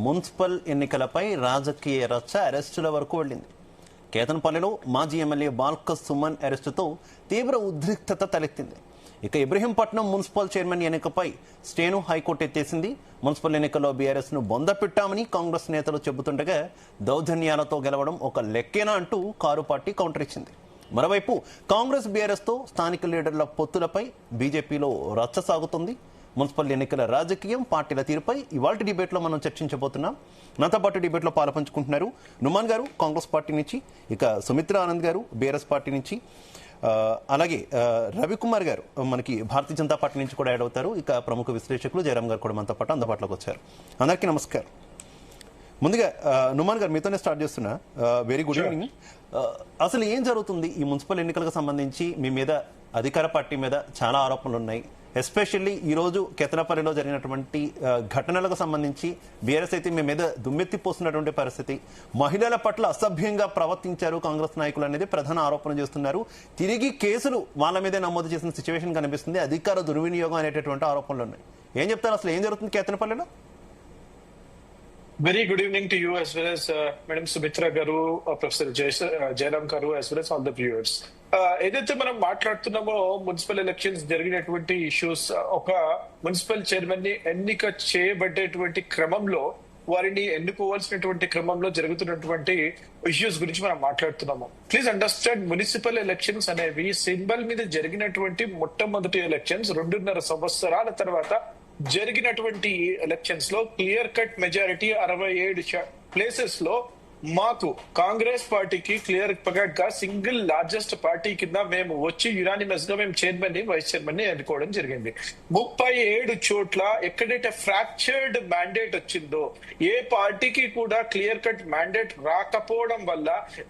Municipal ఎన్నికలపై రాజకీయ రచ్చ అరెస్టుల వరకు వెళ్లింది. కేతన్పల్లిలో మాజీ ఎమ్మెల్యే బాల్క సుమన్ అరెస్టుతో తీవ్ర ఉద్రిక్తత తలెత్తింది. ఇక ఇబ్రహీంపట్నం మున్సిపల్ చైర్మన్ ఎన్నికపై స్టేను హైకోర్టు ఎత్తేసింది. మున్సిపల్ ఎన్నికల్లో బీఆర్ఎస్ ను బొందపెట్టామని కాంగ్రెస్ నేతలు చెబుతుండగా దౌర్జన్యాలతో గెలవడం ఒక లెక్కేనా అంటూ కారు పార్టీ కౌంటర్ ఇచ్చింది. మరోవైపు కాంగ్రెస్ బీఆర్ఎస్ తో స్థానిక లీడర్ల పొత్తులపై బీజేపీలో రచ్చ సాగుతుంది. మున్సిపల్ ఎన్నికల రాజకీయం, పార్టీల తీరుపై ఇవాల్టి డిబేట్లో మనం చర్చించబోతున్నాం. నాతో పాటు డిబేట్లో పాల్పంచుకుంటున్నారు నుమాన్ గారు కాంగ్రెస్ పార్టీ నుంచి, ఇక సుమిత్ర ఆనంద్ గారు బీఆర్ఎస్ పార్టీ నుంచి, అలాగే రవికుమార్ గారు మనకి భారతీయ జనతా పార్టీ నుంచి కూడా యాడ్ అవుతారు. ఇక ప్రముఖ విశ్లేషకులు జయరామ్ గారు కూడా మనతో పాటు అందుబాటులోకి వచ్చారు. అందరికీ నమస్కారం. ముందుగా నుమాన్ గారు మీతోనే స్టార్ట్ చేస్తున్నా. Very good evening. అసలు ఏం జరుగుతుంది ఈ మున్సిపల్ ఎన్నికలకు సంబంధించి? మీ మీద అధికార పార్టీ మీద చాలా ఆరోపణలు ఉన్నాయి. ఎస్పెషల్లీ ఈ రోజు కేతనపల్లిలో జరిగినటువంటి ఘటనలకు సంబంధించి బీఆర్ఎస్ అయితే మీ మీద దుమ్మెత్తిపోస్తున్నటువంటి పరిస్థితి. మహిళల పట్ల అసభ్యంగా ప్రవర్తించారు కాంగ్రెస్ నాయకులు అనేది ప్రధాన ఆరోపణ చేస్తున్నారు. తిరిగి కేసులు వాళ్ళ మీదే నమోదు చేసిన సిచ్యువేషన్ కనిపిస్తుంది. అధికార దుర్వినియోగం అనేటటువంటి ఆరోపణలు ఉన్నాయి. ఏం చెప్తారు, అసలు ఏం జరుగుతుంది కేతనపల్లిలో? Very good evening to you as well as Madam Sumitra Garu, Professor Jairam Garu, as well as all the viewers. ఏదైతే మనం మాట్లాడుతున్నామో మున్సిపల్ ఎలక్షన్స్ జరిగినటువంటి ఇష్యూస్, ఒక మున్సిపల్ చైర్మన్ ని ఎన్నిక చేయబడ్డేటువంటి క్రమంలో, వారిని ఎన్నుకోవాల్సినటువంటి క్రమంలో జరుగుతున్నటువంటి ఇష్యూస్ గురించి మనం మాట్లాడుతున్నాము. ప్లీజ్ అండర్స్టాండ్, మున్సిపల్ ఎలక్షన్స్ అనేవి సింబల్ మీద జరిగినటువంటి మొట్టమొదటి ఎలక్షన్స్. 2.5 సంవత్సరాల తర్వాత జరిగినటువంటి ఎలక్షన్స్ లో క్లియర్ కట్ మెజారిటీ 67 ప్లేసెస్ లో మాకు కాంగ్రెస్ పార్టీకి క్లియర్ కట్ గా సింగిల్ లార్జెస్ట్ పార్టీ కింద మేము వచ్చి యునానిమస్ గా మేము చైర్మన్ ని వైస్ చైర్మన్ ని ఎన్నుకోవడం జరిగింది. 37 చోట్ల ఎక్కడైతే ఫ్రాక్చర్డ్ మ్యాండేట్ వచ్చిందో, ఏ పార్టీకి కూడా క్లియర్ కట్ మ్యాండేట్ రాకపోవడం వల్ల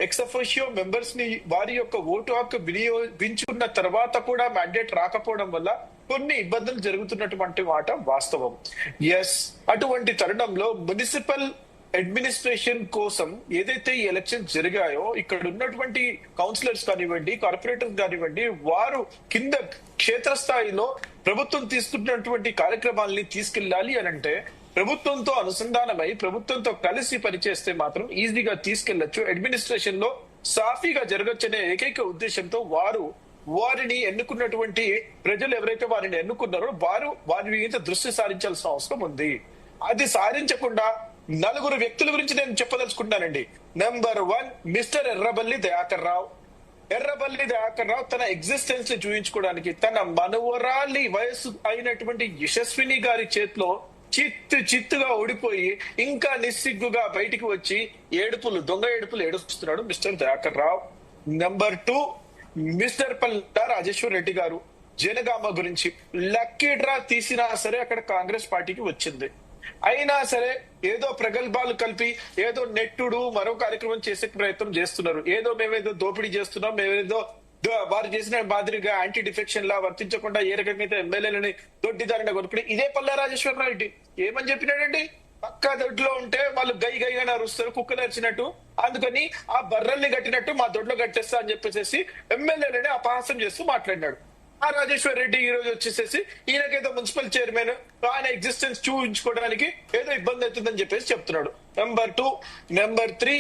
ఎక్సఫోషియో మెంబర్స్ ని వారి యొక్క ఓటు హక్కు వినియోగించుకున్న తర్వాత కూడా మ్యాండేట్ రాకపోవడం వల్ల కొన్ని ఇబ్బందులు జరుగుతున్నటువంటి మాట వాస్తవం. ఎస్, అటువంటి తరుణంలో మున్సిపల్ అడ్మినిస్ట్రేషన్ కోసం ఏదైతే ఈ ఎలక్షన్స్ జరిగాయో, ఇక్కడ ఉన్నటువంటి కౌన్సిలర్స్ కానివ్వండి, కార్పొరేటర్స్ కానివ్వండి, వారు కింద క్షేత్రస్థాయిలో ప్రభుత్వం తీసుకున్నటువంటి కార్యక్రమాలని తీసుకెళ్లాలి అని అంటే ప్రభుత్వంతో అనుసంధానమై ప్రభుత్వంతో కలిసి పనిచేస్తే మాత్రం ఈజీగా తీసుకెళ్లొచ్చు. అడ్మినిస్ట్రేషన్ లో సాఫీగా జరగచ్చనే ఏకైక ఉద్దేశంతో వారిని ఎన్నుకున్నటువంటి ప్రజలు ఎవరైతే వారిని ఎన్నుకున్నారో వారి మీద దృష్టి సారించాల్సిన అవసరం ఉంది. అది సారించకుండా 4 వ్యక్తుల గురించి నేను చెప్పదలుచుకుంటానండి. నెంబర్ 1, మిస్టర్ ఎర్రబల్లి దయాకర్ రావు తన ఎగ్జిస్టెన్స్ ని చూపించుకోవడానికి తన మనవరాలి వయసు అయినటువంటి యశస్విని గారి చేతిలో చిత్తుగా ఓడిపోయి ఇంకా నిస్సిగ్గుగా బయటికి వచ్చి దొంగ ఏడుపులు ఏడుస్తున్నాడు mister Dayakar Rao. Number 2, mister Palla Rajeshwar Reddy గారు జనగామ గురించి లక్కీ డ్రా తీసినా సరే అక్కడ కాంగ్రెస్ పార్టీకి వచ్చింది. అయినా సరే ఏదో ప్రగల్భాలు కలిపి ఏదో నెట్టుడు మరో కార్యక్రమం చేసే ప్రయత్నం చేస్తున్నారు. మేమేదో దోపిడీ చేస్తున్నాం, మేమేదో వారు చేసిన మాదిరిగా యాంటీ డిఫెక్షన్ లా వర్తించకుండా ఏ రకంగా ఎమ్మెల్యేలని దొడ్డిదారిన కొనుక్కుని ఇదే పల్లా రాజేశ్వర రెడ్డి ఏమని చెప్పినాడండి? పక్కా దొడ్లో ఉంటే వాళ్ళు గైగా నరుస్తారు, కుక్క నరిచినట్టు, అందుకని ఆ బర్రల్ని కట్టినట్టు మా దొడ్లో కట్టేస్తా అని చెప్పేసి ఎమ్మెల్యేలని అపహాసం చేస్తూ మాట్లాడినాడు. ఆ రాజేశ్వర్ రెడ్డి ఈ రోజు వచ్చేసేసి ఈయనకేదో మున్సిపల్ చైర్మన్ ఆయన ఎగ్జిస్టెన్స్ చూపించుకోవడానికి ఏదో ఇబ్బంది అవుతుందని చెప్పేసి చెప్తున్నాడు. Number 2, number 3,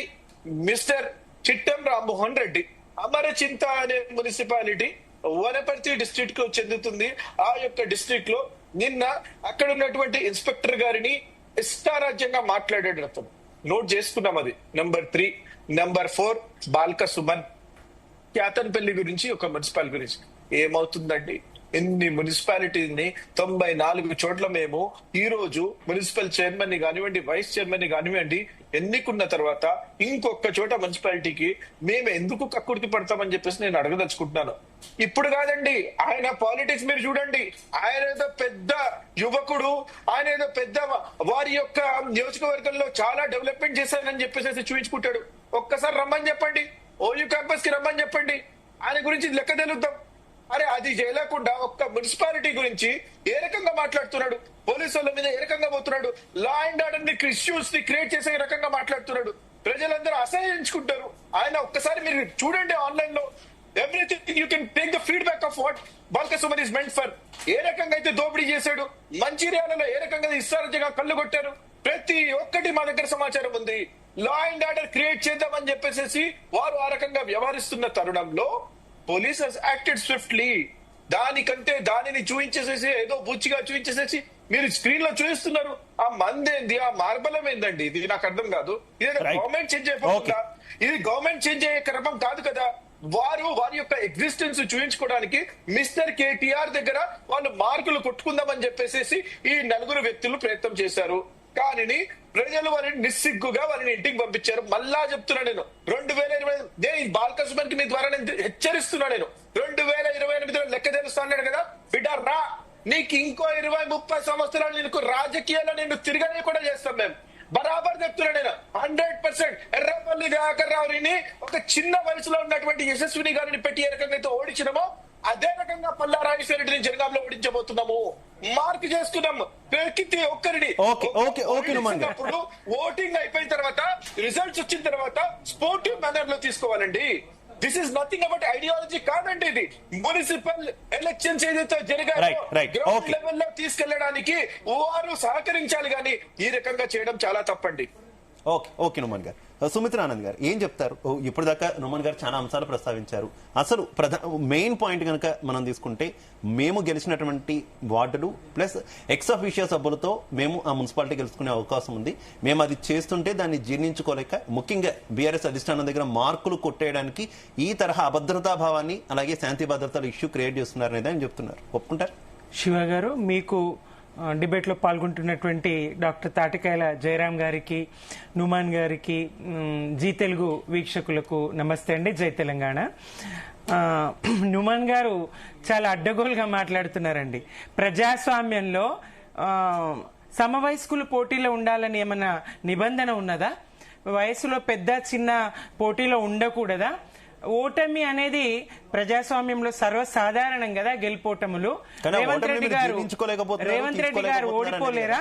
mister Chittam Rammohan Reddy. Amarchinta అనే మున్సిపాలిటీ వనపర్తి డిస్ట్రిక్ట్ కు చెందుతుంది. ఆ యొక్క డిస్ట్రిక్ట్ లో నిన్న అక్కడ ఉన్నటువంటి ఇన్స్పెక్టర్ గారిని ఇష్టారాజ్యంగా మాట్లాడాడు అతను. నోట్ చేసుకున్నాం అది. నెంబర్ 3. నెంబర్ 4, బాల్క సుమన్ కేతన్పల్లి గురించి, ఒక మున్సిపాలిటీ గురించి. ఏమవుతుందండి, ఎన్ని మున్సిపాలిటీని 94 చోట్ల మేము ఈ రోజు మున్సిపల్ చైర్మన్ ని కానివ్వండి, వైస్ చైర్మన్ ని కానివ్వండి ఎన్నుకున్న తర్వాత ఇంకొక చోట మున్సిపాలిటీకి మేము ఎందుకు కక్కుర్తి పడతామని చెప్పేసి నేను అడగదలుచుకుంటున్నాను. ఇప్పుడు కాదండి, ఆయన పాలిటిక్స్ మీరు చూడండి. ఆయన ఏదో పెద్ద యువకుడు, ఆయన ఏదో పెద్ద వారి యొక్క నియోజకవర్గంలో చాలా డెవలప్మెంట్ చేశారని చెప్పేసి చూపించుకుంటాడు. ఒక్కసారి రమ్మని చెప్పండి, ఓయూ క్యాంపస్ కి రమ్మని చెప్పండి, ఆయన గురించి లెక్క తెలుద్దాం. అరే, అది చేయలేకుండా ఒక్క మున్సిపాలిటీ గురించి ఏ రకంగా మాట్లాడుతున్నాడు, పోలీసు వాళ్ళ మీద ఏ రకంగా పోతున్నాడు, లా అండ్ ఆర్డర్ ని ఇష్యూస్ ని క్రియేట్ చేసే రకంగా మాట్లాడుతున్నాడు. ప్రజలందరూ అసహించుకుంటారు. ఆయన ఒక్కసారి మీరు చూడండి ఆన్లైన్ లో. Everything you can take the feedback of what Balka Suman is meant for. ఏ రకంగా అయితే దోపిడీ చేశాడు, మంచిర్యాలలో ఏ రకంగా ఇష్టారాజ్యంగా కళ్ళు కొట్టారు, ప్రతి ఒక్కటి మా దగ్గర సమాచారం ఉంది. లా అండ్ ఆర్డర్ క్రియేట్ చేద్దామని చెప్పేసి వారు ఆ రకంగా వ్యవహరిస్తున్న తరుణంలో పోలీస్ హస్ యాక్టెడ్ స్విఫ్ట్లీ. దానికంటే దానిని చూపించేసేసి ఏదో బుచ్చిగా చూపించేసేసి మీరు స్క్రీన్ లో చూపిస్తున్నారు. ఆ మందేంది, ఆ మార్బలం ఏందండి? ఇది నాకు అర్థం కాదు. ఇది గవర్నమెంట్ చేంజ్ అయిపోతుందా? ఇది గవర్నమెంట్ చేంజ్ అయ్యే క్రమం కాదు కదా. వారి యొక్క ఎగ్జిస్టెన్స్ చూపించుకోవడానికి మిస్టర్ కేటీఆర్ దగ్గర వాళ్ళు మార్కులు కొట్టుకుందామని చెప్పేసి ఈ నలుగురు వ్యక్తులు ప్రయత్నం చేశారు. కానీ ప్రజలు వారిని నిస్సిగ్గుగా వారిని ఇంటికి పంపించారు. మళ్ళా చెప్తున్నా నేను 2028 బాల్క సుమన్ కి మీ ద్వారా నేను హెచ్చరిస్తున్నా. నేను 2028లో లెక్క తెలుస్తాను కదా బిడ్డ, రా, నీకు ఇంకో 20-30 సంవత్సరాలు నీకు రాజకీయాల్లో నేను తిరగనే కూడా చేస్తాం మేము. బరాబర్ చెప్తున్నా నేను 100%. ఎర్రపల్లి దయాకర్ రావుని ఒక చిన్న వయసులో ఉన్నటువంటి యశస్విని గారిని పెట్టి ఏ రకంగా అయితే ఓడించినామో అదే రకంగా పల్లా రాజేశ్వరరెడ్డిని జనగాంలో ఓడించబోతున్నాము. మార్క్ చేసుకున్నాము ప్రతి ఒక్కరిని. ఓడిస్తున్నప్పుడు ఓటింగ్ అయిపోయిన తర్వాత రిజల్ట్స్ వచ్చిన తర్వాత స్పోర్టివ్ మేనర్ లో తీసుకోవాలండి. This is nothing about ideology కాదండి. ఇది మున్సిపల్ ఎలక్షన్స్ ఏదైతే జరిగాయో గ్రౌండ్ లెవెల్లో తీసుకెళ్లడానికి వారు సహకరించాలి, కానీ ఈ రకంగా చేయడం చాలా తప్పండి. ఓకే నుమన్ గారు. సుమిత్రానంద్ గారు ఏం చెప్తారు? ఇప్పటిదాకా నుమన్ గారు చాలా అంశాలు ప్రస్తావించారు. అసలు మెయిన్ పాయింట్ కనుక మనం తీసుకుంటే, మేము గెలిచినటువంటి వార్డులు ప్లస్ ఎక్స్ అఫీషియల్ సభ్యులతో మేము ఆ మున్సిపాలిటీ గెలుచుకునే అవకాశం ఉంది. మేము అది చేస్తుంటే దాన్ని జీర్ణించుకోలేక ముఖ్యంగా బీఆర్ఎస్ అధిష్టానం దగ్గర మార్కులు కొట్టేయడానికి ఈ తరహా అభద్రతా భావాన్ని అలాగే శాంతి భద్రతల ఇష్యూ క్రియేట్ చేస్తున్నారనేది ఆయన చెప్తున్నారు. ఒప్పుకుంటారు? శివ గారు, మీకు డిబేట్ లో పాల్గొంటున్నటువంటి డాక్టర్ తాటికాయల జయరాం గారికి, నుమాన్ గారికి, జీ తెలుగు వీక్షకులకు నమస్తే అండి. జై తెలంగాణ. నుమాన్ గారు చాలా అడ్డగోలుగా మాట్లాడుతున్నారండి. ప్రజాస్వామ్యంలో సమవయస్కులు పోటీలో ఉండాలని ఏమన్నా నిబంధన ఉన్నదా? వయసులో పెద్ద చిన్న పోటీలో ఉండకూడదా? ఓటమి అనేది ప్రజాస్వామ్యంలో సర్వసాధారణం కదా, గెలుపోటములు. రేవంత్ రెడ్డి గారు ఓడిపోలేరా?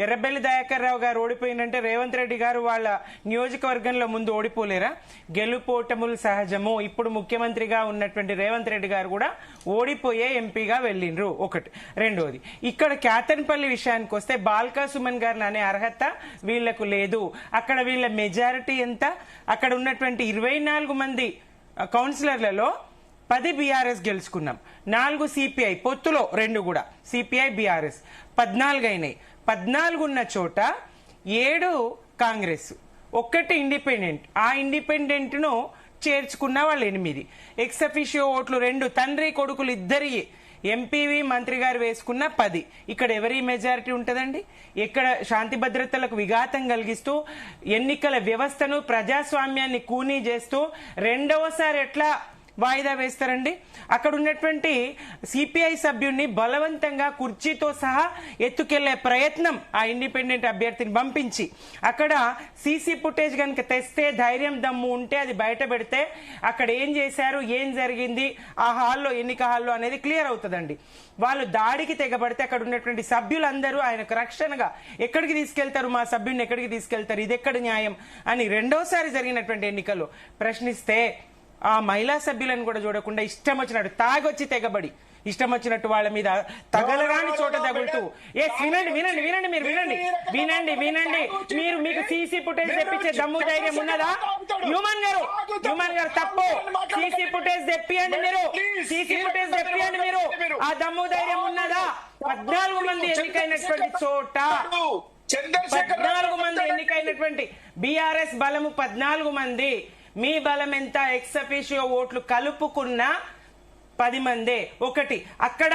ఎర్రబెల్లి దయాకర్ రావు గారు ఓడిపోయిందంటే రేవంత్ రెడ్డి గారు వాళ్ళ నియోజకవర్గంలో ముందు ఓడిపోలేరా? గెలుపోటములు సహజము. ఇప్పుడు ముఖ్యమంత్రిగా ఉన్నటువంటి రేవంత్ రెడ్డి గారు కూడా ఓడిపోయే ఎంపీగా వెళ్ళిండ్రు. ఒకటి. రెండోది, ఇక్కడ క్యాతన్పల్లి విషయానికి వస్తే బాల్కా సుమన్ గారిని అనే అర్హత వీళ్లకు లేదు. అక్కడ వీళ్ళ మెజారిటీ ఎంత? అక్కడ ఉన్నటువంటి 24 మంది కౌన్సిలర్లలో 10 బీఆర్ఎస్ గెలుచుకున్నాం, 4 సిపిఐ, పొత్తులో 2 కూడా సిపిఐ బీఆర్ఎస్ 14 అయినాయి. 14 ఉన్న చోట 7 కాంగ్రెస్, 1 ఇండిపెండెంట్. ఆ ఇండిపెండెంట్ ను చేర్చుకున్న వాళ్ళు 8. ఎక్స్ అఫిషియో ఓట్లు 2 తండ్రి కొడుకులు ఇద్దరి ఎంపీవి మంత్రి గారు వేసుకున్న 10. ఇక్కడ ఎవరి మెజారిటీ ఉంటదండి? ఇక్కడ శాంతి భద్రతలకు విఘాతం కలిగిస్తూ ఎన్నికల వ్యవస్థను ప్రజాస్వామ్యాన్ని కూనీ చేస్తూ రెండవసారి ఎట్లా వాయిదా వేస్తారండి? అక్కడ ఉన్నటువంటి సిపిఐ సభ్యుడిని బలవంతంగా కుర్చీతో సహా ఎత్తుకెళ్లే ప్రయత్నం ఆ ఇండిపెండెంట్ అభ్యర్థిని పంపించి, అక్కడ సీసీ ఫుటేజ్ కనుక తెస్తే, ధైర్యం దమ్ము ఉంటే అది బయట పెడితే అక్కడ ఏం చేశారు, ఏం జరిగింది ఆ హాల్లో, ఎన్నిక హాల్లో అనేది క్లియర్ అవుతుందండి. వాళ్ళు దాడికి తెగబడితే అక్కడ ఉన్నటువంటి సభ్యులందరూ ఆయనకు రక్షణగా ఎక్కడికి తీసుకెళ్తారు, మా సభ్యుడిని ఎక్కడికి తీసుకెళ్తారు, ఇది ఎక్కడ న్యాయం అని రెండోసారి జరిగినటువంటి ఎన్నికల్లో ప్రశ్నిస్తే ఆ మహిళా సభ్యులను కూడా చూడకుండా ఇష్టం వచ్చినట్టు తాగొచ్చి తెగబడి ఇష్టం వచ్చినట్టు వాళ్ళ మీద తగలరాని చోట తగులుతూ. వినండి వినండి వినండి మీరు వినండి వినండి వినండి మీరు మీకు సీసీ ఫుటేజ్ తెప్పించే దమ్ము ధైర్యం ఉన్నదా? హ్యూమన్ గారు తప్పు. సీసీ ఫుటేజ్ తెప్పియండి మీరు, సీసీ ఫుటేజ్ తెప్పియండి మీరు. ఆ దమ్ము ధైర్యం ఉన్నదా? 14 మంది ఎన్నికైనటువంటి చోట 14 మంది ఎన్నికైనటువంటి బీఆర్ఎస్ బలము 14 మంది. మీ బలం ఎంత? ఎక్స్ అఫీషియో ఓట్లు కలుపుకున్న 10 మందే. ఒకటి. అక్కడ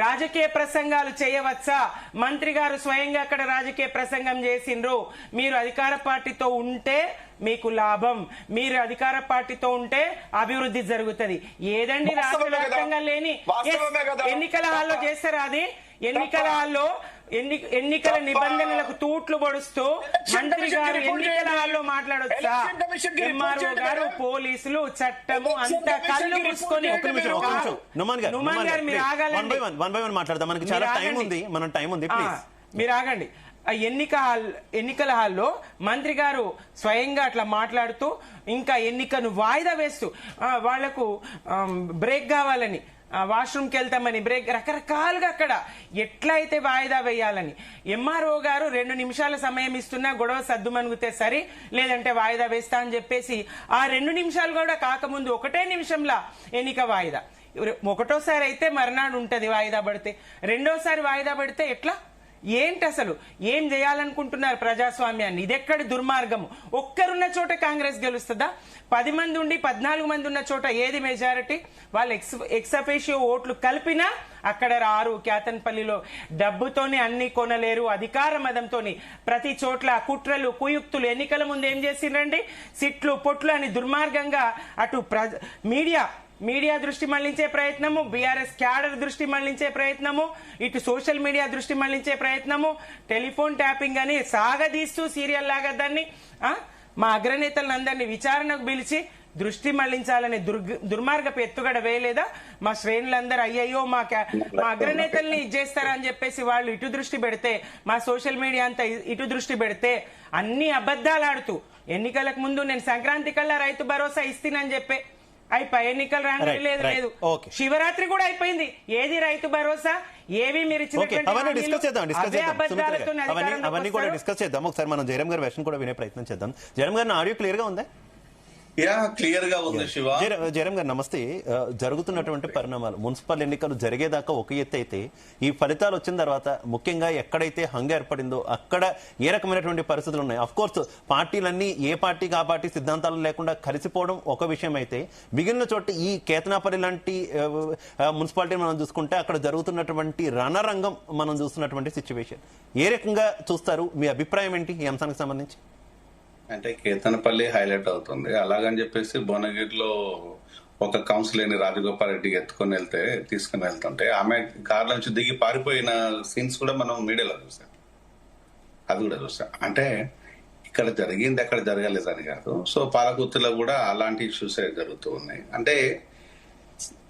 రాజకీయ ప్రసంగాలు చేయవచ్చా? మంత్రి గారు స్వయంగా అక్కడ రాజకీయ ప్రసంగం చేసిండ్రు. మీరు అధికార పార్టీతో ఉంటే మీకు లాభం, మీరు అధికార పార్టీతో ఉంటే అభివృద్ధి జరుగుతుంది. ఏదండి రాష్ట్ర వ్యాప్తంగా లేని ఎన్నికల హాల్లో చేస్తారా? అది ఎన్నికల హాల్లో ఎన్నికల నిబంధనలకు తూట్లు పొడుస్తూ మంత్రి గారు ఎన్నికల హాల్లో మాట్లాడొచ్చా? ఎంఆర్ఓ గారు, పోలీసులు, చట్టము అంతా కళ్ళు మూసుకొని. నుమాన్ గారు మీరు ఆగాలండి, మీరు ఆగండి. ఎన్నికల హాల్లో మంత్రి గారు స్వయంగా అట్లా మాట్లాడుతూ ఇంకా ఎన్నికను వాయిదా వేస్తూ వాళ్లకు బ్రేక్ కావాలని వాష్రూమ్కి వెళ్తామని బ్రేక్, రకరకాలుగా అక్కడ ఎట్లా అయితే వాయిదా వేయాలని ఎంఆర్ఓ గారు 2 నిమిషాల సమయం ఇస్తున్నా గొడవ సద్దుమణుగుతే సరి, లేదంటే వాయిదా వేస్తా అని చెప్పేసి ఆ 2 నిమిషాలు కూడా కాకముందు 1 నిమిషంలో ఎన్నిక వాయిదా. ఒకటోసారి అయితే మర్నాడు ఉంటది వాయిదా పడితే, రెండోసారి వాయిదా పడితే ఎట్లా? ఏంటి అసలు ఏం చేయాలనుకుంటున్నారు ప్రజాస్వామ్యాన్ని? ఇదెక్కడి దుర్మార్గము? ఒక్కరున్న చోట కాంగ్రెస్ గెలుస్తుందా? 10 మంది ఉండి 14 మంది ఉన్న చోట ఏది మెజారిటీ? వాళ్ళు ఎక్సఫేషియో ఓట్లు కలిపినా అక్కడ రారు. కేతన్పల్లిలో డబ్బుతోని అన్ని కొనలేరు, అధికార మదంతోని ప్రతి చోట్ల కుట్రలు కుయుక్తులు. ఎన్నికల ముందు ఏం చేసిండ్రండి? సిట్లు పొట్లు అని దుర్మార్గంగా అటు మీడియా దృష్టి మళ్లించే ప్రయత్నము, బీఆర్ఎస్ క్యాడర్ దృష్టి మళ్లించే ప్రయత్నము, ఇటు సోషల్ మీడియా దృష్టి మళ్లించే ప్రయత్నము, టెలిఫోన్ ట్యాపింగ్ అని సాగదీస్తూ సీరియల్ లాగా దాన్ని మా అగ్రనేతలందరినీ విచారణకు పిలిచి దృష్టి మళ్లించాలనే దుర్మార్గపు ఎత్తుగడ వేయలేదా? మా శ్రేణులందరూ అయ్యయ్యో మా అగ్రనేతల్ని ఇచ్చేస్తారా అని చెప్పేసి వాళ్ళు ఇటు దృష్టి పెడితే, మా సోషల్ మీడియా అంతా ఇటు దృష్టి పెడితే, అన్ని అబద్దాలు ఆడుతూ ఎన్నికలకు ముందు నేను సంక్రాంతి కల్లా రైతు భరోసా ఇస్తానని చెప్పే అయిపోయి ఎన్నికలు రాంగ్ లేదు. శివరాత్రి కూడా అయిపోయింది. ఏది రైతు భరోసా? ఏవి మీరు అవన్నీ కూడా డిస్కస్ చేద్దాం. ఒకసారి మనం జయరాం గారి వెర్షన్ కూడా వినే ప్రయత్నం చేద్దాం. జయరాం గారి ఆడియో క్లియర్ గా ఉందా? క్లియర్ గా ఉంది శివ. జయరాం గారు నమస్తే. జరుగుతున్నటువంటి పరిణామాలు, మున్సిపల్ ఎన్నికలు జరిగేదాకా ఒక ఎత్తు అయితే, ఈ ఫలితాలు వచ్చిన తర్వాత ముఖ్యంగా ఎక్కడైతే హంగ ఏర్పడిందో అక్కడ ఏ రకమైనటువంటి పరిస్థితులు ఉన్నాయి? అఫ్ కోర్స్ పార్టీలన్నీ ఏ పార్టీకి ఆ పార్టీ సిద్ధాంతాలు లేకుండా కలిసిపోవడం ఒక విషయం అయితే, మిగిలిన చోట ఈ కేతనాపల్లి లాంటి మున్సిపాలిటీ మనం చూసుకుంటే అక్కడ జరుగుతున్నటువంటి రణరంగం మనం చూస్తున్నటువంటి సిచ్యువేషన్ ఏ రకంగా చూస్తారు? మీ అభిప్రాయం ఏంటి ఈ అంశానికి సంబంధించి? అంటే కేతనపల్లి హైలైట్ అవుతుంది. అలాగని చెప్పేసి భువనగిరిలో ఒక కౌన్సిలర్ని రాజగోపాల్ రెడ్డికి తీసుకుని వెళ్తుంటే ఆమె కార్ నుంచి దిగి పారిపోయిన సీన్స్ కూడా మనం మీడియాలో చూసాం. అది కూడా చూసాం. అంటే ఇక్కడ జరిగింది అక్కడ జరగలేదని కాదు. సో పాలకుర్తిలో కూడా అలాంటి ఇష్యూస్ జరుగుతూ ఉన్నాయి. అంటే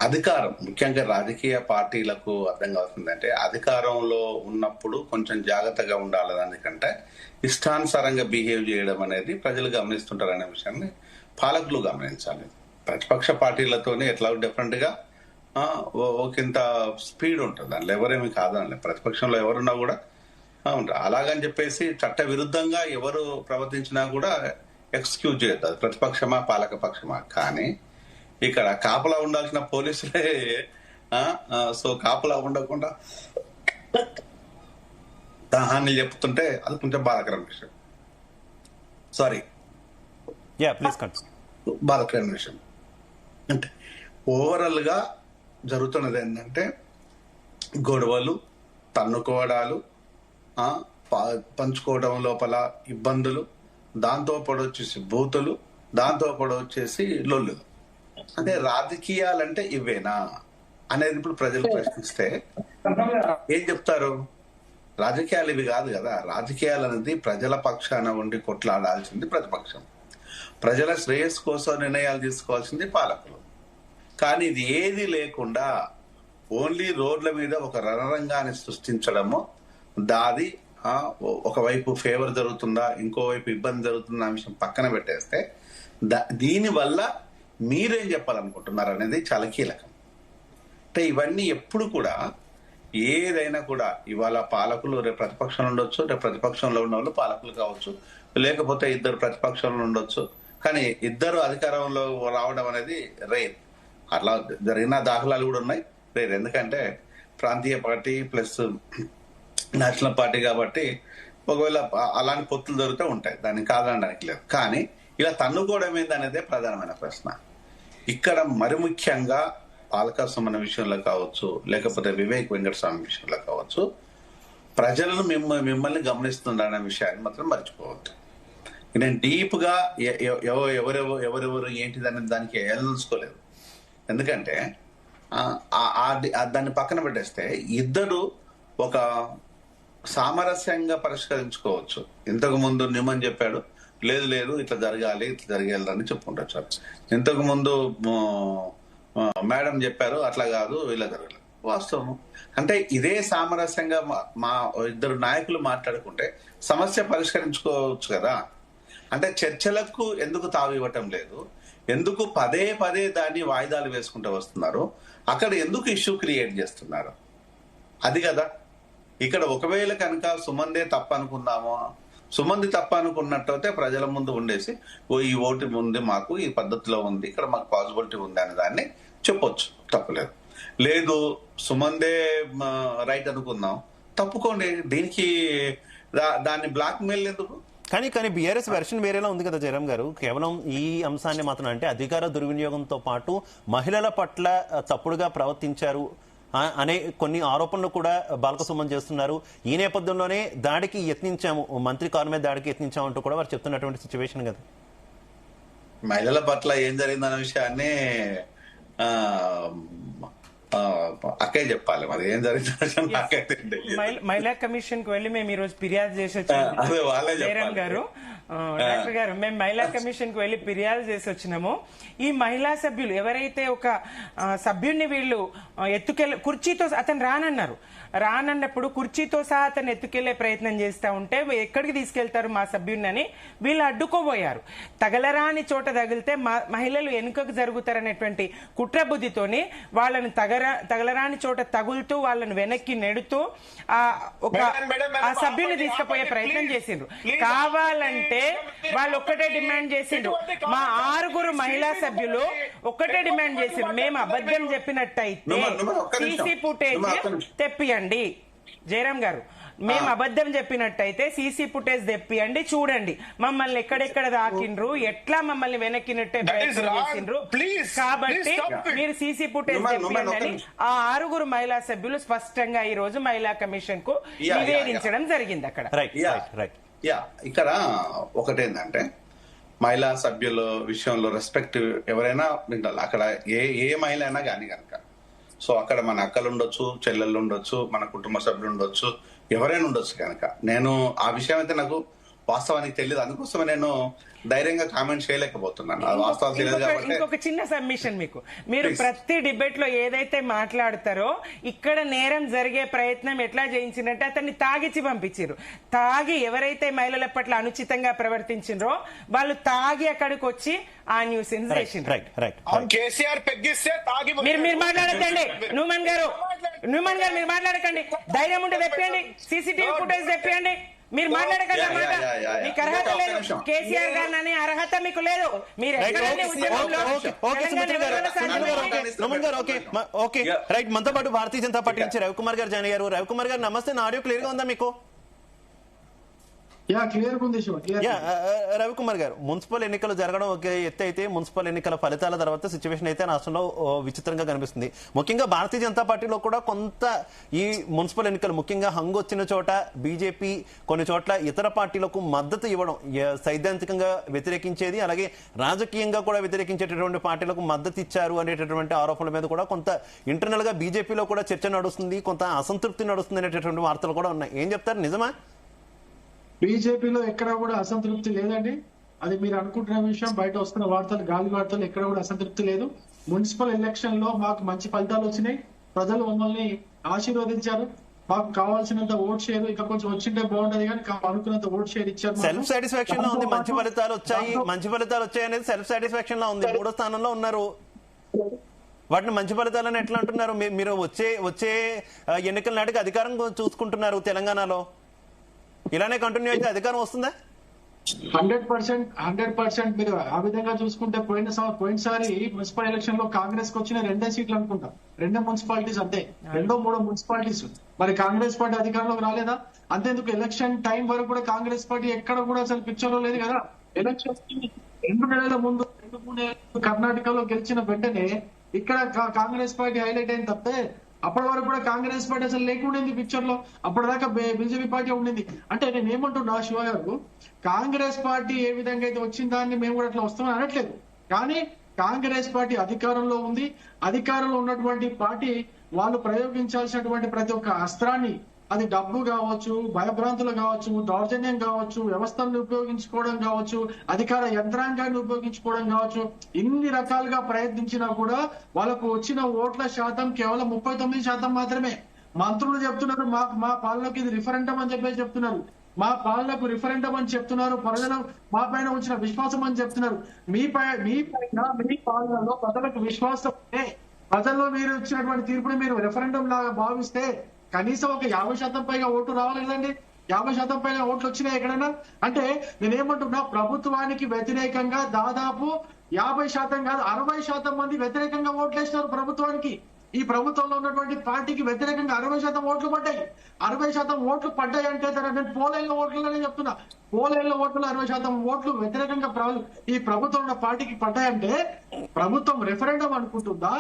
అధికారం, ముఖ్యంగా రాజకీయ పార్టీలకు అర్థం కావాల్సిందంటే అధికారంలో ఉన్నప్పుడు కొంచెం జాగ్రత్తగా ఉండాలి. దానికంటే ఇష్టానుసారంగా బిహేవ్ చేయడం అనేది ప్రజలు గమనిస్తుంటారనే విషయాన్ని పాలకులు గమనించాలి. ప్రతిపక్ష పార్టీలతోనే ఎట్లా డిఫరెంట్ గా ఒకంత స్పీడ్ ఉంటుంది. దాంట్లో ఎవరేమి కాదని, ప్రతిపక్షంలో ఎవరున్నా కూడా ఉంటారు. అలాగని చెప్పేసి చట్ట విరుద్ధంగా ఎవరు ప్రవర్తించినా కూడా ఎక్స్క్యూజ్ చేయొద్దు. అది ప్రతిపక్షమా పాలక పక్షమా. కానీ ఇక్కడ కాపలా ఉండాల్సిన పోలీసులే సో కాపలా ఉండకుండా హాని చెప్తుంటే అది కొంచెం బాధాకరమైన విషయం. బాధాకరమైన విషయం. అంటే ఓవరాల్ గా జరుగుతున్నది ఏంటంటే గొడవలు, తన్నుకోవడాలు, పంచుకోవడం లోపల ఇబ్బందులు, దాంతో పాటు వచ్చేసి బూతులు, దాంతో పాటు వచ్చేసి లొల్లులు. అంటే రాజకీయాలంటే ఇవేనా అనేది ఇప్పుడు ప్రజలు ప్రశ్నిస్తే ఏం చెప్తారు? రాజకీయాలు ఇవి కాదు కదా. రాజకీయాలు అనేది ప్రజల పక్షాన ఉండి కొట్లాడాల్సింది ప్రతిపక్షం, ప్రజల శ్రేయస్సు కోసం నిర్ణయాలు తీసుకోవాల్సింది పాలకులు. కానీ ఇది ఏది లేకుండా ఓన్లీ రోడ్ల మీద ఒక రణరంగాన్ని సృష్టించడము, దాది ఒకవైపు ఫేవర్ జరుగుతుందా ఇంకోవైపు ఇబ్బంది జరుగుతుందా అనే విషయం పక్కన పెట్టేస్తే దీనివల్ల మీరేం చెప్పాలనుకుంటున్నారు అనేది చాలా కీలకం. అంటే ఇవన్నీ ఎప్పుడు కూడా ఏదైనా కూడా ఇవాళ పాలకులు రేపు ప్రతిపక్షంలో ఉండొచ్చు, రేపు ప్రతిపక్షంలో ఉన్న వాళ్ళు పాలకులు కావచ్చు, లేకపోతే ఇద్దరు ప్రతిపక్షంలో ఉండొచ్చు. కానీ ఇద్దరు అధికారంలో రావడం అనేది రేర్. అట్లా జరిగిన దాఖలాలు కూడా ఉన్నాయి. రేర్ ఎందుకంటే ప్రాంతీయ పార్టీ ప్లస్ నేషనల్ పార్టీ కాబట్టి ఒకవేళ అలాంటి పొత్తులు దొరికితే ఉంటాయి, దాన్ని కాదనడానికి లేదు. కానీ ఇలా తన్నుకోవడం ఏందనేదే ప్రధానమైన ప్రశ్న. ఇక్కడ మరి ముఖ్యంగా పాలక సుమన్ విషయంలో కావచ్చు, లేకపోతే వివేక్ వెంకటస్వామి విషయంలో కావచ్చు, ప్రజలను మిమ్మల్ని గమనిస్తున్నారనే విషయాన్ని మాత్రం మర్చిపోవద్దు. నేను డీప్ గా ఎవరెవరు ఏంటిదనే దానికి వెళ్ళదలుచుకోలేదు. ఎందుకంటే దాన్ని పక్కన పెట్టేస్తే ఇద్దరు ఒక సామరస్యంగా పరిష్కరించుకోవచ్చు. ఇంతకు ముందు నిమ్మని చెప్పాడు, లేదు ఇట్లా జరగాలి ఇట్లా జరగాలని చెప్పుకుంటారు. ఇంతకు ముందు మేడం చెప్పారు అట్లా కాదు ఇలా జరగాలి. వాస్తవం. అంటే ఇదే సామరస్యంగా మా ఇద్దరు నాయకులు మాట్లాడుకుంటే సమస్య పరిష్కరించుకోవచ్చు కదా. అంటే చర్చలకు ఎందుకు తావు ఇవ్వటం లేదు? ఎందుకు పదే పదే దాన్ని వాయిదాలు వేసుకుంటూ వస్తున్నారు, అక్కడ ఎందుకు ఇష్యూ క్రియేట్ చేస్తున్నారు? అది కదా ఇక్కడ. ఒకవేళ కనుక సుమందే తప్ప అనుకుందామో, సుమంది తప్ప అనుకున్నట్టయితే ప్రజల ముందు ఉండేసి ఈ ఓటు ఉంది, మాకు ఈ పద్ధతిలో ఉంది, ఇక్కడ మాకు పాసిబిలిటీ ఉంది అనే దాన్ని చెప్పొచ్చు, తప్పలేదు. లేదు సుమందే రైట్ అనుకుందాం, తప్పుకోండి. దీనికి దాన్ని బ్లాక్ మెయిల్ ఎందుకు? కానీ బీఆర్ఎస్ వెర్షన్ వేరేలా ఉంది కదా జయరాం గారు. కేవలం ఈ అంశాన్ని మాత్రం అంటే అధికార దుర్వినియోగంతో పాటు మహిళల పట్ల తప్పుడుగా ప్రవర్తించారు అనే కొన్ని ఆరోపణలు కూడా బాల్కసుమన్ చేస్తున్నారు. ఈ నేపథ్యంలోనే దాడికి యత్నించాము, మంత్రి కారు మీద దాడికి యత్నించాము అంటూ కూడా వారు చెప్తున్నటువంటి సిచ్యువేషన్ కదా. మహిళల పట్ల ఏం జరిగిందన్న విషయాన్ని అక్కే చెప్పాలి, మరి ఏం జరిగింది నాకైతే. మహిళా కమిషన్ కు వెళ్ళి మేము ఈ రోజు ఫిర్యాదు చేసి వచ్చాము జయరాం గారు. డాక్టర్ గారు, మేము మహిళా కమిషన్ కు వెళ్లి ఫిర్యాదు చేసి వచ్చినాము. ఈ మహిళా సభ్యులు ఎవరైతే ఒక సభ్యుడిని వీళ్ళు కుర్చీతో అతను రానన్నప్పుడు కుర్చీతో సహా అతను ఎత్తుకెళ్లే ప్రయత్నం చేస్తా ఉంటే ఎక్కడికి తీసుకెళ్తారు మా సభ్యుడిని అని వీళ్ళు అడ్డుకోబోయారు. తగలరాని చోట తగిలితే మహిళలు వెనుకకు జరుగుతారనేటువంటి కుట్ర బుద్ధితోని వాళ్ళని తగలరాని చోట తగులుతూ వాళ్ళని వెనక్కి నెడుతూ ఆ సభ్యుని తీసుకుపోయే ప్రయత్నం చేసిండ్రు. కావాలంటే వాళ్ళు ఒక్కటే డిమాండ్ చేసిండ్రు, మా 6 మహిళా సభ్యులు ఒక్కటే డిమాండ్ చేసిండ్రు, మేము అబద్ధం చెప్పినట్టయితే సీసీ ఫుటేజ్ తెప్పియండి. జయరాం గారు, మేము అబద్ధం చెప్పినట్టయితే సీసీ ఫుటేజ్ తెప్పియండి, చూడండి మమ్మల్ని ఎక్కడెక్కడ దాకిండ్రు, ఎట్లా మమ్మల్ని వెనక్కి నెట్టే ప్రయత్నం చేసిండ్రు, కాబట్టి మీరు సీసీ ఫుటేజ్ తెప్పియండి అని ఆ 6 మహిళా సభ్యులు స్పష్టంగా ఈ రోజు మహిళా కమిషన్ కు నివేదించడం జరిగింది. అక్కడ ఇక్కడ ఒకటేందంటే మహిళా సభ్యుల విషయంలో రెస్పెక్ట్ ఎవరైనా వింటారు. అక్కడ ఏ మహిళ అయినా కానీ కనుక, సో అక్కడ మన అక్కలు ఉండొచ్చు, చెల్లెళ్ళు ఉండొచ్చు, మన కుటుంబ సభ్యులు ఉండొచ్చు, ఎవరైనా ఉండొచ్చు కనుక. నేను ఆ విషయం అయితే నాకు వాస్తవానికి తెలియదు, అందుకోసమే నేను ధైర్యంగా కామెంట్ చేయలేకపోతున్నాను. వాస్తవం తెలియదు కాబట్టి. ఇంకొక చిన్న సబ్మిషన్ మీకు, మీరు ప్రతి డిబేట్ లో ఏదైతే మాట్లాడతారో ఇక్కడ నేరం జరిగే ప్రయత్నం ఎట్లా చేయించిందంటే అతన్ని తాగిచ్చి పంపించారు. తాగి ఎవరైతే మహిళల పట్ల అనుచితంగా ప్రవర్తించిండ్రో వాళ్ళు తాగి అక్కడికి వచ్చి ఆ న్యూస్ చేసిండ్రు. మీరు మాట్లాడకండి, న్యూమన్ గారు మీరు మాట్లాడకండి. ధైర్యం ఉంటే తెప్పియండి, సీసీటీవీ ఫుటేజ్ తెప్పియండి. మీరు మాట్లాడకండి అన్నమాట. మీకు అర్హత లేదు, కేసీఆర్ గారు అనే అర్హత మీకు లేదు. మీరు మనతో పాటు భారతీయ జనతా పార్టీ నుంచి రవికుమార్ గారు జాయిన్ అయ్యారు. రవికుమార్ గారు నమస్తే, నా ఆడియో క్లియర్ గా ఉందా మీకు? రవికుమార్ గారు, మున్సిపల్ ఎన్నికలు జరగడం ఒక ఎత్తు అయితే మున్సిపల్ ఎన్నికల ఫలితాల తర్వాత సిచ్యువేషన్ అయితే రాష్ట్రంలో విచిత్రంగా కనిపిస్తుంది. ముఖ్యంగా భారతీయ జనతా పార్టీలో కూడా కొంత ఈ మున్సిపల్ ఎన్నికలు ముఖ్యంగా హంగు వచ్చిన చోట బీజేపీ కొన్ని చోట్ల ఇతర పార్టీలకు మద్దతు ఇవ్వడం, సైద్ధాంతికంగా వ్యతిరేకించేది అలాగే రాజకీయంగా కూడా వ్యతిరేకించేటటువంటి పార్టీలకు మద్దతు ఇచ్చారు అనేటటువంటి ఆరోపణల మీద కూడా కొంత ఇంటర్నల్ గా బీజేపీలో కూడా చర్చ నడుస్తుంది, కొంత అసంతృప్తి నడుస్తుంది అనేటటువంటి వార్తలు కూడా ఉన్నాయి. ఏం చెప్తారు, నిజమా? బీజేపీలో ఎక్కడ కూడా అసంతృప్తి లేదండి. అది మీరు అనుకుంటున్న విషయం. బయట వస్తున్న వార్తలు, గాలి వార్తలు, ఎక్కడ కూడా అసంతృప్తి లేదు. మున్సిపల్ ఎలక్షన్ లో మాకు మంచి ఫలితాలు వచ్చినాయి. ప్రజలు మమ్మల్ని ఆశీర్వదించారు. మాకు కావాల్సినంత ఓట్ షేర్ ఇంకా కొంచెం వచ్చింటే బాగుంటది, కానీ అనుకున్నంత ఓట్ షేర్ ఇచ్చారు. సెల్ఫ్ సాటిస్ఫాక్షన్ లో ఉంది, మంచి ఫలితాలు వచ్చాయి అనేది సెల్ఫ్ సాటిస్ఫాక్షన్ లో ఉంది. 3వ స్థానంలో ఉన్నారు. వాటిని మంచి ఫలితాలని ఎట్లా అంటున్నారు? మీరు వచ్చే ఎన్నికల నాటికి అధికారం చూసుకుంటున్నారు తెలంగాణలో. ఇలానే కంటిన్యూ అయితే అధికారం వస్తుందా? 100% మీరు ఆ విధంగా చూసుకుంటే పోయినసారి మున్సిపల్ ఎలక్షన్ లో కాంగ్రెస్ కి వచ్చిన 2 సీట్లు అనుకుంటా, 2 మున్సిపాలిటీస్ అంతే, 2-3 మున్సిపాలిటీస్. మరి కాంగ్రెస్ పార్టీ అధికారంలోకి రాలేదా? అంతేందుకు ఎలక్షన్ టైం వరకు కూడా కాంగ్రెస్ పార్టీ ఎక్కడ కూడా అసలు పిక్చర్ లో లేదు కదా. ఎలక్షన్ 2 నెలల ముందు 2-3 నెలలు కర్ణాటకలో గెలిచిన వెంటనే ఇక్కడ కాంగ్రెస్ పార్టీ హైలైట్ అయింది తప్పే అప్పటి వరకు కూడా కాంగ్రెస్ పార్టీ అసలు లేకుండా పిక్చర్ లో. అప్పటిదాకా బీజేపీ పార్టీ ఉండింది. అంటే నేను ఏమంటున్నా శివ గారు, కాంగ్రెస్ పార్టీ ఏ విధంగా అయితే వచ్చిన దాన్ని మేము కూడా అట్లా వస్తామని అనట్లేదు, కానీ కాంగ్రెస్ పార్టీ అధికారంలో ఉంది. అధికారంలో ఉన్నటువంటి పార్టీ వాళ్ళు ప్రయోగించాల్సినటువంటి ప్రతి ఒక్క అస్త్రాన్ని, అది డబ్బు కావచ్చు, భయభ్రాంతులు కావచ్చు, దౌర్జన్యం కావచ్చు, వ్యవస్థలను ఉపయోగించుకోవడం కావచ్చు, అధికార యంత్రాంగాన్ని ఉపయోగించుకోవడం కావచ్చు, ఇన్ని రకాలుగా ప్రయత్నించినా కూడా వాళ్ళకు వచ్చిన ఓట్ల శాతం కేవలం 39% మాత్రమే. మంత్రులు చెప్తున్నారు మా పాలనకి ఇది రిఫరెండం అని చెప్పేసి చెప్తున్నారు. మా పాలనకు రిఫరెండం అని చెప్తున్నారు, ప్రజలు మా పైన ఉంచిన విశ్వాసం అని చెప్తున్నారు. మీ పైన మీ పాలనలో ప్రజలకు విశ్వాసం ఉంటే, ప్రజల్లో మీరు ఇచ్చినటువంటి తీర్పుని మీరు రెఫరెండం లాగా భావిస్తే కనీసం ఒక 50% పైగా ఓటు రావాలి కదండి. 50% పైన ఓట్లు వచ్చినాయి ఎక్కడైనా? అంటే నేనేమంటున్నా, ప్రభుత్వానికి వ్యతిరేకంగా దాదాపు 50% కాదు 60% మంది వ్యతిరేకంగా ఓట్లు వేసినారు ప్రభుత్వానికి. ఈ ప్రభుత్వంలో ఉన్నటువంటి పార్టీకి వ్యతిరేకంగా 60% ఓట్లు పడ్డాయి. 60% ఓట్లు పడ్డాయి అంటే నేను పోలైన్ల ఓట్లనే చెప్తున్నా. పోలైన్ల ఓట్లు 60% ఓట్లు వ్యతిరేకంగా ఈ ప్రభుత్వం ఉన్న పార్టీకి పడ్డాయంటే ప్రభుత్వం రెఫరెండం అనుకుంటుందా,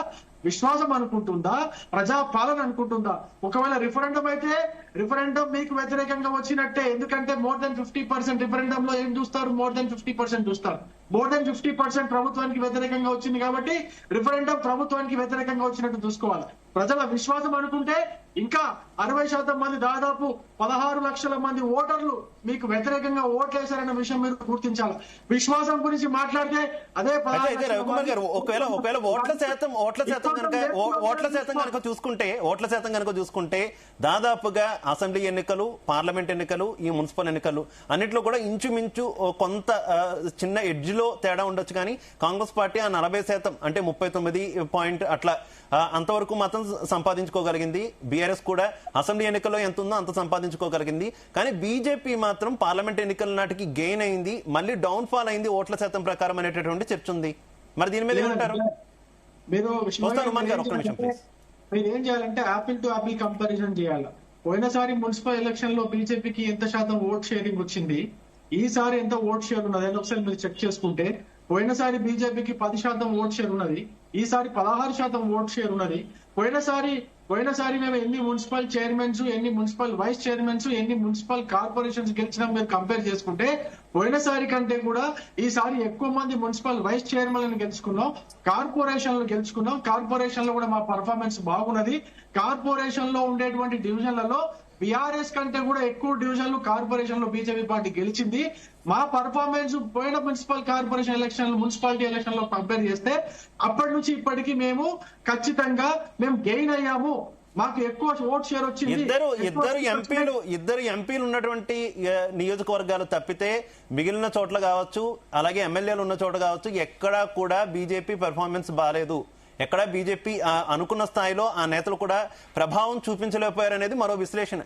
విశ్వాసం అనుకుంటుందా, ప్రజా పాలన అనుకుంటుందా? ఒకవేళ రిఫరెండం అయితే రిఫరెండం మీకు వ్యతిరేకంగా వచ్చినట్టే. ఎందుకంటే మోర్ దెన్ 50% రిఫరెండం లో ఏం చూస్తారు? మోర్ దెన్ 50% చూస్తారు. మోర్ దెన్ 50% ప్రభుత్వానికి వ్యతిరేకంగా వచ్చింది కాబట్టి రిఫరెండం ప్రభుత్వానికి వ్యతిరేకంగా వచ్చినట్టు చూసుకోవాలి. ప్రజల విశ్వాసం అనుకుంటే ఇంకా 60% మంది, దాదాపు 16 లక్షల మంది ఓటర్లు మీకు వ్యతిరేకంగా ఓట్లేశారన్న విషయం మీరు గుర్తించాలి. విశ్వాసం గురించి మాట్లాడితే అదే రఘుకుమార్ గారు, ఒకవేళ ఓట్ల శాతం కనుక చూసుకుంటే దాదాపుగా అసెంబ్లీ ఎన్నికలు, పార్లమెంట్ ఎన్నికలు, ఈ మున్సిపల్ ఎన్నికలు అన్నిట్లో కూడా ఇంచుమించు కొంత చిన్న ఎడ్జ్ లో తేడా ఉండొచ్చు. కానీ కాంగ్రెస్ పార్టీ ఆ 40% అంటే 39 అట్లా అంతవరకు మాత్రం సంపాదించుకోగలిగింది. బీఆర్ఎస్ కూడా అసెంబ్లీ ఎన్నికల్లో ఎంత ఉందో అంత సంపాదించుకోగలిగింది. కానీ బీజేపీ మాత్రం పార్లమెంట్ ఎన్నికల నాటికి గెయిన్ అయింది, మళ్ళీ డౌన్ ఫాల్ అయింది ఓట్ల శాతం ప్రకారం అనేటటువంటి చర్చ ఉంది. మరి దీని మీద ఏమంటారు? మీరు ఏం చేయాలంటే యాపిల్ టు యాపిల్ కంపారిజన్ చేయాలి. పోయినసారి మున్సిపల్ ఎలక్షన్ లో బీజేపీకి ఎంత శాతం ఓట్ షేరింగ్ వచ్చింది, ఈసారి ఎంత ఓట్ షేర్ ఉన్నది అని ఒకసారి మీరు చెక్ చేసుకుంటే, పోయినసారి బీజేపీకి 10% ఓట్ షేర్ ఉన్నది, ఈసారి 16% ఓట్ షేర్ ఉన్నది. పోయినసారి మేము ఎన్ని మున్సిపల్ చైర్మన్స్, ఎన్ని మున్సిపల్ వైస్ చైర్మన్స్, ఎన్ని మున్సిపల్ కార్పొరేషన్స్ గెలిచినా మీరు కంపేర్ చేసుకుంటే పోయినసారి కంటే కూడా ఈసారి ఎక్కువ మంది మున్సిపల్ వైస్ చైర్మన్లను గెలుచుకున్నాం, కార్పొరేషన్లు గెలుచుకున్నాం. కార్పొరేషన్ లో కూడా మా పర్ఫార్మెన్స్ బాగున్నది. కార్పొరేషన్ లో ఉండేటువంటి డివిజన్లలో బీఆర్ఎస్ కంటే కూడా ఎక్కువ డివిజన్లు కార్పొరేషన్ లో బీజేపీ పార్టీ గెలిచింది. మా పర్ఫార్మెన్స్ పోయిన మున్సిపాలిటీ ఎలక్షన్ లో కంపేర్ చేస్తే అప్పటి నుంచి ఇప్పటికి మేము ఖచ్చితంగా గెయిన్ అయ్యాము. మాకు ఎక్కువ ఓట్ షేర్ వచ్చింది. ఇద్దరు ఎంపీలు ఉన్నటువంటి నియోజకవర్గాలు తప్పితే మిగిలిన చోట్ల కావచ్చు, అలాగే ఎమ్మెల్యేలు ఉన్న చోట కావచ్చు, ఎక్కడా కూడా బీజేపీ పెర్ఫార్మెన్స్ బాలేదు. ఎక్కడ బీజేపీ అనుకున్న స్థాయిలో ఆ నేతలు కూడా ప్రభావం చూపించలేకపోయారు అనేది మరో విశ్లేషణ.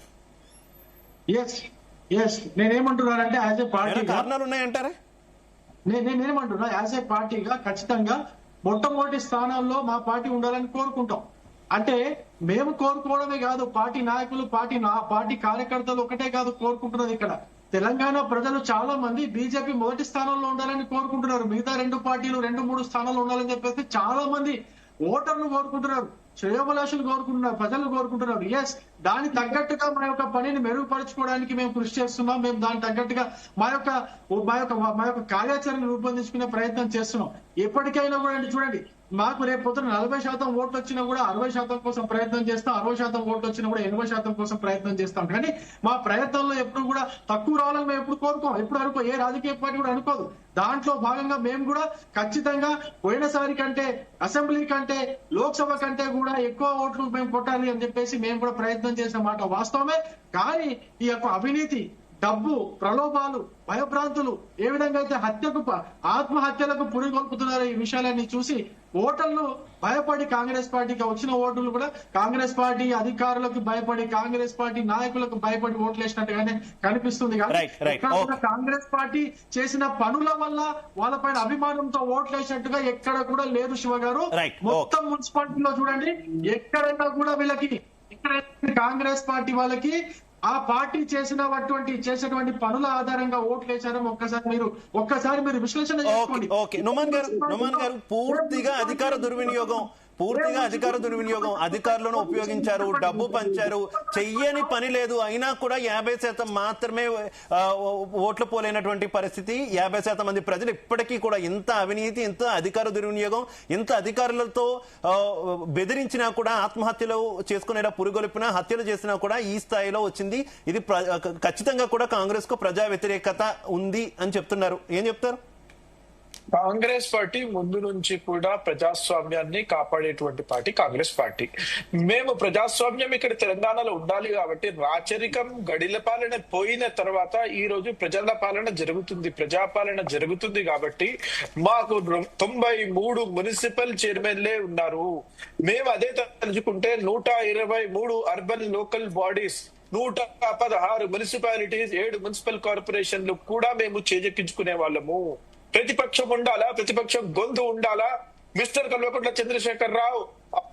నేనేమంటున్నానంటే యాజ్ ఏ పార్టీ కారణాలు ఉన్నాయంటారా? నేనేమంటున్నా యాజ్ ఏ పార్టీగా ఖచ్చితంగా మొట్టమొదటి స్థానాల్లో మా పార్టీ ఉండాలని కోరుకుంటాం. అంటే మేము కోరుకోవడమే కాదు, పార్టీ నాయకులు, పార్టీ కార్యకర్తలు ఒకటే కాదు కోరుకుంటున్నది. ఇక్కడ తెలంగాణ ప్రజలు చాలా మంది బీజేపీ మొదటి స్థానంలో ఉండాలని కోరుకుంటున్నారు. మిగతా 2 పార్టీలు 2-3 స్థానాల్లో ఉండాలని చెప్పేసి చాలా మంది ఓటర్లు కోరుకుంటున్నారు, శ్రేయోభిలాషులు కోరుకుంటున్నారు, ప్రజలు కోరుకుంటున్నారు. ఎస్, దానికి తగ్గట్టుగా మా యొక్క పనిని మెరుగుపరచుకోవడానికి మేము కృషి చేస్తున్నాం. మేము దానికి తగ్గట్టుగా మా యొక్క కార్యాచరణ రూపొందించుకునే ప్రయత్నం చేస్తున్నాం. ఎప్పటికైనా కూడా చూడండి, మాకు రేపు పొద్దున 40% ఓట్లు వచ్చినా కూడా 60% కోసం ప్రయత్నం చేస్తాం, 60% ఓట్లు వచ్చినా కూడా 80% కోసం ప్రయత్నం చేస్తాం. కానీ మా ప్రయత్నంలో ఎప్పుడు కూడా తక్కువ రావాలని మేము ఎప్పుడు కోరుకోం, ఎప్పుడు ఏ రాజకీయ పార్టీ కూడా అనుకోదు. దాంట్లో భాగంగా మేము కూడా ఖచ్చితంగా పోయినసారి కంటే, అసెంబ్లీ కంటే, లోక్సభ కంటే కూడా ఎక్కువ ఓట్లు మేము కొట్టాలి అని చెప్పేసి మేము కూడా ప్రయత్నం చేసిన మాట వాస్తవమే. కానీ ఈ యొక్క అవినీతి, డబ్బు, ప్రలోభాలు, భయభ్రాంతులు ఏ విధంగా అయితే ఆత్మహత్యలకు పురిగొల్పుతున్నారో ఈ విషయాలన్నీ చూసి ఓటర్లు భయపడి కాంగ్రెస్ పార్టీకి వచ్చిన ఓటర్లు కూడా కాంగ్రెస్ పార్టీ అధికారులకు భయపడి, కాంగ్రెస్ పార్టీ నాయకులకు భయపడి ఓట్లేసినట్టుగానే కనిపిస్తుంది. కాంగ్రెస్ పార్టీ చేసిన పనుల వల్ల వాళ్ళపైన అభిమానంతో ఓట్లేసినట్టుగా ఎక్కడ కూడా లేదు శివ గారు. మొత్తం మున్సిపాలిటీలో చూడండి, ఎక్కడైనా కూడా వీళ్ళకి కాంగ్రెస్ పార్టీ వాళ్ళకి ఆ పార్టీ చేసినటువంటి పనుల ఆధారంగా ఓట్లు వేశారు. ఒక్కసారి మీరు విశ్లేషణ చేసుకోండి. నుమాన్ గారు, పూర్తిగా అధికార దుర్వినియోగం, అధికారులను ఉపయోగించారు, డబ్బు పంచారు, చెయ్యని పని లేదు, అయినా కూడా 50% మాత్రమే ఓట్లు పోలేనటువంటి పరిస్థితి. 50% మంది ప్రజలు ఇప్పటికీ కూడా ఇంత అవినీతి, ఇంత అధికార దుర్వినియోగం, ఇంత అధికారులతో బెదిరించినా కూడా, ఆత్మహత్యలు చేసుకునేలా పురుగొలిపినా, హత్యలు చేసినా కూడా ఈ స్థాయిలో వచ్చింది. ఇది ఖచ్చితంగా కూడా కాంగ్రెస్ కు ప్రజా వ్యతిరేకత ఉంది అని చెప్తున్నారు. ఏం చెప్తారు? కాంగ్రెస్ పార్టీ ముందు నుంచి కూడా ప్రజాస్వామ్యాన్ని కాపాడేటువంటి పార్టీ కాంగ్రెస్ పార్టీ. మేము ప్రజాస్వామ్యం ఇక్కడ తెలంగాణలో ఉండాలి కాబట్టి రాచరికం గడిల పాలన పోయిన తర్వాత ఈ రోజు ప్రజల పాలన జరుగుతుంది, ప్రజాపాలన జరుగుతుంది. కాబట్టి మాకు 93 మున్సిపల్ చైర్మన్లే ఉన్నారు. మేము అదే తలుచుకుంటే 123 urban local bodies, 116 municipalities, 7 municipal కార్పొరేషన్లు కూడా మేము చేజెక్కించుకునే వాళ్ళము. ప్రతిపక్షం ఉండాలా, ప్రతిపక్షం గొంతు ఉండాలా. మిస్టర్ కల్వకుంట్ల చంద్రశేఖర్ రావు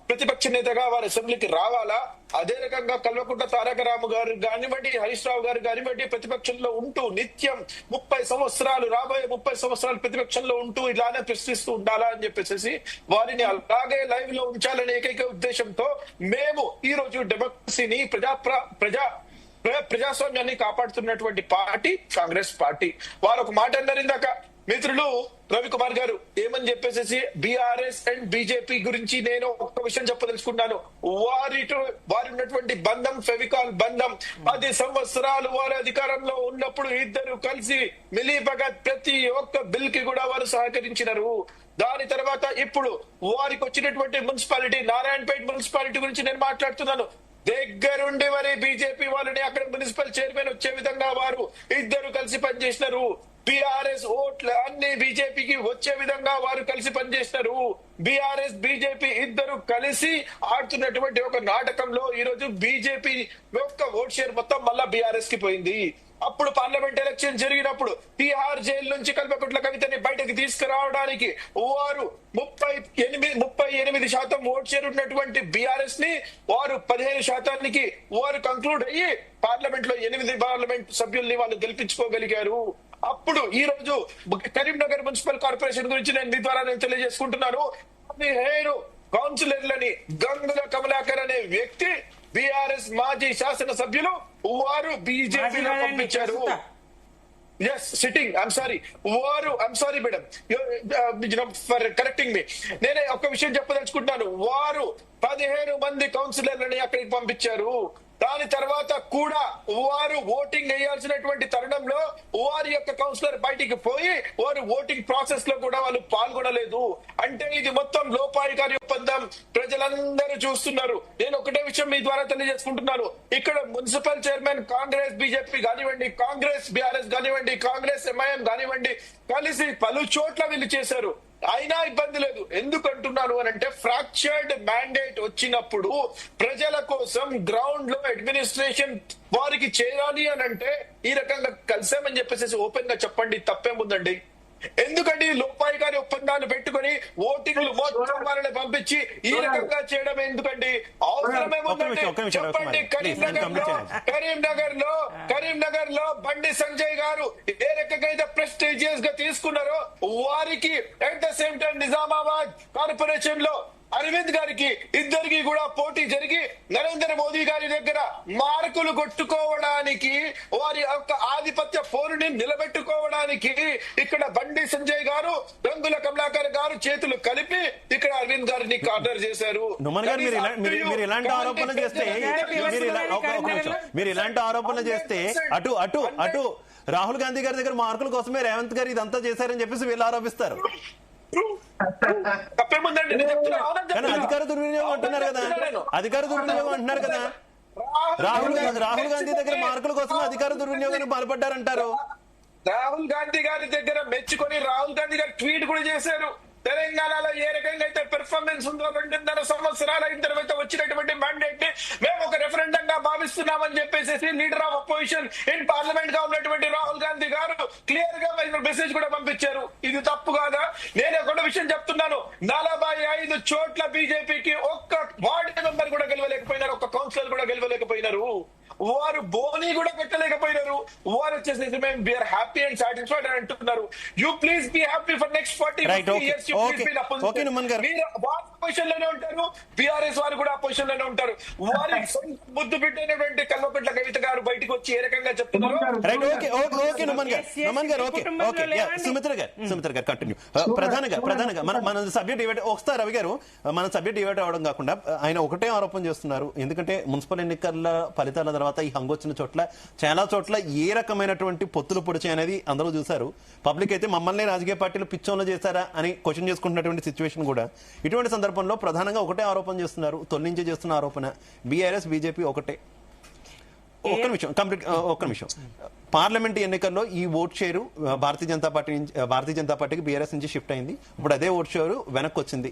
ప్రతిపక్ష నేతగా వారి అసెంబ్లీకి రావాలా. అదే రకంగా కల్వకుంట్ల తారక రాము గారు కానివ్వండి, హరీష్ రావు గారు కానివ్వండి ప్రతిపక్షంలో ఉంటూ నిత్యం 30 సంవత్సరాలు, రాబోయే 30 సంవత్సరాలు ప్రతిపక్షంలో ఉంటూ ఇలానే ప్రశ్నిస్తూ ఉండాలా అని చెప్పేసి వారిని అలాగే లైవ్ లో ఉంచాలనే ఏకైక ఉద్దేశంతో మేము ఈ రోజు డెమోక్రసీని ప్రజాస్వామ్యాన్ని కాపాడుతున్నటువంటి పార్టీ కాంగ్రెస్ పార్టీ. వారు ఒక మాట అన్నారు ఇందాక మిత్రులు రవికుమార్ గారు, ఏమని చెప్పేసి బీఆర్ఎస్ అండ్ బీజేపీ గురించి నేను ఒక్క విషయం చెప్పదలుచుకున్నాను. వారి ఉన్నటువంటి బంధం ఫెవికాల్ బంధం. 10 సంవత్సరాలు వారి అధికారంలో ఉన్నప్పుడు ఇద్దరు కలిసి మిలీభగత్ ప్రతి ఒక్క బిల్ కి కూడా వారు సహకరించినారు. దాని తర్వాత ఇప్పుడు వారికి వచ్చినటువంటి మున్సిపాలిటీ నారాయణపేట మున్సిపాలిటీ గురించి నేను మాట్లాడుతున్నాను. దగ్గరుండి మరి బీజేపీ వాళ్ళని అక్కడ మున్సిపల్ చైర్మన్ వచ్చే విధంగా వారు ఇద్దరు కలిసి పనిచేసినారు. బీఆర్ఎస్ ఓట్లు అన్ని బీజేపీకి వచ్చే విధంగా వారు కలిసి పనిచేస్తారు. బీఆర్ఎస్ బీజేపీ ఇద్దరు కలిసి ఆడుతున్నటువంటి ఒక నాటకంలో ఈ రోజు బీజేపీ యొక్క ఓట్ షేర్ మొత్తం మళ్ళా బీఆర్ఎస్ కి పోయింది. అప్పుడు పార్లమెంట్ ఎలక్షన్ జరిగినప్పుడు తిహార్ జైలు నుంచి కల్వకుంట్ల కవితని బయటకు తీసుకురావడానికి వారు 38% ఓట్ షేర్ ఉన్నటువంటి బీఆర్ఎస్ ని వారు 15% వారు కంక్లూడ్ అయ్యి పార్లమెంట్ లో 8 పార్లమెంట్ సభ్యుల్ని వాళ్ళు గెలిపించుకోగలిగారు. అప్పుడు ఈ రోజు కరీంనగర్ మున్సిపల్ కార్పొరేషన్ గురించి నేను మీ ద్వారా తెలియజేసుకుంటున్నాను. 17 కౌన్సిలర్లని గంగుల కమలాకర్ అనే వ్యక్తి బీఆర్ఎస్ మాజీ శాసన సభ్యులు వారు బీజేపీలో పంపించారు. Yes sitting I'm sorry madam for correcting me. నేనే ఒక విషయం చెప్పదలుచుకుంటున్నాను. వారు 15 మంది కౌన్సిలర్లని అక్కడికి పంపించారు. దాని తర్వాత కూడా వారు ఓటింగ్ వేయాల్సినటువంటి తరుణంలో వారి యొక్క కౌన్సిలర్ బయటికి పోయి వారు ఓటింగ్ ప్రాసెస్ లో కూడా వాళ్ళు పాల్గొనలేదు. అంటే ఇది మొత్తం లోపాయికారి ఒప్పందం ప్రజలందరూ చూస్తున్నారు. నేను ఒకటే విషయం మీ ద్వారా తెలియజేసుకుంటున్నాను. ఇక్కడ మున్సిపల్ చైర్మన్ కాంగ్రెస్ బీజేపీ కానివ్వండి, కాంగ్రెస్ బీఆర్ఎస్ కానివ్వండి, కాంగ్రెస్ ఎంఐఎం కానివ్వండి కలిసి పలు చోట్ల వీళ్ళు చేశారు. అయినా ఇబ్బంది లేదు. ఎందుకు అంటున్నాను అని అంటే ఫ్రాక్చర్డ్ మ్యాండేట్ వచ్చినప్పుడు ప్రజల కోసం గ్రౌండ్ లో అడ్మినిస్ట్రేషన్ వారికి చేయాలి అని అంటే ఈ రకంగా కలిసామని చెప్పేసి ఓపెన్ గా చెప్పండి, తప్పేముందండి? ఎందుకండి లోపాయికారి ఒప్పందాన్ని పెట్టుకుని ఓటింగ్లు మొత్తం వారిని పంపించి ఈ రకంగా చేయడం ఎందుకండి? అవసరమేముందండి చెప్పండి. కరీంనగర్ లో బండి సంజయ్ గారు ఏ రకంగా అయితే ప్రెస్టీజియస్ గా తీసుకున్నారో వారికి at the same time Nizamabad corporation లో అరవింద్ గారికి ఇద్దరికి కూడా పోటీ జరిగి నరేంద్ర మోదీ గారి దగ్గర మార్కులు కొట్టుకోవడానికి వారి యొక్క ఆధిపత్య పోరుని నిలబెట్టుకోవడానికి ఇక్కడ బండి సంజయ్ గారు రంగుల కమలాకర్ గారు చేతులు కలిపి ఇక్కడ అరవింద్ గారిని కార్నర్ చేశారు. మీరు ఇలాంటి ఆరోపణలు చేస్తే అటు రాహుల్ గాంధీ గారి దగ్గర మార్కుల కోసమే రేవంత్ గారు ఇదంతా చేశారని చెప్పేసి వీళ్ళు ఆరోపిస్తారు. తప్పేముందండి? అధికార దుర్వినియోగం అంటున్నారు కదా. రాహుల్ గాంధీ దగ్గర మార్కుల కోసం అధికార దుర్వినియోగానికి పాల్పడ్డారంటారు. రాహుల్ గాంధీ గారి దగ్గర మెచ్చుకొని రాహుల్ గాంధీ గారు ట్వీట్ కూడా చేశారు. తెలంగాణలో ఏ రకంగా అయితే పెర్ఫార్మెన్స్ ఉందో 2.5 సంవత్సరాల తర్వాత వచ్చినటువంటి మ్యాండేట్ ని మేము ఒక రెఫరెండం గా భావిస్తున్నామని చెప్పేసి leader of opposition in parliament గా ఉన్నటువంటి రాహుల్ గాంధీ గారు క్లియర్ గా మెసేజ్ కూడా పంపించారు. ఇది తప్పు కాదా? నేను ఒక విషయం చెప్తున్నాను. 45 చోట్ల బీజేపీకి ఒక్క వార్డు మెంబర్ కూడా గెలవలేకపోయినారు, ఒక్క కౌన్సిలర్ కూడా గెలవలేకపోయినారు. వారు బోనీ కూడా పెట్టలేకపోయినారు. వారు వచ్చేసి మేము వీఆర్ హ్యాపీ అండ్ సాటిస్ఫైడ్ అని అంటున్నారు. You please be happy for next 40 years. Opposition లోనే ఉంటారు, బీఆర్ఎస్ వారు కూడా అపోజిషన్ లోనే ఉంటారు. వారి సొంత ముద్దు బిడ్డైనటువంటి కల్వకుంట్ల కవిత గారు బయటకు వచ్చి ఏ రకంగా చెప్తున్నారు. Right, okay okay okay Naman గారు ఓకే ఓకే సుమిత్ర గారు కంటిన్యూ. ప్రధానంగా మన సబ్జెక్ట్ డివైడ్ ఒకసారి రవి గారు మన సబ్జెక్ట్ డివైడ్ అవడం కాకుండా ఆయన ఒకటే ఆరోపణ చేస్తున్నారు. ఎందుకంటే మున్సిపల్ ఎన్నికల ఫలితాల తర్వాత ఈ హంగొచ్చిన చోట్ల చాలా చోట్ల ఏ రకమైనటువంటి పొత్తులు పొడిచాయి అనేది అందరూ చూశారు. పబ్లిక్ అయితే మమ్మల్ని రాజకీయ పార్టీలు పిచ్చోన్లు చేశారా అని క్వశ్చన్ చేసుకుంటున్నటువంటి సిచ్యువేషన్ కూడా. ఇటువంటి సందర్భంలో ప్రధానంగా ఒకటే ఆరోపణ చేస్తున్నారు, తొలి చేస్తున్న ఆరోపణ బీఆర్ఎస్ బీజేపీ ఒకటే. ఒక్క నిమిషం పార్లమెంట్ ఎన్నికల్లో ఈ ఓట్ షేరు భారతీయ జనతా పార్టీకి బీఆర్ఎస్ నుంచి షిఫ్ట్ అయింది. ఇప్పుడు అదే ఓట్ షేరు వెనక్కి వచ్చింది.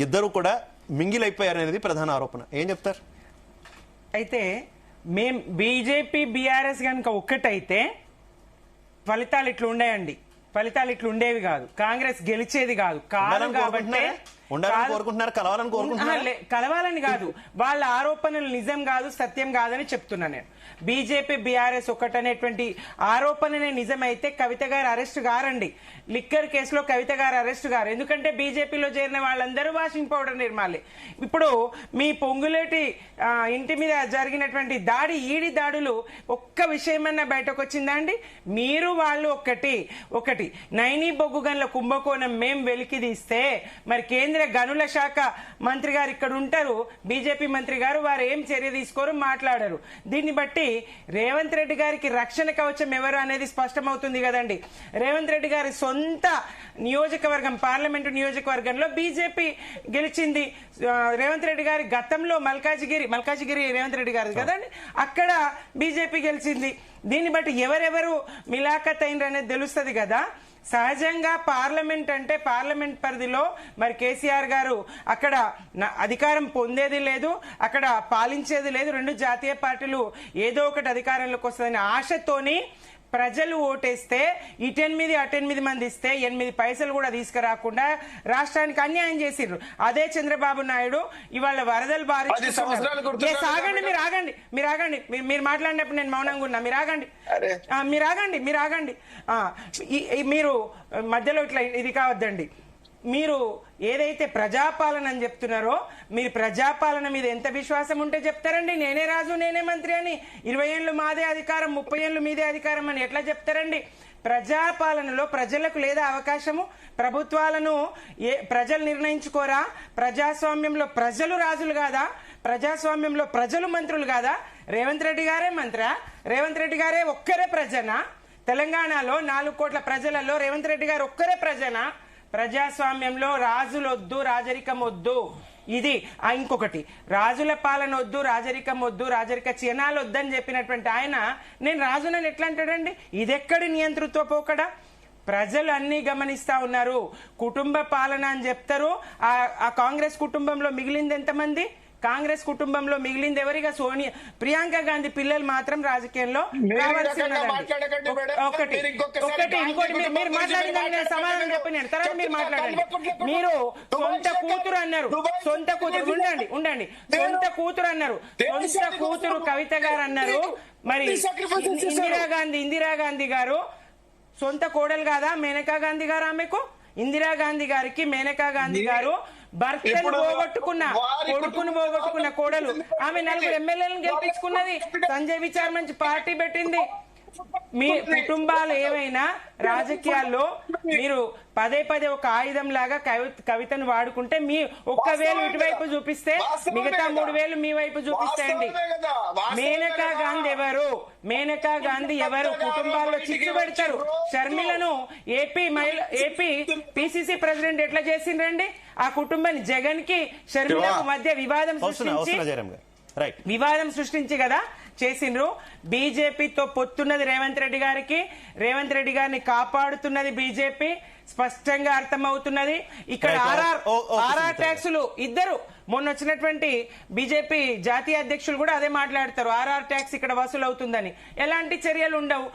ఇద్దరు కూడా మింగిల్ అయిపోయారు అనేది ప్రధాన ఆరోపణ. ఏం చెప్తారు? అయితే మేం బీజేపీ బీఆర్ఎస్ కనుక ఒక్కటైతే ఫలితాలు ఇట్లా ఉండేయండి, ఫలితాలు ఇట్లా ఉండేవి కాదు, కాంగ్రెస్ గెలిచేది కాదు. కాదు కాబట్టి కలవాలని కాదు, వాళ్ళ ఆరోపణలు నిజం కాదు, సత్యం కాదని చెప్తున్నా నేను. బీజేపీ బీఆర్ఎస్ ఒకటనేటువంటి ఆరోపణనే నిజమైతే కవిత గారు అరెస్ట్ గారండి. లిక్కర్ కేసులో కవిత గారు అరెస్ట్ గారు. ఎందుకంటే బీజేపీలో చేరిన వాళ్ళందరూ వాషింగ్ పౌడర్ నిర్మాలే. ఇప్పుడు మీ పొంగులేటి ఇంటి మీద జరిగినటువంటి ఈడి దాడులు ఒక్క విషయమన్నా బయటకు వచ్చిందా అండి? మీరు వాళ్ళు ఒకటి నైనీ బొగ్గు గనుల కుంభకోణం మేం వెలికి తీస్తే మరి కేంద్ర గనుల శాఖ మంత్రి గారు ఇక్కడ ఉంటారు, బీజేపీ మంత్రి గారు, వారు ఏం చర్య తీసుకోరు, మాట్లాడరు. దీన్ని బట్టి రేవంత్ రెడ్డి గారికి రక్షణ కవచం ఎవరు అనేది స్పష్టమవుతుంది కదండి. రేవంత్ రెడ్డి గారి సొంత నియోజకవర్గం పార్లమెంటు నియోజకవర్గంలో బీజేపీ గెలిచింది. రేవంత్ రెడ్డి గారి గతంలో మల్కాజిగిరి రేవంత్ రెడ్డి గారు కదండి, అక్కడ బీజేపీ గెలిచింది. దీన్ని బట్టి ఎవరెవరు మిలాఖత్ అయినరు అనేది తెలుస్తుంది కదా. సహజంగా పార్లమెంట్ అంటే పార్లమెంట్ పరిధిలో మరి కేసీఆర్ గారు అక్కడ అధికారం పొందేది లేదు, అక్కడ పాలించేది లేదు. రెండు జాతీయ పార్టీలు ఏదో ఒకటి అధికారంలోకి వస్తుందని ఆశతోని ప్రజలు ఓటేస్తే ఇటెనిమిది అటెనిమిది మంది ఇస్తే 8 పైసలు కూడా తీసుకురాకుండా రాష్ట్రానికి అన్యాయం చేసిండ్రు. అదే చంద్రబాబు నాయుడు ఇవాళ వరదలు బారి మీరు ఆగండి మీరు మాట్లాడినప్పుడు నేను మౌనంగా ఉన్నా. మీరు ఆగండి మీరు మధ్యలో ఇట్లా ఇది కావద్దండి. మీరు ఏదైతే ప్రజాపాలన అని చెప్తున్నారో, మీరు ప్రజాపాలన మీద ఎంత విశ్వాసం ఉంటే చెప్తారండి నేనే రాజు నేనే మంత్రి అని? 20 ఏళ్ళు మాదే అధికారం, 30 ఏళ్ళు మీదే అధికారం అని ఎట్లా చెప్తారండి? ప్రజాపాలనలో ప్రజలకు లేదా అవకాశము? ప్రభుత్వాలను ప్రజలు నిర్ణయించుకోరా? ప్రజాస్వామ్యంలో ప్రజలు రాజులు కాదా? ప్రజాస్వామ్యంలో ప్రజలు మంత్రులు కాదా? రేవంత్ రెడ్డి గారే మంత్రా? రేవంత్ రెడ్డి గారే ఒక్కరే ప్రజనా? తెలంగాణలో 4 కోట్ల ప్రజలలో రేవంత్ రెడ్డి గారు ఒక్కరే ప్రజనా? ప్రజాస్వామ్యంలో రాజులు వద్దు, రాజరికం వద్దు. ఇది ఇంకొకటి, రాజుల పాలన వద్దు, రాజరికం వద్దు, రాజరిక చిహ్నాలు వద్దని చెప్పినటువంటి ఆయన నేను రాజునని ఎట్లా అంటాడండి? ఇదెక్కడి నియంతృత్వ పోకడా? ప్రజలు అన్ని గమనిస్తా ఉన్నారు. కుటుంబ పాలన అని చెప్తారు. ఆ కాంగ్రెస్ కుటుంబంలో మిగిలింది ఎంతమంది? కాంగ్రెస్ కుటుంబంలో మిగిలింది ఎవరిగా? సోనియా, ప్రియాంక గాంధీ పిల్లలు మాత్రం రాజకీయంలో రావాల్సి ఒకటి ఇంకోటి. మీరు మాట్లాడిందని సమాధానం చెప్పినాను, తర్వాత మీరు మాట్లాడండి. మీరు సొంత కూతురు అన్నారు, సొంత కూతురు ఉండండి సొంత కూతురు అన్నారు, సొంత కూతురు కవిత గారు అన్నారు. మరి ఇందిరాగాంధీ గారు సొంత కోడలు కాదా? మేనకా గాంధీ గారు ఆమెకు? ఇందిరాగాంధీ గారికి మేనకా గాంధీ గారు భర్తను పోగొట్టుకున్న కొడుకును పోగొట్టుకున్న కోడలు. ఆమె 4 ఎమ్మెల్యేలను గెలిపించుకున్నది. సంజయ్ విచార్ మంచి పార్టీ పెట్టింది. మీ కుటుంబాలు ఏమైనా రాజకీయాల్లో మీరు పదే ఒక ఆయుధం లాగా కవితను వాడుకుంటే మీ 1 వేలు ఇటువైపు చూపిస్తే మిగతా 3 వేలు మీ వైపు చూపిస్తాయండి. మేనకా గాంధీ ఎవరు? మేనకా గాంధీ ఎవరు? కుటుంబాల్లో చిచ్చు పెడతారు. షర్మిలను ఏపీ పిసిసి ప్రెసిడెంట్ ఎట్లా చేసిండ్రండి? ఆ కుటుంబాన్ని జగన్ కి షర్మిలకు మధ్య వివాదం సృష్టించి కదా చేసిండ్రు. బీజేపీతో పొత్తున్నది రేవంత్ రెడ్డి గారికి, రేవంత్ రెడ్డి గారిని కాపాడుతున్నది బీజేపీ. స్పష్టంగా అర్థమవుతున్నది. ఇక్కడ ఆర్ఆర్ ట్యాక్సులు ఇద్దరు మొన్న వచ్చినటువంటి బీజేపీ జాతీయ అధ్యక్షులు కూడా అదే మాట్లాడతారు, ఆర్ఆర్ ట్యాక్స్ ఇక్కడ వసూలు అవుతుందని. ఎలాంటి చర్యలు ఉండవు.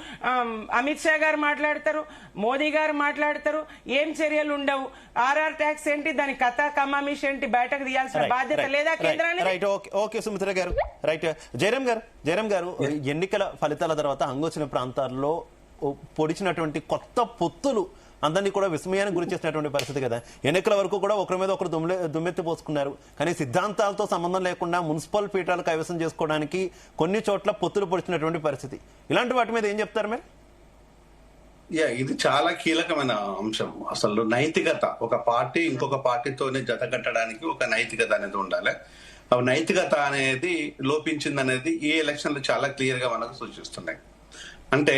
అమిత్ షా గారు మాట్లాడతారు, మోదీ గారు మాట్లాడతారు, ఏం చర్యలు ఉండవు. ఆర్ఆర్ ట్యాక్స్ ఏంటి, దాని కథ కమామిష్ ఏంటి బయటకు తీయాల్సిన బాధ్యత లేదా కేంద్రానికి? ఓకే సుమిత్ర గారు, రైట్. జయరాం గారు ఎన్నికల ఫలితాల తర్వాత హంగొచ్చిన ప్రాంతాల్లో పొడిచినటువంటి కొత్త పొత్తులు అందరినీ కూడా విస్మయానికి గురి చేసినటువంటి పరిస్థితి కదా. ఎన్నికల వరకు కూడా ఒకరి మీద ఒకరు దుమ్మెత్తి పోసుకున్నారు. కానీ సిద్ధాంతాలతో సంబంధం లేకుండా మున్సిపల్ పీఠాలు కైవసం చేసుకోవడానికి కొన్ని చోట్ల పొత్తులు పొడిచినటువంటి పరిస్థితి. ఇలాంటి వాటి మీద ఏం చెప్తారు మీరు? ఇది చాలా కీలకమైన అంశం. అసలు నైతికత, ఒక పార్టీ ఇంకొక పార్టీతోనే జత కట్టడానికి ఒక నైతికత అనేది ఉండాలి. ఆ నైతికత అనేది లోపించింది అనేది ఈ ఎలక్షన్లు చాలా క్లియర్ గా మనకు సూచిస్తున్నాయి. అంటే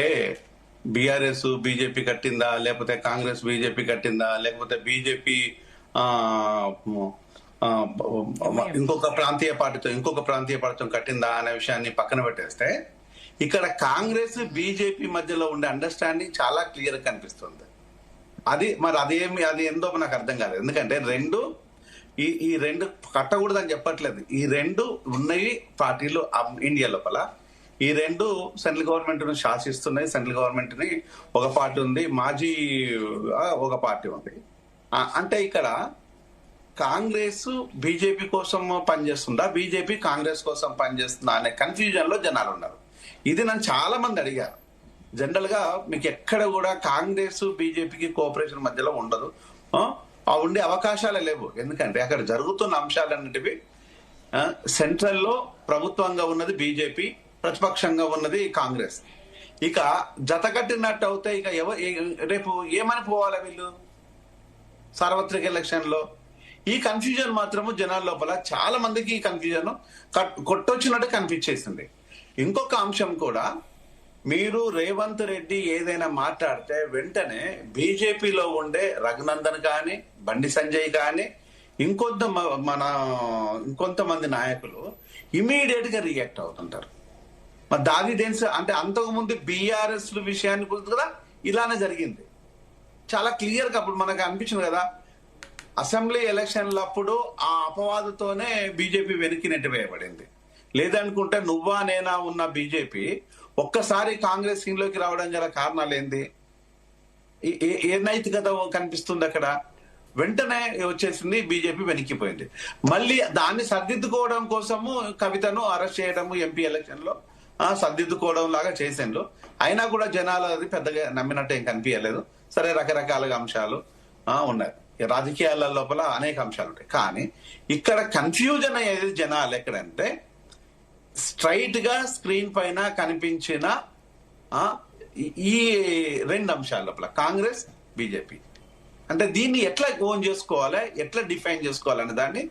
బీఆర్ఎస్ బీజేపీ కట్టిందా, లేకపోతే కాంగ్రెస్ బీజేపీ కట్టిందా, లేకపోతే బీజేపీ ఇంకొక ప్రాంతీయ పార్టీతో కట్టిందా అనే విషయాన్ని పక్కన పెట్టేస్తే ఇక్కడ కాంగ్రెస్ బీజేపీ మధ్యలో ఉండే అండర్స్టాండింగ్ చాలా క్లియర్ గా కనిపిస్తుంది. అది ఏందో నాకు అర్థం కాలేదు. ఎందుకంటే ఈ రెండు కట్టకూడదని చెప్పట్లేదు. ఈ రెండు ఉన్నాయి పార్టీలు ఇండియా లోపల. ఈ రెండు సెంట్రల్ గవర్నమెంట్ ను శాసిస్తున్నాయి. సెంట్రల్ గవర్నమెంట్ ని ఒక పార్టీ ఉంది, మాజీ ఒక పార్టీ ఉంది. అంటే ఇక్కడ కాంగ్రెస్ బీజేపీ కోసం పనిచేస్తుందా, బీజేపీ కాంగ్రెస్ కోసం పనిచేస్తుందా అనే కన్ఫ్యూజన్ లో జనాలు ఉన్నారు. ఇది నన్ను చాలా మంది అడిగారు. జనరల్ గా మీకు ఎక్కడ కూడా కాంగ్రెస్ బీజేపీకి కోఆపరేషన్ మధ్యలో ఉండదు, ఉండే అవకాశాలే లేవు. ఎందుకంటే అక్కడ జరుగుతున్న అంశాలన్నిటివి సెంట్రల్లో ప్రభుత్వంగా ఉన్నది బీజేపీ, ప్రతిపక్షంగా ఉన్నది కాంగ్రెస్. ఇక జత కట్టినట్టు అవుతే ఇక రేపు ఏమని పోవాలి వీళ్ళు సార్వత్రిక ఎలక్షన్ లో? ఈ కన్ఫ్యూజన్ మాత్రము జనాల లోపల చాలా మందికి ఈ కన్ఫ్యూజన్ కొట్టొచ్చినట్టు కనిపించేసింది. ఇంకొక అంశం కూడా, మీరు రేవంత్ రెడ్డి ఏదైనా మాట్లాడితే వెంటనే బీజేపీలో ఉండే రఘునందన్ కానీ, బండి సంజయ్ కానీ, ఇంకొంతమంది నాయకులు ఇమీడియట్ గా రియాక్ట్ అవుతుంటారు. మరి దాది దేని అంటే అంతకుముందు బీఆర్ఎస్ విషయాన్ని కూడా ఇలానే జరిగింది. చాలా క్లియర్ గా అప్పుడు మనకు అనిపించింది కదా, అసెంబ్లీ ఎలక్షన్లప్పుడు ఆ అపవాదుతోనే బీజేపీ వెనక్కి నెట్టివేయబడింది. లేదనుకుంటే నువ్వా నేనా ఉన్న బీజేపీ ఒక్కసారి కాంగ్రెస్ లోకి రావడం గల కారణాలు ఏంది? ఏ నైతికత కనిపిస్తుంది అక్కడ? వెంటనే వచ్చేసింది, బీజేపీ వెనక్కిపోయింది. మళ్ళీ దాన్ని సర్దిద్దుకోవడం కోసము కవితను అరెస్ట్ చేయడము ఎంపీ ఎలక్షన్ లో సర్దిద్దుకోవడం లాగా చేసిండ్రు. అయినా కూడా జనాలు అది పెద్దగా నమ్మినట్టు ఏం కనిపించలేదు. సరే, రకరకాలుగా అంశాలు ఉన్నాయి. రాజకీయాల లోపల అనేక అంశాలు ఉంటాయి. కానీ ఇక్కడ కన్ఫ్యూజన్ అయ్యేది జనాలు ఎక్కడంటే, స్ట్రైట్ గా స్క్రీన్ పైన కనిపించిన ఈ రెండు అంశాల లోపల కాంగ్రెస్ బీజేపీ అంటే దీన్ని ఎట్లా ఓన్ చేసుకోవాలి, ఎట్లా డిఫైన్ చేసుకోవాలనే దాన్ని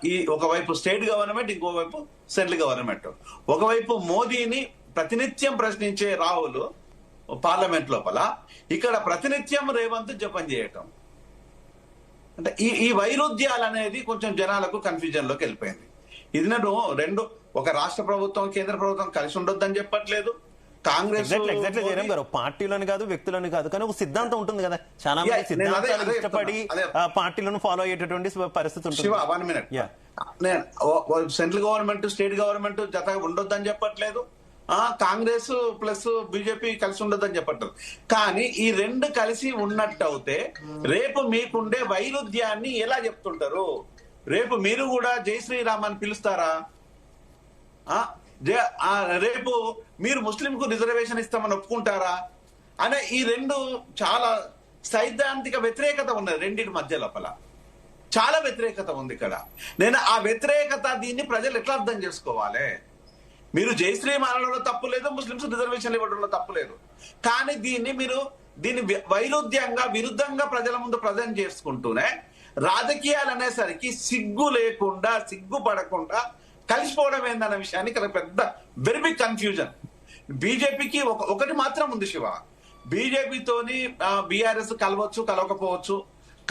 ఈ ఒకవైపు స్టేట్ గవర్నమెంట్, ఇంకోవైపు సెంట్రల్ గవర్నమెంట్. ఒకవైపు మోదీని ప్రతినిత్యం ప్రశ్నించే రాహుల్ పార్లమెంట్ లోపల, ఇక్కడ ప్రతినిత్యం రేవంత్ జపం చేయటం. అంటే ఈ వైరుధ్యాలు అనేది కొంచెం జనాలకు కన్ఫ్యూజన్ లోకి వెళ్ళిపోయింది. ఇది రెండు, ఒక రాష్ట్ర ప్రభుత్వం కేంద్ర ప్రభుత్వం కలిసి ఉండొద్దని చెప్పట్లేదు. కాంగ్రెస్ పార్టీలను కాదు, వ్యక్తులను కాదు, కానీ ఒక సిద్ధాంతం ఉంటుంది కదా. చాలా మంది సిద్ధాంతాలు ఇష్టపడి పార్టీలను ఫాలో అయ్యేటటువంటి పరిస్థితి ఉంటుంది. 1 minute. Central government state government జత ఉండొద్దని చెప్పట్లేదు, కాంగ్రెస్ ప్లస్ బీజేపీ కలిసి ఉండొద్దని చెప్పట్లేదు. కానీ ఈ రెండు కలిసి ఉన్నట్టు అవుతే రేపు మీకుండే వైరుధ్యాన్ని ఎలా చెప్తుంటారు? రేపు మీరు కూడా జై శ్రీరామ్ అని పిలుస్తారా? రేపు మీరు ముస్లింకు రిజర్వేషన్ ఇస్తామని ఒప్పుకుంటారా? అనే ఈ రెండు చాలా సైద్ధాంతిక వ్యతిరేకత ఉన్నది. రెండింటి మధ్య లోపల చాలా వ్యతిరేకత ఉంది ఇక్కడ. నేను ఆ వ్యతిరేకత దీన్ని ప్రజలు ఎట్లా అర్థం చేసుకోవాలి? మీరు జై శ్రీరామ్ అనడంలో తప్పు లేదు, ముస్లింస్ రిజర్వేషన్లు ఇవ్వడంలో తప్పు లేదు. కానీ దీన్ని వైరుధ్యంగా, విరుద్ధంగా ప్రజల ముందు ప్రజెంట్ చేసుకుంటూనే రాజకీయాలు అనేసరికి సిగ్గు లేకుండా, సిగ్గుపడకుండా కలిసిపోవడం ఏందన్న విషయాన్ని ఇక్కడ పెద్ద వెరీ బిగ్ కన్ఫ్యూజన్. బీజేపీకి ఒకటి మాత్రం ఉంది శివ, బీజేపీతోని బీఆర్ఎస్ కలవచ్చు, కలవకపోవచ్చు.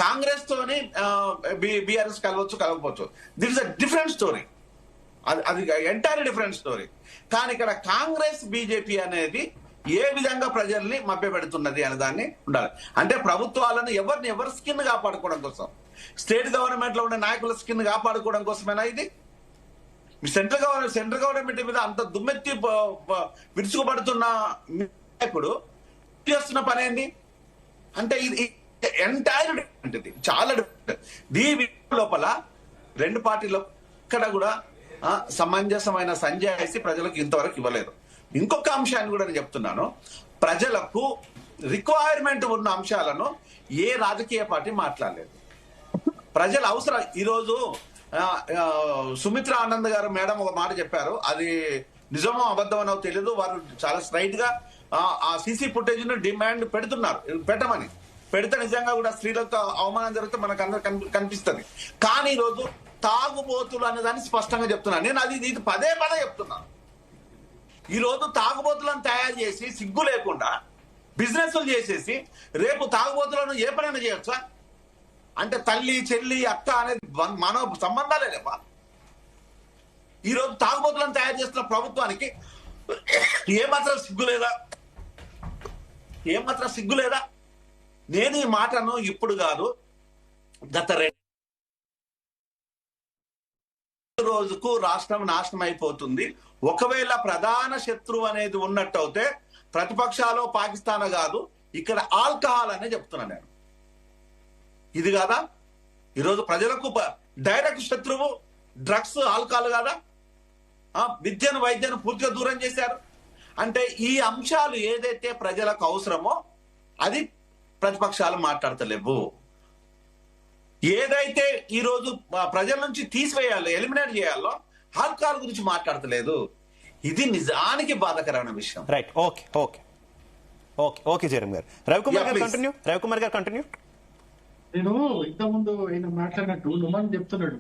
కాంగ్రెస్ తోని బీఆర్ఎస్ కలవచ్చు, కలవకపోవచ్చు. This is a different story. అది ఎంటైర్ డిఫరెంట్ స్టోరీ. కానీ ఇక్కడ కాంగ్రెస్ బీజేపీ అనేది ఏ విధంగా ప్రజల్ని మభ్యపెడుతున్నది అనే దాన్ని ఉండాలి. అంటే ప్రభుత్వాలను ఎవరి స్కిన్ కాపాడుకోవడం కోసం, స్టేట్ గవర్నమెంట్ లో ఉండే నాయకుల స్కిన్ కాపాడుకోవడం కోసమేనా ఇది? సెంట్రల్ గవర్నమెంట్ మీద అంత దుమ్మెత్తి విరుచుకుపడుతున్న నాయకుడు చేస్తున్న పని ఏంది? అంటే ఇది ఎంటైర్ డిఫరెంట్, ఇది చాలా డిఫరెంట్. దీని లోపల రెండు పార్టీలో ఇక్కడ కూడా సమంజసమైన సంజాయిషి ప్రజలకు ఇంతవరకు ఇవ్వలేదు. ఇంకొక అంశాన్ని కూడా నేను చెప్తున్నాను, ప్రజలకు రిక్వైర్మెంట్ ఉన్న అంశాలను ఏ రాజకీయ పార్టీ మాట్లాడలేదు. ప్రజల అవసరం. ఈరోజు సుమిత్ర ఆనంద్ గారు మేడం ఒక మాట చెప్పారు, అది నిజమో అబద్ధమనో తెలియదు. వారు చాలా స్ట్రైట్ గా ఆ సీసీ ఫుటేజ్ ను డిమాండ్ పెడుతున్నారు, పెట్టమని. పెడితే నిజంగా కూడా స్త్రీలకు అవమానం జరిగితే మనకు అందరూ కనిపిస్తుంది. కానీ ఈరోజు తాగుబోతులు అనే దాన్ని స్పష్టంగా చెప్తున్నాను నేను. అది ఇది పదే చెప్తున్నాను. ఈ రోజు తాగుబోతులను తయారు చేసి సిగ్గు లేకుండా బిజినెస్లు చేసేసి రేపు తాగుబోతులను ఏ పనైనా చేయొచ్చా? అంటే తల్లి చెల్లి అక్క అనేది మన సంబంధాలే లేవా? ఈ రోజు తాగుబోతులను తయారు చేస్తున్న ప్రభుత్వానికి ఏమాత్రం సిగ్గు లేదా? నేను ఈ మాటను ఇప్పుడు కాదు, గత రోజుకు రాష్ట్రం నాశనం అయిపోతుంది. ఒకవేళ ప్రధాన శత్రువు అనేది ఉన్నట్టయితే ప్రతిపక్షాలు పాకిస్తాన్ కాదు, ఇక్కడ ఆల్కహాల్ అనే చెప్తున్నా నేను. ఇది కాదా ఈరోజు ప్రజలకు డైరెక్ట్ శత్రువు? డ్రగ్స్, ఆల్కహాల్ కాదా? విద్యను వైద్యను పూర్తిగా దూరం చేశారు. అంటే ఈ అంశాలు ఏదైతే ప్రజలకు అవసరమో అది ప్రతిపక్షాలు మాట్లాడతలేవు. ఏదైతే ఈ రోజు ప్రజల నుంచి తీసివేయాలో, ఎలిమినేట్ చేయాలో ఆల్కహాల్ గురించి మాట్లాడతలేదు. ఇది నిజానికి బాధాకరమైన విషయం. రైట్. ఓకే జయరామ్ గారు. రవికుమార్ గారు కంటిన్యూ. నేను ఇంతకుముందు ఆయన మాట్లాడినట్టు నుమన్ చెప్తున్నాడు,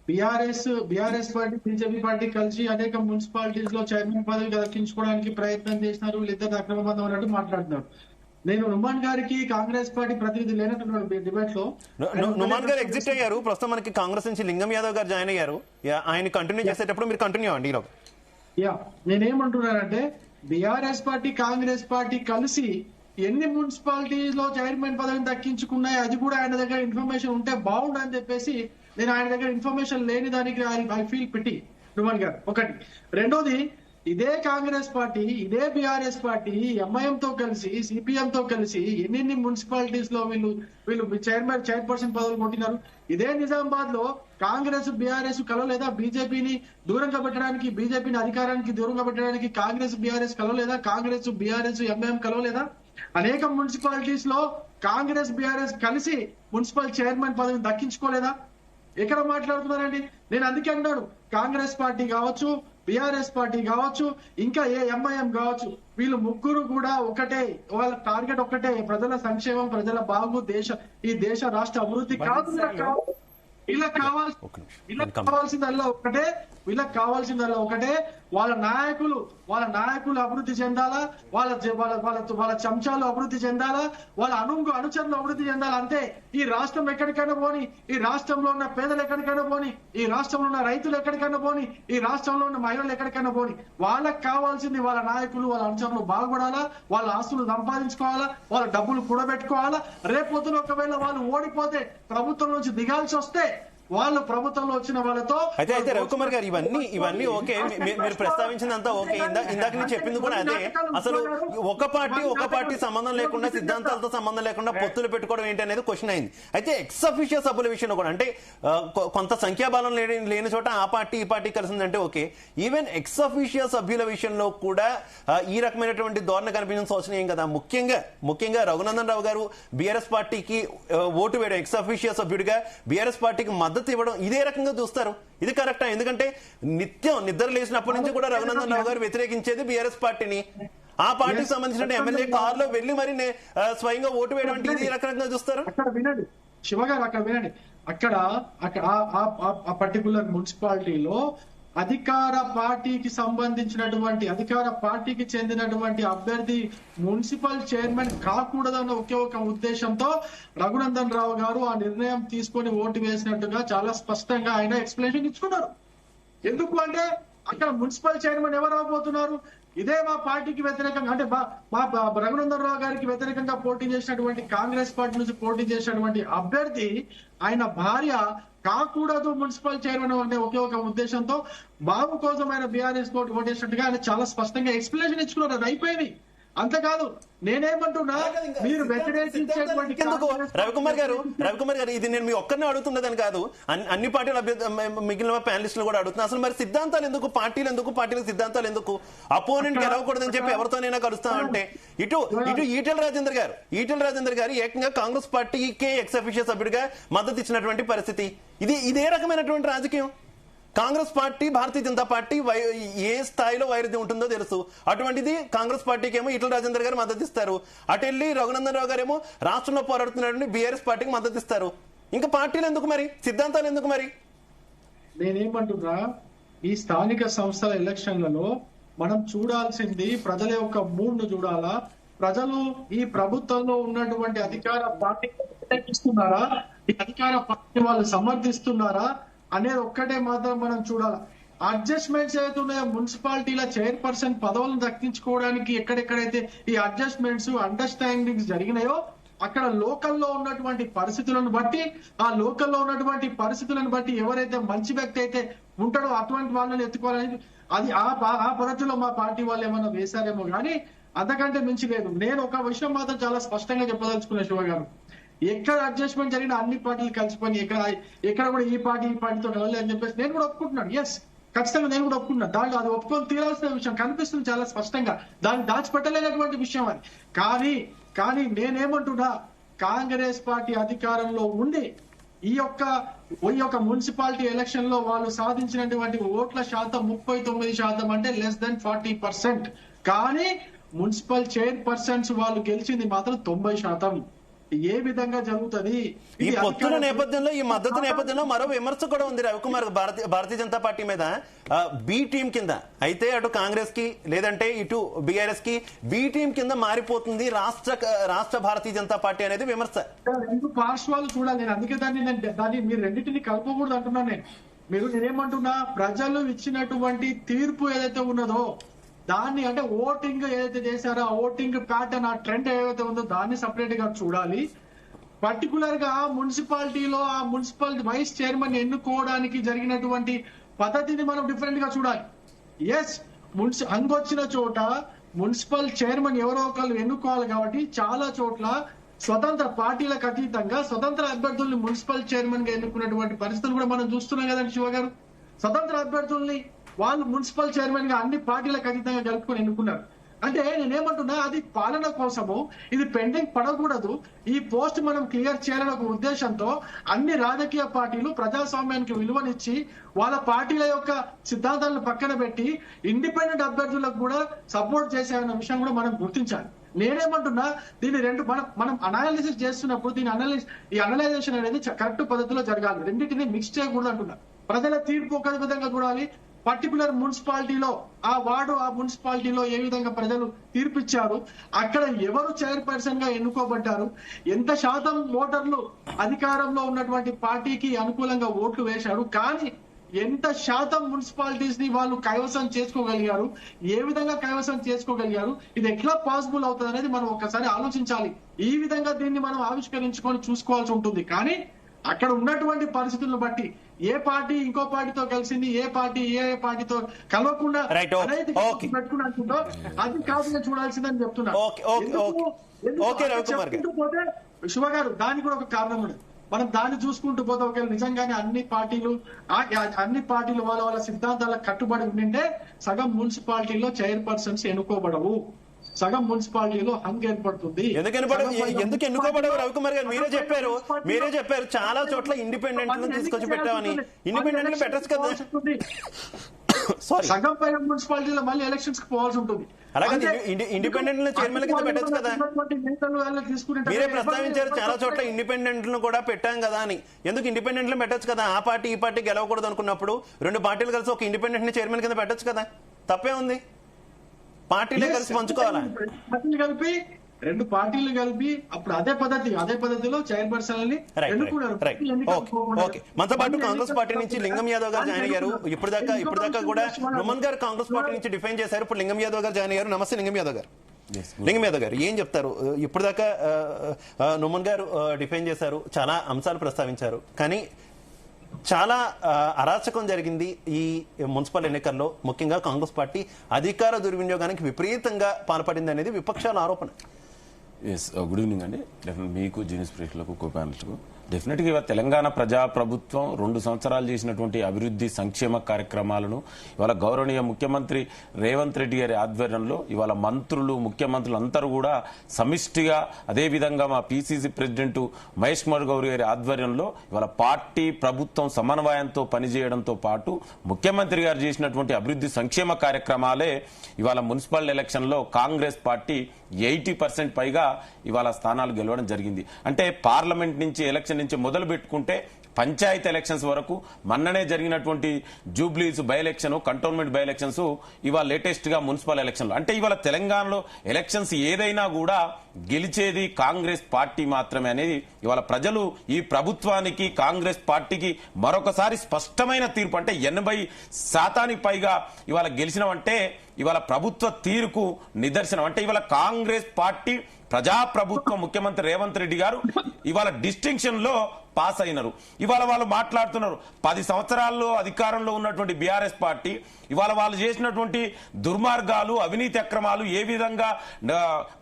బీఆర్ఎస్ పార్టీ బీజేపీ పార్టీ కలిసి అనేక మున్సిపాలిటీస్ లో చైర్మన్ పదవి దక్కించుకోవడానికి ప్రయత్నం చేసినారు, వీళ్ళిద్దరు అక్రమ బంధం అన్నట్టు మాట్లాడుతున్నారు. నేను నుమాన్ గారికి కాంగ్రెస్ పార్టీ ప్రతినిధి లేనట్టున్నాడు డిబేట్ లో. నుమాన్ గారు ఎగ్జిట్ అయ్యారు. ప్రస్తుతం మనకి కాంగ్రెస్ నుంచి లింగం యాదవ్ గారు జాయిన్ అయ్యారు. ఆయన కంటిన్యూ చేసేటప్పుడు మీరు కంటిన్యూ అవ్వండి. నేనేమంటున్నానంటే బీఆర్ఎస్ పార్టీ కాంగ్రెస్ పార్టీ కలిసి ఎన్ని మున్సిపాలిటీస్ లో చైర్మన్ పదవిని దక్కించుకున్నాయి అది కూడా ఆయన దగ్గర ఇన్ఫర్మేషన్ ఉంటే బాగుండని చెప్పేసి నేను ఆయన దగ్గర ఇన్ఫర్మేషన్ లేని దానికి ఐ ఫీల్ పిటి నుమాన్ గారు. ఒకటి. రెండోది, ఇదే కాంగ్రెస్ పార్టీ, ఇదే బీఆర్ఎస్ పార్టీ ఎంఐఎం తో కలిసి సిపిఎం తో కలిసి ఎన్ని మున్సిపాలిటీస్ లో వీళ్ళు చైర్పర్సన్ పదవులు కొట్టినారు. ఇదే నిజామాబాద్ లో కాంగ్రెస్ బీఆర్ఎస్ కలవలేదా? బీజేపీని దూరంగా పెట్టడానికి, బీజేపీని అధికారానికి దూరంగా పెట్టడానికి కాంగ్రెస్ బీఆర్ఎస్ కలవలేదా? కాంగ్రెస్ బీఆర్ఎస్ ఎంఐఎం కలవలేదా? అనేక మున్సిపాలిటీస్ లో కాంగ్రెస్ బీఆర్ఎస్ కలిసి మున్సిపల్ చైర్మన్ పదవిని దక్కించుకోలేదా? ఎక్కడ మాట్లాడుతున్నారండి? నేను అందుకే అన్నాడు, కాంగ్రెస్ పార్టీ కావచ్చు, బీఆర్ఎస్ పార్టీ కావచ్చు, ఇంకా ఏ ఎంఐఎం కావచ్చు, వీళ్ళు ముగ్గురు కూడా ఒకటే, వాళ్ళ టార్గెట్ ఒకటే, ప్రజల సంక్షేమం, ప్రజల బాగు, ఈ దేశ రాష్ట్ర అభివృద్ధి కాదు. వీళ్ళకి కావాల్సిందల్లా ఒకటే, వాళ్ళ నాయకులు అభివృద్ధి చెందాలా, వాళ్ళ చెంచాలు అభివృద్ధి చెందాలా, వాళ్ళ అనుచరులు అభివృద్ధి చెందాలా. అంతే. ఈ రాష్ట్రం ఎక్కడికైనా పోని, ఈ రాష్ట్రంలో ఉన్న పేదలు ఎక్కడికైనా పోని, ఈ రాష్ట్రంలో ఉన్న రైతులు ఎక్కడికైనా పోని, ఈ రాష్ట్రంలో ఉన్న మహిళలు ఎక్కడికైనా పోని, వాళ్ళకి కావాల్సింది వాళ్ళ నాయకులు, వాళ్ళ అనుచరులు బాగుపడాలా, వాళ్ళ ఆస్తులు సంపాదించుకోవాలా, వాళ్ళ డబ్బులు కూడబెట్టుకోవాలా. రేపొద్దున ఒకవేళ వాళ్ళు ఓడిపోతే, ప్రభుత్వం నుంచి దిగాల్సి వస్తే, వాళ్ళు ప్రభుత్వంలో వచ్చిన వాళ్ళతో అయితే రవికుమార్ గారు ఇవన్నీ ఓకే, మీరు ప్రస్తావించినంత ఓకే. ఇందాక నేను చెప్పింది కూడా అదే. అసలు ఒక పార్టీ సంబంధం లేకుండా, సిద్ధాంతాలతో సంబంధం లేకుండా పొత్తులు పెట్టుకోవడం ఏంటి అనేది క్వశ్చన్ అయింది. అయితే ఎక్స్ అఫీషియల్ సభ్యుల విషయంలో కూడా, అంటే కొంత సంఖ్యాబలం లేని చోట ఆ పార్టీ ఈ పార్టీ కలిసిందంటే ఓకే. ఈవెన్ ఎక్స్ అఫీషియల్ సభ్యుల విషయంలో కూడా ఈ రకమైనటువంటి ధోరణి కనిపించిన శోచనీయం కదా. ముఖ్యంగా రఘునందన్ రావు గారు బీఆర్ఎస్ పార్టీకి ఓటు వేయడం, ఎక్స్ అఫీషియల్ సభ్యుడిగా బీఆర్ఎస్ పార్టీకి మద్దతు ఇవ్వడం, ఇదే రకంగా చూస్తారు. ఇది కరెక్టా? ఎందుకంటే నిత్యం నిద్ర లేచినప్పటి నుంచి కూడా రఘునందన్ రావు గారు వ్యతిరేకించేది బీఆర్ఎస్ పార్టీని. ఆ పార్టీకి సంబంధించిన ఎమ్మెల్యే కారులో వెళ్లి మరి స్వయంగా ఓటు వేయడం అంటే ఇది రకంగా చూస్తారు. అక్కడ వినండి శివగారు, అక్కడ వినండి. అక్కడ ఆ పర్టికులర్ మున్సిపాలిటీలో అధికార పార్టీకి చెందినటువంటి అభ్యర్థి మున్సిపల్ చైర్మన్ కాకూడదన్న ఒకే ఒక ఉద్దేశంతో రఘునందన్ రావు గారు ఆ నిర్ణయం తీసుకొని ఓటు వేసినట్టుగా చాలా స్పష్టంగా ఆయన ఎక్స్ప్లెనేషన్ ఇచ్చుకున్నారు. ఎందుకు అంటే అక్కడ మున్సిపల్ చైర్మన్ ఎవరు అవబోతున్నారు? ఇదే మా పార్టీకి వ్యతిరేకంగా, అంటే మా రఘునందన్ రావు గారికి వ్యతిరేకంగా పోటీ చేసినటువంటి, కాంగ్రెస్ పార్టీ నుంచి పోటీ చేసినటువంటి అభ్యర్థి, ఆయన భార్య కాకూడదు మున్సిపల్ చైర్మన్ అనే ఒకే ఒక ఉద్దేశంతో బాబు కోసం ఆయన బీఆర్ఎస్ తోటి ఓటేసినట్టుగా ఆయన చాలా స్పష్టంగా ఎక్స్ప్లెనేషన్ ఇచ్చుకున్నారు. అది అయిపోయింది. అంతేకాదు నేనేమంటున్నా, మీరు వ్యతిరేకించేటువంటి ఎందుకు రవికుమార్ గారు ఇది నేను మీ ఒక్కరిని అడుగుతున్నదని కాదు, అన్ని పార్టీల మిగిలిన ప్యానలిస్టులు కూడా అడుగుతున్నా. అసలు మరి సిద్ధాంతాలు ఎందుకు, పార్టీలకు సిద్ధాంతాలు ఎందుకు? అపోనెంట్ గెలవకూడదని చెప్పి ఎవరితోనైనా కలుస్తామంటే ఇటు ఈటెల రాజేందర్ గారు ఏకంగా కాంగ్రెస్ పార్టీకే ఎక్స్ అఫీషియల్ సభ్యుడిగా మద్దతు ఇచ్చినటువంటి పరిస్థితి. ఇదే రకమైనటువంటి రాజకీయం. కాంగ్రెస్ పార్టీ, భారతీయ జనతా పార్టీ ఏ స్థాయిలో వైరుధ్యం ఉంటుందో తెలుసు. అటువంటిది కాంగ్రెస్ పార్టీకి ఏమో ఈటెల రాజేందర్ గారు మద్దతు ఇస్తారు, అటెళ్ళి రఘునందన్ రావు గారేమో రాష్ట్రంలో పోరాడుతున్నటువంటి బీఆర్ఎస్ పార్టీకి మద్దతు ఇస్తారు. ఇంకా పార్టీలు ఎందుకు మరి, సిద్ధాంతాలు ఎందుకు మరి? నేనేమంటున్నా, ఈ స్థానిక సంస్థల ఎలక్షన్లలో మనం చూడాల్సింది ప్రజల యొక్క మూడ్ ను చూడాలా. ప్రజలు ఈ ప్రభుత్వంలో ఉన్నటువంటి అధికార పార్టీ వ్యతిరేకిస్తున్నారా, ఈ అధికార పార్టీ వాళ్ళు సమర్థిస్తున్నారా అనేది ఒక్కటే మాత్రం మనం చూడాలి. అడ్జస్ట్మెంట్స్ ఏదైతే ఉన్నాయో మున్సిపాలిటీల చైర్పర్సన్ పదవులను దక్కించుకోవడానికి ఎక్కడెక్కడైతే ఈ అడ్జస్ట్మెంట్స్, అండర్స్టాండింగ్స్ జరిగినాయో అక్కడ లోకల్లో ఉన్నటువంటి పరిస్థితులను బట్టి, ఆ లోకల్లో ఉన్నటువంటి పరిస్థితులను బట్టి ఎవరైతే మంచి వ్యక్తి అయితే ఉంటాడో అటువంటి వాళ్ళని ఎత్తుకోవాలని అది ఆ పద్ధతిలో మా పార్టీ వాళ్ళు ఏమన్నా వేశారేమో కానీ అంతకంటే మించి లేదు. నేను ఒక విషయం మాత్రం చాలా స్పష్టంగా చెప్పదలుచుకున్నా శివ గారు, ఎక్కడ అడ్జస్ట్మెంట్ జరిగిన అన్ని పార్టీలు కలిసిపోయి ఎక్కడ కూడా ఈ పార్టీతో కలవాలి అని చెప్పేసి నేను కూడా ఒప్పుకుంటున్నాను. ఎస్, ఖచ్చితంగా నేను కూడా ఒప్పుకుంటున్నాను. దాంట్లో అది ఒప్పుకొని తీరాల్సిన విషయం కనిపిస్తుంది చాలా స్పష్టంగా, దాన్ని దాచిపెట్టలేనటువంటి విషయం అది. కానీ నేనేమంటున్నా, కాంగ్రెస్ పార్టీ అధికారంలో ఉండి ఈ యొక్క మున్సిపాలిటీ ఎలక్షన్ లో వాళ్ళు సాధించినటువంటి ఓట్ల శాతం 39% అంటే లెస్ దెన్ 40%. కానీ మున్సిపల్ చైర్పర్సన్స్ వాళ్ళు గెలిచింది మాత్రం 90%. ఏ విధంగా జరుగుతుంది? ఈ పొత్తుల నేపథ్యంలో, ఈ మద్దతు నేపథ్యంలో మరో విమర్శ కూడా ఉంది రవికుమార్ భారతీయ జనతా పార్టీ మీద. బి టీం కింద అయితే అటు కాంగ్రెస్ కి లేదంటే ఇటు బీఆర్ఎస్ కి బి టీం కింద మారిపోతుంది రాష్ట్ర భారతీయ జనతా పార్టీ అనేది విమర్శ. రెండు పార్శ్వాలు చూడాలి. నేను అందుకే దాన్ని మీరు రెండింటిని కలపకూడదు అంటున్నాను. నేనేమంటున్నా, ప్రజలు ఇచ్చినటువంటి తీర్పు ఏదైతే ఉన్నదో దాన్ని, అంటే ఓటింగ్ ఏదైతే చేశారో ఆ ఓటింగ్ ప్యాటర్న్, ఆ ట్రెండ్ ఏదైతే ఉందో దాన్ని సపరేట్ గా చూడాలి. పర్టికులర్ గా మున్సిపాలిటీలో ఆ మున్సిపల్ వైస్ చైర్మన్ ఎన్నుకోవడానికి జరిగినటువంటి పద్ధతిని మనం డిఫరెంట్ గా చూడాలి. ఎస్, హంగొచ్చిన చోట మున్సిపల్ చైర్మన్ ఎవరో ఒకళ్ళు ఎన్నుకోవాలి కాబట్టి చాలా చోట్ల స్వతంత్ర పార్టీలకు అతీతంగా స్వతంత్ర అభ్యర్థుల్ని మున్సిపల్ చైర్మన్ గా ఎన్నుకున్నటువంటి పరిస్థితులు కూడా మనం చూస్తున్నాం కదండి శివ గారు. స్వతంత్ర అభ్యర్థుల్ని వాళ్ళు మున్సిపల్ చైర్మన్ గా అన్ని పార్టీలకు అతీతంగా కలుపుకొని ఎన్నుకున్నారు. అంటే నేనేమంటున్నా, అది పాలన కోసము ఇది పెండింగ్ పడకూడదు, ఈ పోస్ట్ మనం క్లియర్ చేయాలని ఒక ఉద్దేశంతో అన్ని రాజకీయ పార్టీలు ప్రజాస్వామ్యానికి విలువనిచ్చి వాళ్ళ పార్టీల యొక్క సిద్ధాంతాలను పక్కన పెట్టి ఇండిపెండెంట్ అభ్యర్థులకు కూడా సపోర్ట్ చేశారన్న విషయం కూడా మనం గుర్తించాలి. నేనేమంటున్నా, దీన్ని మనం అనాలిసిస్ చేస్తున్నప్పుడు ఈ అనలైజేషన్ అనేది కరెక్ట్ పద్ధతిలో జరగాలి. రెండింటిని మిక్స్ చేయకూడదు అంటున్నా. ప్రజల తీర్పు ఒక విధంగా చూడాలి, పర్టికులర్ మున్సిపాలిటీలో ఆ మున్సిపాలిటీలో ఏ విధంగా ప్రజలు తీర్పిచ్చారు, అక్కడ ఎవరు చైర్పర్సన్ గా ఎన్నుకోబడ్డారు, ఎంత శాతం ఓటర్లు అధికారంలో ఉన్నటువంటి పార్టీకి అనుకూలంగా ఓట్లు వేశారు, కానీ ఎంత శాతం మున్సిపాలిటీస్ ని వాళ్ళు కైవసం చేసుకోగలిగారు, ఏ విధంగా కైవసం చేసుకోగలిగారు, ఇది ఎట్లా పాసిబుల్ అవుతుంది అనేది మనం ఒకసారి ఆలోచించాలి. ఈ విధంగా దీన్ని మనం ఆవిష్కరించుకొని చూసుకోవాల్సి ఉంటుంది. కానీ అక్కడ ఉన్నటువంటి పరిస్థితులను బట్టి ఏ పార్టీ ఇంకో పార్టీతో కలిసింది, ఏ పార్టీతో కలవకుండా పెట్టుకున్నట్టుందో అది కాదు చూడాల్సిందని చెప్తున్నా. పోతే శివ గారు, దానికి కూడా ఒక కారణం ఉంది. మనం దాన్ని చూసుకుంటూ పోతే ఒకవేళ నిజంగానే అన్ని పార్టీలు వాళ్ళ సిద్ధాంతాలకు కట్టుబడి ఉండింటే సగం మున్సిపాలిటీలో చైర్పర్సన్స్ ఎన్నుకోబడవు, సగం మున్సిపాలిటీలో హంగ్ ఏర్పడుతుంది. ఎందుకు ఎన్నుకోబడవు రవికుమార్ గారు? మీరే చెప్పారు చాలా చోట్ల ఇండిపెండెంట్ తీసుకొచ్చి పెట్టామని. ఇండిపెండెంట్ పెట్టచ్చు కదా, సగం పైన మున్సిపాలిటీలో మళ్ళీ ఎలక్షన్స్ కి పోవాల్సి ఉంటుంది. అలాగే ఇండిపెండెంట్ చైర్మన్ కింద పెట్టచ్చు కదా. మీరే ప్రస్తావించారు చాలా చోట్ల ఇండిపెండెంట్ కూడా పెట్టాం కదా అని. ఎందుకు ఇండిపెండెంట్ పెట్టచ్చు కదా? ఆ పార్టీ ఈ పార్టీ గెలవకూడదు అనుకున్నప్పుడు రెండు పార్టీలు కలిసి ఒక ఇండిపెండెంట్ చైర్మన్ కింద పెట్టచ్చు కదా, తప్పే ఉంది? పార్టీలే కలిసి పంచుకోవాలా? రెండు పార్టీలు కలిపి అప్పుడు అదే పద్ధతిలో చైర్పర్సన్ మనతో పాటు కాంగ్రెస్ పార్టీ నుంచి లింగం యాదవ్ గారు జాయిన్ అయ్యారు. ఇప్పుడు దాకా కూడా నుమన్ గారు కాంగ్రెస్ పార్టీ నుంచి డిఫైన్ చేశారు. ఇప్పుడు లింగం యాదవ్ గారు జాయిన్ అయ్యారు. నమస్తే లింగం యాదవ్ గారు, ఏం చెప్తారు? ఇప్పుడు దాకా నుమన్ గారు డిఫైన్ చేశారు, చాలా అంశాలు ప్రస్తావించారు. కానీ చాలా అరాచకం జరిగింది ఈ మున్సిపల్ ఎన్నికల్లో, ముఖ్యంగా కాంగ్రెస్ పార్టీ అధికార దుర్వినియోగానికి విపరీతంగా పాల్పడింది అనేది విపక్షాల ఆరోపణ. ఎస్, గుడ్ ఈవినింగ్ అండి. డెఫినెట్ మీకు జీనియస్ ప్రేక్షకులకు కో ప్యానలిస్టులకు డెఫినెట్గా ఇవాళ తెలంగాణ ప్రజాప్రభుత్వం 2 సంవత్సరాలు చేసినటువంటి అభివృద్ధి సంక్షేమ కార్యక్రమాలను ఇవాళ గౌరవనీయ ముఖ్యమంత్రి రేవంత్ రెడ్డి గారి ఆధ్వర్యంలో ఇవాళ మంత్రులు ముఖ్యమంత్రులు అందరూ కూడా సమిష్టిగా, అదేవిధంగా మా పిసిసి ప్రెసిడెంట్ మహేష్ కుమార్ గౌడ్ గారి ఆధ్వర్యంలో ఇవాళ పార్టీ ప్రభుత్వం సమన్వయంతో పనిచేయడంతో పాటు ముఖ్యమంత్రి గారు చేసినటువంటి అభివృద్ధి సంక్షేమ కార్యక్రమాలే ఇవాళ మున్సిపల్ ఎలక్షన్ లో కాంగ్రెస్ పార్టీ 80% పైగా ఇవాళ స్థానాలు గెలవడం జరిగింది. అంటే పార్లమెంట్ నుంచి ఎలక్షన్ నుంచి మొదలు పెట్టుకుంటే పంచాయతీ ఎలక్షన్స్ వరకు మొన్ననే జరిగినటువంటి జూబ్లీస్ by election, cantonment by elections, ఇవాళ లేటెస్ట్ గా మున్సిపల్ ఎలక్షన్లు. అంటే ఇవాళ తెలంగాణలో ఎలక్షన్స్ ఏదైనా కూడా గెలిచేది కాంగ్రెస్ పార్టీ మాత్రమే అనేది ఇవాళ ప్రజలు ఈ ప్రభుత్వానికి కాంగ్రెస్ పార్టీకి మరొకసారి స్పష్టమైన తీర్పు, అంటే 80% పైగా ఇవాళ గెలిచినవంటే ఇవాళ ప్రభుత్వ తీరుకు నిదర్శనం. అంటే ఇవాళ కాంగ్రెస్ పార్టీ ప్రజాప్రభుత్వం ముఖ్యమంత్రి రేవంత్ రెడ్డి గారు ఇవాళ డిస్టింక్షన్ లో పాస్ అయినారు. ఇవాళ వాళ్ళు మాట్లాడుతున్నారు 10 సంవత్సరాల్లో అధికారంలో ఉన్నటువంటి బీఆర్ఎస్ పార్టీ ఇవాళ వాళ్ళు చేసినటువంటి దుర్మార్గాలు, అవినీతి అక్రమాలు ఏ విధంగా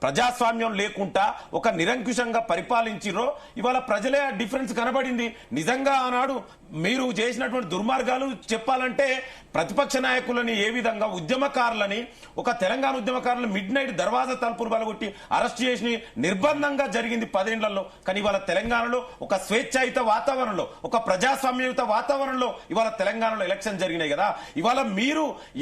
ప్రజాస్వామ్యం లేకుండా ఒక నిరంకుశంగా పరిపాలించిరో ఇవాళ ప్రజలే డిఫరెన్స్ కనబడింది. నిజంగా ఆనాడు మీరు చేసినటువంటి దుర్మార్గాలు చెప్పాలంటే ప్రతిపక్ష నాయకులని ఏ విధంగా ఉద్యమకారులని, ఒక తెలంగాణ ఉద్యమకారులు మిడ్ నైట్ దర్వాజా తలుపులు బలగొట్టి అరెస్ట్ చేసి నిర్బంధంగా జరిగింది 10 ఏళ్లలో. కానీ ఇవాళ తెలంగాణలో ఒక స్వేచ్ఛాయుత వాతావరణంలో, ఒక ప్రజాస్వామ్యయుత వాతావరణంలో ఇవాళ తెలంగాణలో ఎలక్షన్ జరిగినాయి కదా. ఇవాళ మీరు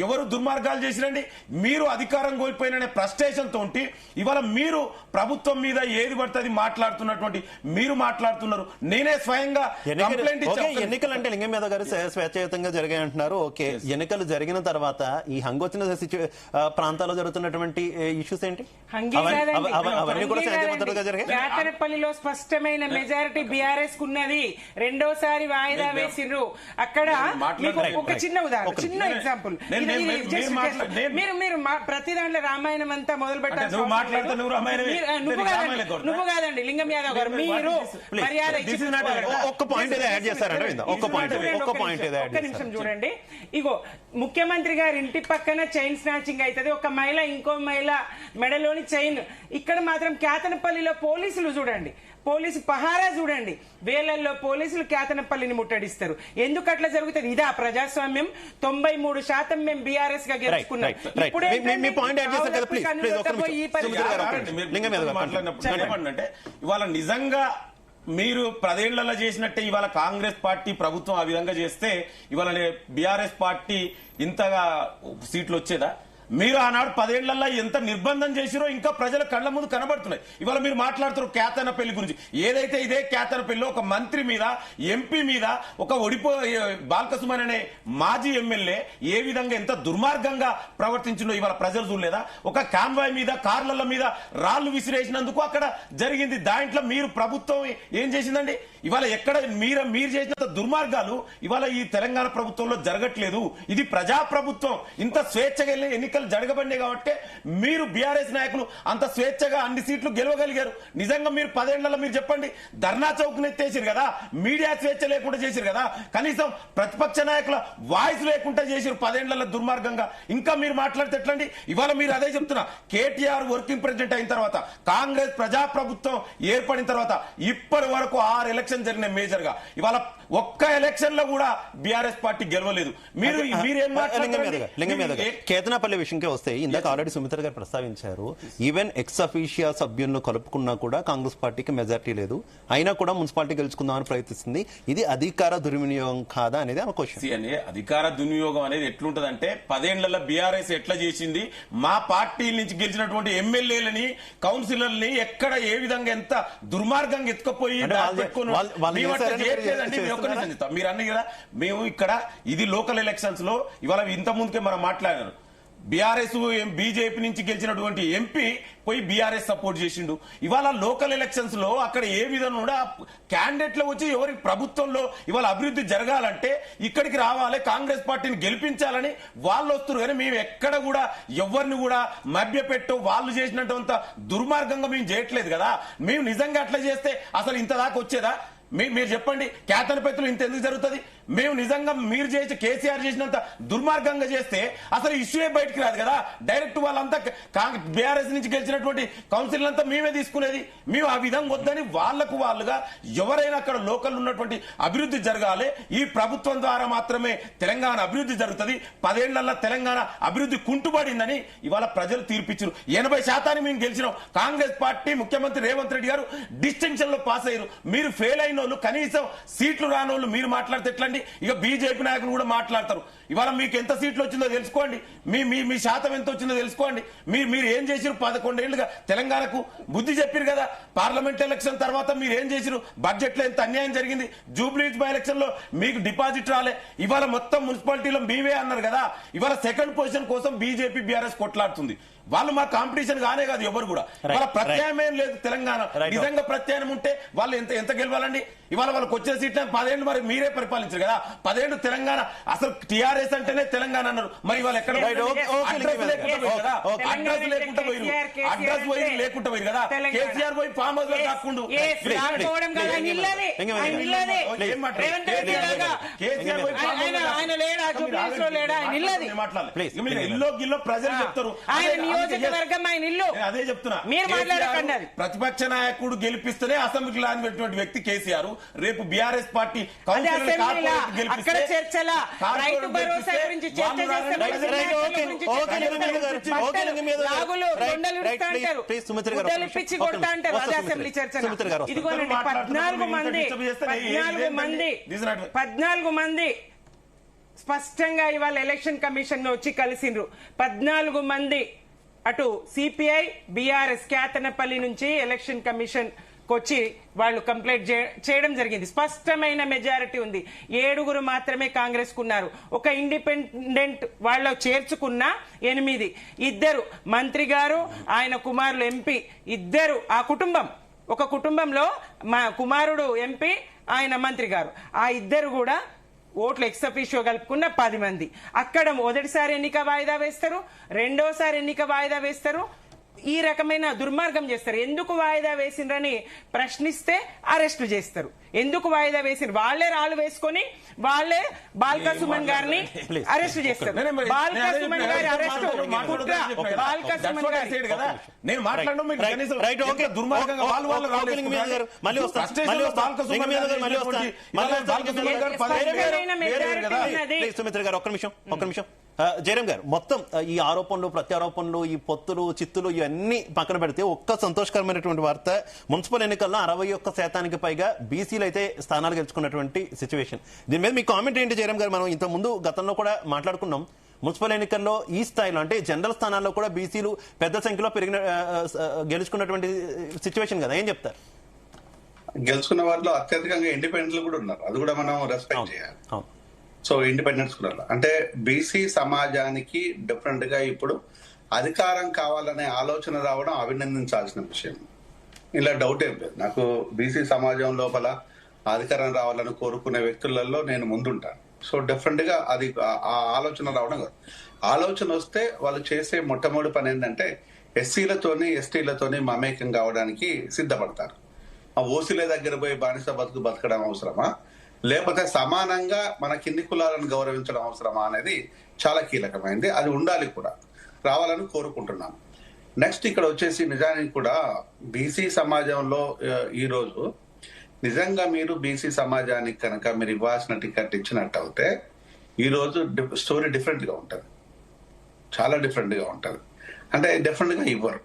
ఎవరు దుర్మార్గాలు చేసిరండి, మీరు అధికారం కోల్పోయిననే ఫ్రస్ట్రేషన్ తోటి ఇవాళ మీరు ప్రభుత్వం మీద ఏది పడుతుంది మాట్లాడుతున్నటువంటి మీరు మాట్లాడుతున్నారు. నేనే స్వయంగా కంప్లైంట్ ఇచ్చాను. ఎన్నికలు అంటే లింగం మీద గారు స్వేచ్ఛాయుతంగా జరిగాయి అంటున్నారు. ఓకే, ఎన్నికలు జరిగిన తర్వాత ఈ హంగొచ్చిన ప్రాంతాల్లో జరుగుతున్నటువంటి ఇష్యూస్ ఏంటి? అవన్నీ కూడా శాంతియుతంగా జరిగాయి. కేతనపల్లిలో స్పష్టమైన మెజారిటీ బీఆర్ఎస్ ఉన్నది. రెండోసారి వాయిదా వేసిండ్రు. అక్కడ ఒక చిన్న ఉదాహరణ, చిన్న ఎగ్జాంపుల్, మీరు ప్రతి దాంట్లో రామాయణం అంతా మొదలు పెట్టారు. నువ్వు కాదండి లింగం యాదవ్ గారు, మీరు మర్యాద ఒక్క పాయింట్ ఏదో యాడ్ చేస్తారంటే ఒక్క నిమిషం చూడండి. ఇగో ముఖ్యమంత్రి గారి ఇంటి పక్కన చైన్ స్నాచింగ్ అవుతుంది, ఒక మహిళ ఇంకో మహిళ మెడలోని చైన్. ఇక్కడ మాత్రం కేతనపల్లిలో పోలీసులు చూడండి, పోలీసు పహారా చూడండి, వేలల్లో పోలీసులు కేతనపల్లిని ముట్టడిస్తారు. ఎందుకు అట్లా జరుగుతుంది? ఇదా ప్రజాస్వామ్యం? 93% మేము బీఆర్ఎస్ గా గెలుచుకున్నాం. అంటే ఇవాళ నిజంగా మీరు 10 ఏళ్లలో చేసినట్టే ఇవాళ కాంగ్రెస్ పార్టీ ప్రభుత్వం ఆ విధంగా చేస్తే ఇవాళ బీఆర్ఎస్ పార్టీ ఇంతగా సీట్లు వచ్చేదా? మీరు ఆనాడు 10 ఏళ్లలో ఎంత నిర్బంధం చేసిరో ఇంకా ప్రజల కళ్ల ముందు కనబడుతున్నాయి. ఇవాళ మీరు మాట్లాడుతున్నారు కేతనపల్లి గురించి. ఏదైతే ఇదే కేతనపల్లిలో ఒక మంత్రి మీద, ఎంపీ మీద, ఒక బాల్కసుమన్ అనే మాజీ ఎమ్మెల్యే ఏ విధంగా ఎంత దుర్మార్గంగా ప్రవర్తించిందో ఇవాళ ప్రజలు చూడలేదా? ఒక కాన్వాయ్ మీద, కార్ల మీద రాళ్లు విసిరేసినందుకు అక్కడ జరిగింది. దాంట్లో మీరు ప్రభుత్వం ఏం చేసిందండి? ఇవాళ ఎక్కడ మీరు చేసిన దుర్మార్గాలు ఇవాళ ఈ తెలంగాణ ప్రభుత్వంలో జరగట్లేదు. ఇది ప్రజా ప్రభుత్వం. ఇంత స్వేచ్ఛగా ఎన్నికలు జరగబడినాయి కాబట్టి మీరు బీఆర్ఎస్ నాయకులు అంత స్వేచ్ఛగా అన్ని సీట్లు గెలవగలిగారు. నిజంగా మీరు 10 ఏళ్లలో మీరు చెప్పండి, ధర్నా చౌక్ ఎత్తేసారు కదా, మీడియా స్వేచ్ఛ లేకుండా చేశారు కదా, కనీసం ప్రతిపక్ష నాయకుల వాయిస్ లేకుండా చేశారు 10 ఏళ్లలో దుర్మార్గంగా. ఇంకా మీరు మాట్లాడితే ఎట్లండి? ఇవాళ మీరు అదే చెప్తున్నా. కేటీఆర్ వర్కింగ్ ప్రెసిడెంట్ అయిన తర్వాత, కాంగ్రెస్ ప్రజాప్రభుత్వం ఏర్పడిన తర్వాత ఇప్పటి వరకు 6 ఎలక్షన్ జరిగినాయి మేజర్ గా. ఇవాళ ఒక్క ఎలక్షన్ లో కూడా బీఆర్ఎస్ పార్టీ గెలవలేదు. మీరేం మాట్లాడారు? కేతనపల్లి విషయంకే వస్తే ఇందాక ఆల్రెడీ సుమిత్ర గారు ప్రస్తావించారు, ఈవెన్ ఎక్స్ అఫీషియా సభ్యులను కలుపుకున్నా కూడా కాంగ్రెస్ పార్టీకి మెజార్టీ లేదు, అయినా కూడా మున్సిపాలిటీ గెలుచుకుందామని ప్రయత్నిస్తుంది. ఇది అధికార దుర్వినియోగం కాదా అనేది ఆమె క్వశ్చన్. అధికార దుర్వినియోగం అనేది ఎట్లుంటదంటే 10 ఏళ్లలో బీఆర్ఎస్ ఎట్లా చేసింది, మా పార్టీ నుంచి గెలిచినటువంటి ఎమ్మెల్యేలని, కౌన్సిలర్ని ఎక్కడ ఏ విధంగా ఎంత దుర్మార్గంగా ఎత్తుకుపోయి మీరు అన్ని కదా. మేము ఇక్కడ ఇది లోకల్ ఎలక్షన్స్ లో ఇవాళ ఇంత ముందుకే మనం మాట్లాడారు. బీఆర్ఎస్ బీజేపీ నుంచి గెలిచినటువంటి ఎంపీ పోయి బీఆర్ఎస్ సపోర్ట్ చేసిండు. ఇవాళ లోకల్ ఎలక్షన్స్ లో అక్కడ ఏ విధంగా కూడా క్యాండిడేట్లు వచ్చి ఎవరి ప్రభుత్వంలో ఇవాళ అభివృద్ధి జరగాలంటే ఇక్కడికి రావాలి, కాంగ్రెస్ పార్టీని గెలిపించాలని వాళ్ళు వస్తారు. కానీ మేము ఎక్కడ కూడా ఎవరిని కూడా మభ్యపెట్టు వాళ్ళు చేసినటువంటి దుర్మార్గంగా మేము చేయట్లేదు కదా. మేము నిజంగా అట్లా చేస్తే అసలు ఇంత దాకా వచ్చేదా? మీరు చెప్పండి, కేతనపల్లిలో ఇంత ఎందుకు జరుగుతుంది? మేము నిజంగా మీరు చేసి కేసీఆర్ చేసినంత దుర్మార్గంగా చేస్తే అసలు ఇష్యూే బయటికి రాదు కదా. డైరెక్ట్ వాళ్ళంతా బీఆర్ఎస్ నుంచి గెలిచినటువంటి కౌన్సిల్ అంతా మేమే తీసుకునేది. మేము ఆ విధంగా వద్దని వాళ్లకు వాళ్ళుగా ఎవరైనా అక్కడ లోకల్ ఉన్నటువంటి అభివృద్ధి జరగాలి. ఈ ప్రభుత్వం ద్వారా మాత్రమే తెలంగాణ అభివృద్ధి జరుగుతుంది. 10 ఏళ్లలో తెలంగాణ అభివృద్ధి కుంటుపడిందని ఇవాళ ప్రజలు తీర్పిచ్చారు. 80% మేము గెలిచినాం. కాంగ్రెస్ పార్టీ ముఖ్యమంత్రి రేవంత్ రెడ్డి గారు డిస్టింక్షన్ లో పాస్ అయ్యారు. మీరు ఫెయిల్ అయిన వాళ్ళు, కనీసం సీట్లు రానోళ్ళు మీరు మాట్లాడితే ఎట్లండి? ఇక బీజేపీ నాయకులు కూడా మాట్లాడతారు. ఇవాళ మీకు ఎంత సీట్లు వచ్చిందో తెలుసుకోండి, మీ శాతం ఎంత వచ్చిందో తెలుసుకోండి. మీరు ఏం చేసిరు? 11 ఏళ్లుగా తెలంగాణకు బుద్ధి చెప్పారు కదా. పార్లమెంట్ ఎలక్షన్ తర్వాత మీరు ఏం చేసిరు? బడ్జెట్ లో ఎంత అన్యాయం జరిగింది. జూబ్లీస్ బై ఎలక్షన్ లో మీకు డిపాజిట్ రాలే. ఇవాళ మొత్తం మున్సిపాలిటీలో మీవే అన్నారు కదా. ఇవాళ సెకండ్ పొజిషన్ కోసం బీజేపీ బీఆర్ఎస్ కొట్లాడుతుంది. వాళ్ళు మా కాంపిటీషన్ కానే కాదు ఎవరు కూడా. ఇవాళ ప్రత్యామ్నాయం లేదు తెలంగాణ. నిజంగా ప్రత్యామ్నాయం ఉంటే వాళ్ళు ఎంత గెలవాలండి? ఇవాళ వాళ్ళకి వచ్చే సీట్లను 10 ఏళ్ళు మరి మీరే పరిపాలించారు కదా. 10 ఏళ్ళు తెలంగాణ అసలు టీఆర్ఎస్ అంటేనే తెలంగాణ అన్నారు. మరి వాళ్ళు ఎక్కడ అడ్రస్ లేకుండా పోయి కదా. కేసీఆర్ పోయి ఫామ్ హౌస్ లో కాకుండా ఇల్లు గిల్లో ప్రజలు చెప్తారు. అదే చెప్తున్నా. ప్రతిపక్ష నాయకుడు గెలిపిస్తేనే అసెంబ్లీకి రానిటువంటి వ్యక్తి కేసీఆర్. రేపు బీఆర్ఎస్ పార్టీ సుమిత్ర గారు 14 మంది స్పష్టంగా ఇవాళ ఎలక్షన్ కమిషన్ వచ్చి కలిసిండ్రు. 14 మంది అటు సిపిఐ బీఆర్ఎస్ కేతనపల్లి నుంచి ఎలక్షన్ కమిషన్ వచ్చి వాళ్ళు కంప్లైంట్ చేయడం జరిగింది. స్పష్టమైన మెజారిటీ ఉంది. 7 మాత్రమే కాంగ్రెస్ కున్నారు. ఒక ఇండిపెండెంట్ వాళ్ళు చేర్చుకున్న 8. 2 మంత్రి గారు, ఆయన కుమారులు ఎంపీ. 2 ఆ కుటుంబం, ఒక కుటుంబంలో మా కుమారుడు ఎంపీ, ఆయన మంత్రి గారు. ఆ 2 కూడా ఓట్లు ఎక్సఫిషియో కలుపుకున్న 10 మంది. అక్కడ మొదటిసారి ఎన్నిక వాయిదా వేస్తారు, రెండోసారి ఎన్నిక వాయిదా వేస్తారు. ఈ రకమైన దుర్మార్గం చేస్తారు. ఎందుకు వాయిదా వేసిండ్రని ప్రశ్నిస్తే అరెస్టు చేస్తారు. ఎందుకు వాయిదా వేసిండ్రు? వాళ్లే రాళ్ళు వేసుకొని వాళ్లే బాల్కా సుమన్ గారిని అరెస్ట్ చేస్తారు. బాల్కా సుమన్ గారి అరెస్టు బాల్కా సుమన్ సుమిత్ర గారు ఒక్క నిమిషం. జయరాం గారు, మొత్తం ఈ ఆరోపణలు ప్రత్యారోపణలు, ఈ పొత్తులు చిత్తులు ఇవన్నీ పక్కన పెడితే ఒక్క సంతోషకరమైనటువంటి వార్త, మున్సిపల్ ఎన్నికల్లో 61% పైగా బీసీలు అయితే స్థానాలు గెలుచుకున్నటువంటి సిచ్యువేషన్. దీని మీద మీ కామెంట్ ఏంటి జయరాం గారు? మనం ఇంత ముందు గతంలో కూడా మాట్లాడుకున్నాం, మున్సిపల్ ఎన్నికల్లో ఈ స్థాయిలో అంటే జనరల్ స్థానాల్లో కూడా బీసీలు పెద్ద సంఖ్యలో గెలుచుకున్నటువంటి సిచ్యువేషన్ కదా, ఏం చెప్తారు? గెలుచుకున్న వారిలో అత్యధికంగా ఇండిపెండెంట్లు కూడా ఉన్నారు. అది కూడా మనం రెస్పెక్ట్ చేయాలి. సో ఇండిపెండెన్స్ కూడా అంటే బీసీ సమాజానికి డిఫరెంట్ గా ఇప్పుడు అధికారం కావాలనే ఆలోచన రావడం అభినందించాల్సిన విషయం. ఇలా డౌట్ ఏం లేదు. నాకు బీసీ సమాజం లోపల అధికారం రావాలని కోరుకునే వ్యక్తులలో నేను ముందుంటాను. సో డిఫరెంట్ గా అది ఆ ఆలోచన రావడం కాదు. ఆలోచన వస్తే వాళ్ళు చేసే మొట్టమొదటి పని ఏంటంటే ఎస్సీలతోని ఎస్టీలతోని మమేకం కావడానికి సిద్ధపడతారు. ఆ ఓసీల దగ్గర పోయి బానిస బతకడం అవసరమా, లేకపోతే సమానంగా మన కింది కులాలను గౌరవించడం అవసరమా అనేది చాలా కీలకమైంది. అది ఉండాలి కూడా, రావాలని కోరుకుంటున్నాను. నెక్స్ట్ ఇక్కడ వచ్చేసి నిజానికి కూడా బీసీ సమాజంలో ఈరోజు నిజంగా మీరు బీసీ సమాజానికి కనుక మీరు ఇవ్వాల్సిన టికెట్ ఇచ్చినట్టు అయితే ఈరోజు స్టోరీ డిఫరెంట్ గా ఉంటుంది, చాలా డిఫరెంట్ గా ఉంటుంది. అంటే డిఫరెంట్ గా ఇవ్వరు.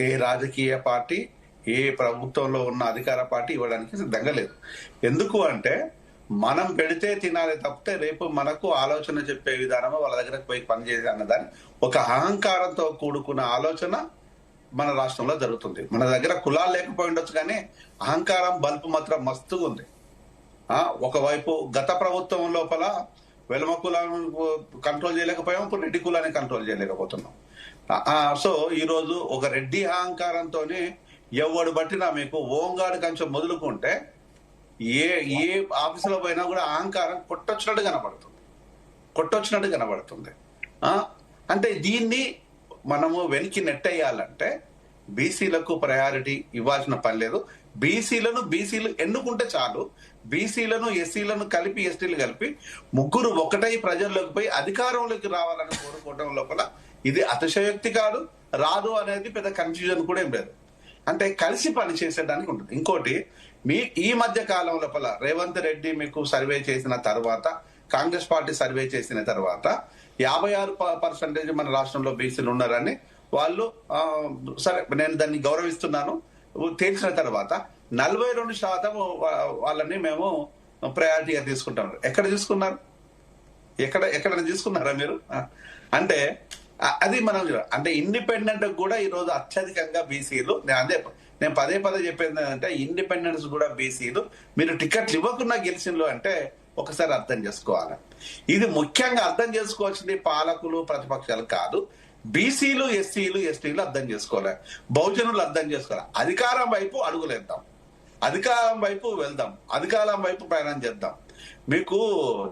ఏ రాజకీయ పార్టీ, ఏ ప్రభుత్వంలో ఉన్న అధికార పార్టీ ఇవ్వడానికి సిద్ధంగా లేదు. ఎందుకు అంటే మనం పెడితే తినాలి తప్పితే రేపు మనకు ఆలోచన చెప్పే విధానము వాళ్ళ దగ్గరకు పోయి పనిచేసే అన్నదాన్ని ఒక అహంకారంతో కూడుకున్న ఆలోచన మన రాష్ట్రంలో జరుగుతుంది. మన దగ్గర కులాలు లేకపోయి ఉండొచ్చు కానీ అహంకారం బల్పు మాత్రం మస్తుగా ఉంది. ఒకవైపు గత ప్రభుత్వం లోపల వెలమ కులాన్ని కంట్రోల్ చేయలేకపోయాం, ఇప్పుడు రెడ్డి కులాన్ని కంట్రోల్ చేయలేకపోతున్నాం. సో ఈరోజు ఒక రెడ్డి అహంకారంతోనే ఎవడు బట్టినా మీకు ఓంగాడు కొంచెం మొదలుకుంటే ఏ ఆఫీసులో పోయినా కూడా అహంకారం కొట్టొచ్చినట్టు కనబడుతుంది. అంటే దీన్ని మనము వెనక్కి నెట్టేయాలంటే బీసీలకు ప్రయారిటీ ఇవ్వాల్సిన పని లేదు. బీసీలు ఎన్నుకుంటే చాలు, బీసీలను ఎస్సీలను కలిపి ఎస్టీలు కలిపి ముగ్గురు ఒకటై ప్రజల్లోకి పోయి అధికారంలోకి రావాలని కోరుకోవడం లోపల ఇది అతిశయోక్తి కాదు, రాదు అనేది పెద్ద కన్ఫ్యూజన్ కూడా ఏం లేదు. అంటే కలిసి పని చేసేదానికి ఉంటుంది. ఇంకోటి, ఈ మధ్య కాలం లోపల రేవంత్ రెడ్డి మీకు సర్వే చేసిన తర్వాత, కాంగ్రెస్ పార్టీ సర్వే చేసిన తర్వాత 56% మన రాష్ట్రంలో బీసీలు ఉన్నారని వాళ్ళు, సరే నేను దాన్ని గౌరవిస్తున్నాను, తేల్చిన తర్వాత 42% వాళ్ళని మేము ప్రయారిటీగా తీసుకుంటాం. ఎక్కడ తీసుకున్నారు? ఎక్కడ తీసుకున్నారా మీరు? అంటే అది మనం అంటే ఇండిపెండెంట్ కూడా ఈ రోజు అత్యధికంగా బీసీలు, నేను పదే చెప్పేది అంటే ఇండిపెండెన్స్ కూడా బీసీలు మీరు టికెట్లు ఇవ్వకుండా గెలిచిండ్రు అంటే ఒకసారి అర్థం చేసుకోవాలి. ఇది ముఖ్యంగా అర్థం చేసుకోవాల్సింది పాలకులు ప్రతిపక్షాలు కాదు, బీసీలు ఎస్సీలు ఎస్టీలు అర్థం చేసుకోవాలి, బహుజనులు అర్థం చేసుకోవాలి. అధికారం వైపు అడుగులేద్దాం, అధికారం వైపు వెళ్దాం, అధికారం వైపు ప్రయాణం చేద్దాం. మీకు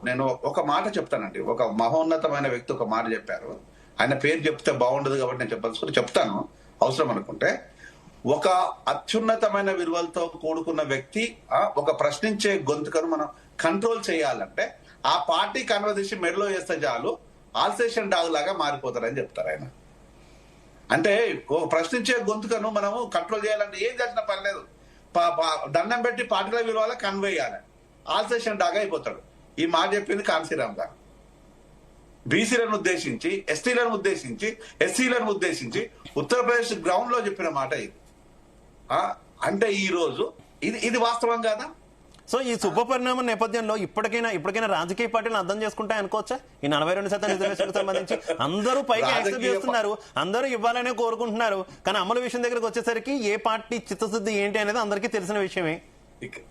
నేను ఒక మాట చెప్తానండి. ఒక మహోన్నతమైన వ్యక్తి ఒక మాట చెప్పారు. ఆయన పేరు చెప్తే బాగుండదు కాబట్టి నేను చెప్తాను అవసరం అనుకుంటే. ఒక అత్యున్నతమైన విలువలతో కూడుకున్న వ్యక్తి ఒక ప్రశ్నించే గొంతుకను మనం కంట్రోల్ చేయాలంటే ఆ పార్టీ కన్వర్జేషన్ మెడలో వేస్తే చాలు, ఆల్సేషన్ డాగ్ లాగా మారిపోతారని చెప్తారు ఆయన. అంటే ఒక ప్రశ్నించే గొంతుకను మనము కంట్రోల్ చేయాలంటే ఏం చేసిన పని లేదు, దండం పెట్టి పార్టీల విలువల కన్వే చేయాలి, ఆల్సేషన్ డాగ్ అయిపోతాడు. ఈ మాట చెప్పింది కాంశీరామ్ గారు. బీసీలను ఉద్దేశించి, ఎస్టీలను ఉద్దేశించి, ఎస్సీలను ఉద్దేశించి ఉత్తరప్రదేశ్ గ్రౌండ్ లో చెప్పిన మాట ఇది. అంటే ఈ రోజు ఇది వాస్తవం కాదా? సో ఈ శుభ పరిణామం నేపథ్యంలో ఇప్పటికైనా రాజకీయ పార్టీలు అర్థం చేసుకుంటాయి అనుకోవచ్చా? ఈ 42% రిజర్వేషన్కి సంబంధించి అందరూ పైకి యాక్సెప్ట్ చేస్తున్నారు, అందరూ ఇవ్వాలనే కోరుకుంటున్నారు. కానీ అమలు విషయం దగ్గరకు వచ్చేసరికి ఏ పార్టీ చిత్తశుద్ధి ఏంటి అనేది అందరికీ తెలిసిన విషయమే.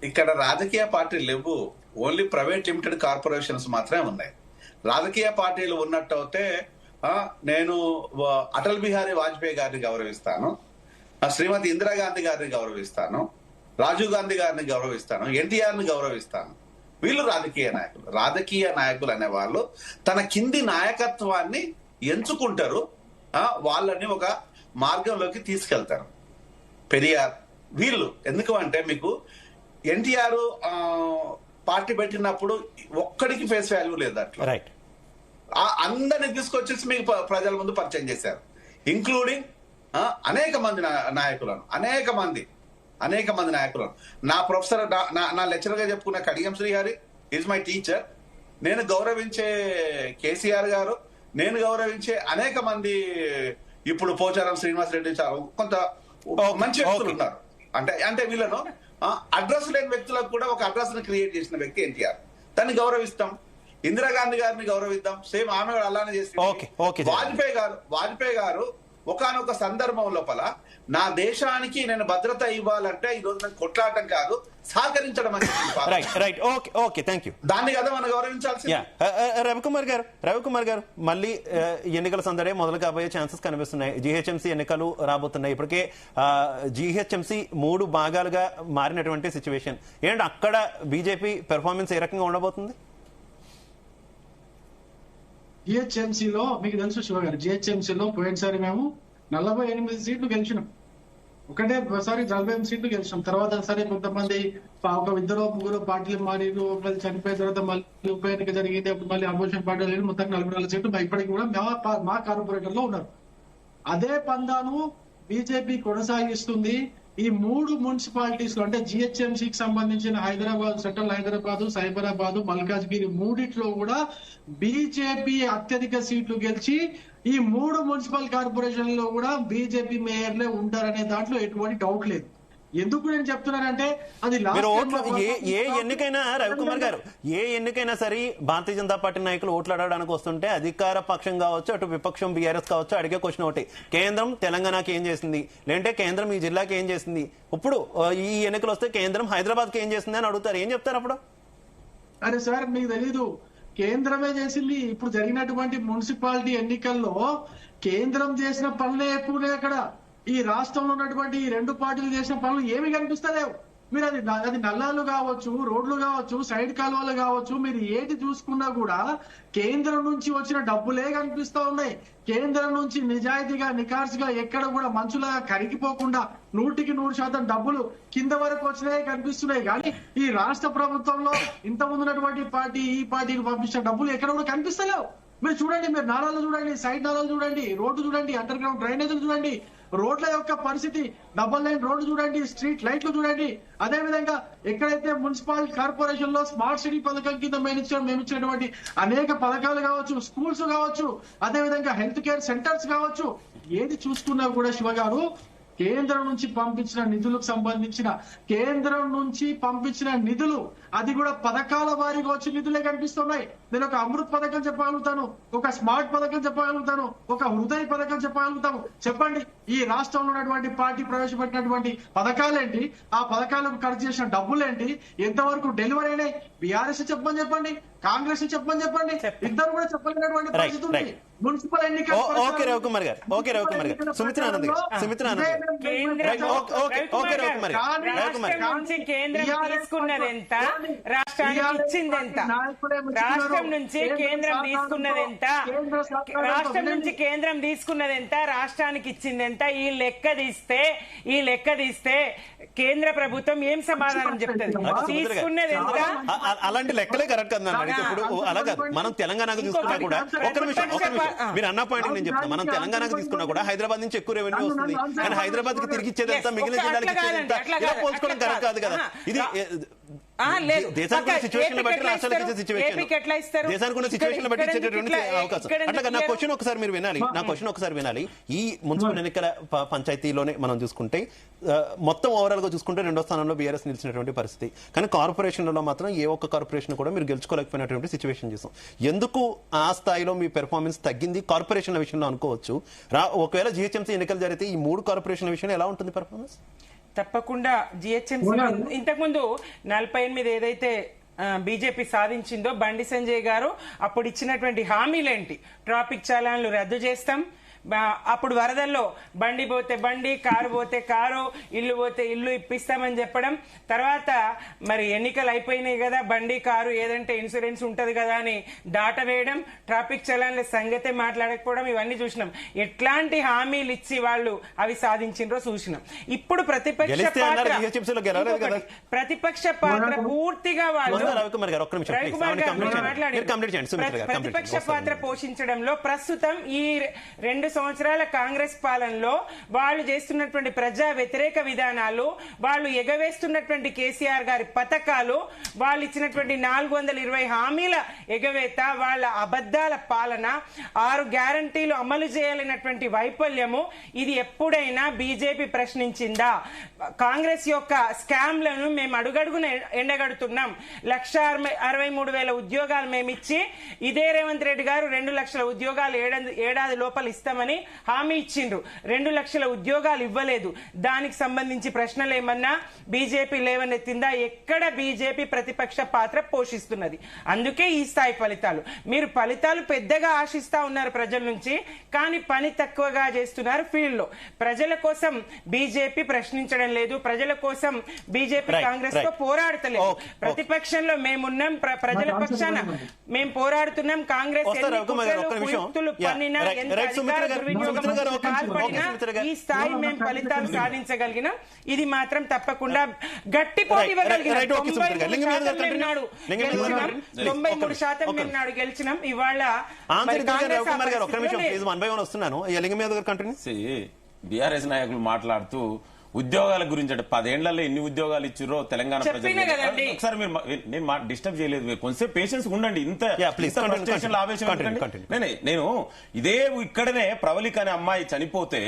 ఇక్కడ రాజకీయ పార్టీలు లేవు, ఓన్లీ ప్రైవేట్ లిమిటెడ్ కార్పొరేషన్స్ మాత్రమే ఉన్నాయి. రాజకీయ పార్టీలు ఉన్నట్టు అయితే నేను అటల్ బిహారీ వాజ్పేయి గారిని గౌరవిస్తాను, శ్రీమతి ఇందిరాగాంధీ గారిని గౌరవిస్తాను, రాజీవ్ గాంధీ గారిని గౌరవిస్తాను, ఎన్టీఆర్ ని గౌరవిస్తాను. వీళ్ళు రాజకీయ నాయకులు అనేవాళ్ళు తన కింది నాయకత్వాన్ని ఎంచుకుంటారు, వాళ్ళని ఒక మార్గంలోకి తీసుకెళ్తారు. పెరియార్ వీళ్ళు ఎందుకు అంటే, మీకు ఎన్టీఆర్ పార్టీ పెట్టినప్పుడు ఒక్కడికి ఫేస్ వాల్యూ లేదు అట్లా, అందరిని తీసుకొచ్చేసి మీకు ప్రజల ముందు పరిచయం చేశారు, ఇంక్లూడింగ్ అనేక మంది నాయకులను. నా ప్రొఫెసర్, నా లెక్చరర్ గా చెప్పుకున్న Kadiyam Srihari is my teacher. నేను గౌరవించే కేసీఆర్ గారు, నేను గౌరవించే అనేక మంది, ఇప్పుడు పోచారం శ్రీనివాస్ రెడ్డి, కొంత మంచి వ్యక్తులు ఉన్నారు. అంటే వీళ్ళను అడ్రస్ లేని వ్యక్తులకు కూడా ఒక అడ్రస్ ని క్రియేట్ చేసిన వ్యక్తి ఎన్టీఆర్. దాన్ని గౌరవిస్తాం. ఇందిరాగాంధీ గారిని గౌరవిద్దాం, సేమ్ ఆమె కూడా అలానే చేసింది. వాజ్పేయి గారు ఒకానొక సందర్భం లోపల నా దేశానికి నేను భద్రత ఇవ్వాలంటే ఈ రోజు నాకు కొట్లాడటం కాదు, సహకరించడం అని దాన్ని కదా మనం గౌరవించాల్సి. రవికుమార్ గారు మళ్ళీ ఎన్నికల సందడే మొదలు కాబోయే ఛాన్సెస్ కనిపిస్తున్నాయి. జీహెచ్ఎంసీ ఎన్నికలు రాబోతున్నాయి. ఇప్పటికే జీహెచ్ఎంసీ 3 భాగాలుగా మారినటువంటి సిచ్యువేషన్ ఏంటి? అక్కడ బీజేపీ పెర్ఫార్మెన్స్ ఏ రకంగా ఉండబోతుంది? జిహెచ్ఎంసీలో మీకు తెలుసు శివ గారు, జిహెచ్ఎంసీలో పోయినసారి మేము 48 సీట్లు గెలిచినాం. ఒకటేసారి 48 సీట్లు గెలిచినాం. తర్వాత సరే కొంతమంది ఒక 2-3 పార్టీలు మారిరు, మళ్ళీ చనిపోయిన తర్వాత మళ్ళీ ఉప ఎన్నిక జరిగింది, అప్పుడు మళ్ళీ అపోజిషన్ పార్టీలు మొత్తం 44 సీట్లు ఇప్పటికి కూడా మా కార్పొరేటర్ లో ఉన్నారు. అదే పందాను బీజేపీ కొనసాగిస్తుంది. ఈ 3 మున్సిపాలిటీస్ లో అంటే జిహెచ్ఎంసీకి సంబంధించిన హైదరాబాద్, సెంట్రల్ హైదరాబాద్, సైబరాబాద్, మల్కాజ్గిరి మూడిట్లో కూడా బీజేపీ అత్యధిక సీట్లు గెలిచి ఈ 3 మున్సిపల్ కార్పొరేషన్ లో కూడా బీజేపీ మేయర్లే ఉంటారనే దాంట్లో ఎటువంటి డౌట్ లేదు. ఎందుకు నేను చెప్తున్నానంటే అది ఏ ఎన్నికైనా రవికుమార్ గారు, ఏ ఎన్నికైనా సరే భారతీయ జనతా పార్టీ నాయకులు ఓట్లాడడానికి వస్తుంటే అధికార పక్షం కావచ్చు, అటు విపక్షం బీఆర్ఎస్ కావచ్చు, అడిగే క్వశ్చన్ ఒకటి, కేంద్రం తెలంగాణకి ఏం చేసింది, లేదంటే కేంద్రం ఈ జిల్లాకి ఏం చేసింది, ఇప్పుడు ఈ ఎన్నికలు వస్తే కేంద్రం హైదరాబాద్కి ఏం చేసింది అని అడుగుతారు. ఏం చెప్తారు అప్పుడు? అరే సార్ మీకు తెలీదు, కేంద్రమే చేసింది. ఇప్పుడు జరిగినటువంటి మున్సిపాలిటీ ఎన్నికల్లో కేంద్రం చేసిన పనులే ఎక్కువనే. అక్కడ ఈ రాష్ట్రంలో ఉన్నటువంటి ఈ 2 పార్టీలు చేసిన పనులు ఏమి కనిపిస్తలేవు. మీరు అది నల్లాలు కావచ్చు, రోడ్లు కావచ్చు, సైడ్ కాలువలు కావచ్చు, మీరు ఏది చూసుకున్నా కూడా కేంద్రం నుంచి వచ్చిన డబ్బులే కనిపిస్తా ఉన్నాయి. కేంద్రం నుంచి నిజాయితీగా నికార్సుగా ఎక్కడ కూడా మంచులాగా కరిగిపోకుండా 100% డబ్బులు కింద వరకు వచ్చినాయి కనిపిస్తున్నాయి. కానీ ఈ రాష్ట్ర ప్రభుత్వంలో ఇంత ముందున్నటువంటి పార్టీ ఈ పార్టీకి పంపించిన డబ్బులు ఎక్కడ కూడా కనిపిస్తలేవు. మీరు చూడండి, మీరు నాలాలు చూడండి, సైడ్ నాలాలు చూడండి, రోడ్డు చూడండి, అండర్ గ్రౌండ్ డ్రైనేజీలు చూడండి, రోడ్ల యొక్క పరిస్థితి, డబుల్ లైన్ రోడ్డు చూడండి, స్ట్రీట్ లైట్లు చూడండి. అదే విధంగా ఎక్కడైతే మున్సిపల్ కార్పొరేషన్ లో స్మార్ట్ సిటీ పథకం కింద మేమిచ్చినటువంటి అనేక పథకాలు కావచ్చు, స్కూల్స్ కావచ్చు, అదే విధంగా హెల్త్ కేర్ సెంటర్స్ కావచ్చు, ఏది చూసుకున్నా కూడా శివ గారు కేంద్రం నుంచి పంపించిన నిధులకు సంబంధించిన నిధులు అది కూడా పథకాల వారీగా వచ్చే నిధులే కనిపిస్తున్నాయి. నేను ఒక అమృత్ పథకం చెప్పగలుగుతాను, ఒక స్మార్ట్ పథకం చెప్పగలుగుతాను, ఒక హృదయ పథకం చెప్పగలుగుతాను. చెప్పండి, ఈ రాష్ట్రంలో ఉన్నటువంటి పార్టీ ప్రవేశపెట్టినటువంటి పథకాలేంటి, ఆ పథకాలకు ఖర్చు చేసిన డబ్బులేంటి, ఎంతవరకు డెలివరీ అయినాయి? బీఆర్ఎస్ చెప్పండి, కాంగ్రెస్ చెప్పండి, ఇద్దరు కూడా చెప్పలేనటువంటి పరిస్థితి ఉంది. మున్సిపల్ ఎన్నికలు ఓకే రవికుమార్ గారు, సుమిత్రా ఆనంద్ గారు, తీసుకున్నది ఎంత, రాష్ట్రానికి ఇచ్చింది ఎంత, రాష్ట్రం నుంచి కేంద్రం తీసుకున్నది ఎంత, రాష్ట్రం నుంచి కేంద్రం తీసుకున్నది ఎంత, రాష్ట్రానికి ఇచ్చింది ఎంత, ఈ లెక్క తీస్తే కేంద్ర ప్రభుత్వం ఏం సమాధానం చెప్తుంది? తీసుకున్నది ఎంత? అలాంటి లెక్కలే కరెక్ట్ కదా అడిగితే. ఇప్పుడు అలా కాదు, మనం తెలంగాణకు తీసుకున్నా కూడా ఒక నిమిషం మీరు అన్న పాయింట్ నేను చెప్తాను. మనం తెలంగాణకు తీసుకున్నా కూడా హైదరాబాద్ నుంచి ఎక్కువ రెవెన్యూ వస్తుంది, కానీ హైదరాబాద్ కి తిరిగి ఇచ్చేదంతా మిగిలిన జిల్లాలకు ఇచ్చేదంతా ఇలా పోల్చుకోవడం కరెక్ట్ కాదు కదా. ఇది దేశానికి సిచ్యువేషన్ బట్టి రాష్ట్రాలకి సిచ్యువేషన్, దేశానికి ఉన్న సిచ్యువేషన్ బట్టి ఇచ్చేటటువంటి అవకాశం. అట్లా నా క్వశ్చన్ ఒకసారి మీరు వినాలి. ఈ మున్సిపల్ ఎన్నికల పంచాయతీలోనే మనం చూసుకుంటే మొత్తం ఓవరాల్ గా చూసుకుంటే 2వ స్థానంలో బీఆర్ఎస్ నిలిచినటువంటి పరిస్థితి. కానీ కార్పొరేషన్లలో మాత్రం ఏ ఒక్క కార్పొరేషన్ కూడా మీరు గెలుచుకోలేకపోయినటువంటి సిచ్యువేషన్ చూసాం. ఎందుకు ఆ స్థాయిలో మీ పెర్ఫార్మెన్స్ తగ్గింది కార్పొరేషన్ల విషయంలో అనుకోవచ్చు? ఒకవేళ జీహెచ్ఎంసీ ఎన్నికలు జరిగితే ఈ 3 కార్పొరేషన్ల విషయంలో ఎలా ఉంటుంది పెర్ఫార్మెన్స్? తప్పకుండా జీహెచ్ఎంసీ ఇంతకుముందు 48 ఏదైతే బీజేపీ సాధించిందో, బండి సంజయ్ గారు అప్పుడు ఇచ్చినటువంటి హామీలేంటి? ట్రాఫిక్ చలాన్లు రద్దు చేస్తాం, అప్పుడు వరదల్లో బండి పోతే బండి, కారు పోతే కారు, ఇల్లు పోతే ఇల్లు ఇప్పిస్తామని చెప్పడం. తర్వాత మరి ఎన్నికలు అయిపోయినాయి కదా, బండి కారు ఏదంటే ఇన్సూరెన్స్ ఉంటది కదా అని దాటవేయడం, ట్రాఫిక్ చలాన్ల సంగతే మాట్లాడకపోవడం, ఇవన్నీ చూసినాం. ఎట్లాంటి హామీలు ఇచ్చి వాళ్ళు అవి సాధించిండ్రో చూసినాం. ఇప్పుడు ప్రతిపక్ష పాత్ర పూర్తిగా వాళ్ళు ప్రతిపక్ష పాత్ర పోషించడంలో ప్రస్తుతం ఈ 2 సంవత్సరాల కాంగ్రెస్ పాలనలో వాళ్ళు చేస్తున్నటువంటి ప్రజా వ్యతిరేక విధానాలు, వాళ్ళు ఎగవేస్తున్నటువంటి కేసీఆర్ గారి పథకాలు, వాళ్ళు ఇచ్చినటువంటి 420 హామీల ఎగవేత, వాళ్ళ అబద్దాల పాలన, 6 గ్యారంటీలు అమలు చేయాలన్నటువంటి వైఫల్యము, ఇది ఎప్పుడైనా బీజేపీ ప్రశ్నించిందా? కాంగ్రెస్ యొక్క స్కామ్లను మేము అడుగడుగున ఎండగడుతున్నాం. 1,63,000 ఉద్యోగాలు మేమిచ్చి, ఇదే రేవంత్ రెడ్డి గారు 2 లక్షల ఉద్యోగాలు ఏడాది లోపల ఇస్తామని హామీ ఇచ్చిండ్రు. 2 లక్షల ఉద్యోగాలు ఇవ్వలేదు. దానికి సంబంధించి ప్రశ్నలు ఏమన్నా బీజేపీ లేవనెత్తిందా? ఎక్కడ బీజేపీ ప్రతిపక్ష పాత్ర పోషిస్తున్నది? అందుకే ఈ స్థాయి ఫలితాలు. మీరు ఫలితాలు పెద్దగా ఆశిస్తా ఉన్నారు ప్రజల నుంచి, కానీ పని తక్కువగా చేస్తున్నారు ఫీల్డ్ లో. ప్రజల కోసం బీజేపీ ప్రశ్నించడం లేదు, ప్రజల కోసం బీజేపీ కాంగ్రెస్ తో పోరాడతలేదు. ప్రతిపక్షంలో మేమున్నాం, ప్రజల పక్షాన మేము పోరాడుతున్నాం. కాంగ్రెస్ ఈ స్థాయి మేము ఫలితాలు సాధించగలిగినాం. ఇది మాత్రం తప్పకుండా గట్టి పోటీ ఇవ్వగలిగినాం. 93% మేము నాడు గెలిచినాం. ఇవాళ బీఆర్ఎస్ నాయకులు మాట్లాడుతూ ఉద్యోగాల గురించి అంటే 10 ఏళ్లలో ఎన్ని ఉద్యోగాలు ఇచ్చిరో తెలంగాణ ప్రజలు. ఒకసారి మీరు నేను డిస్టర్బ్ చేయలేదు, మీరు కొంచెం పేషెన్స్ ఉండండి. ఇంత ఆవేశం నేను ఇదే ఇక్కడనే ప్రవళిక అనే అమ్మాయి చనిపోతే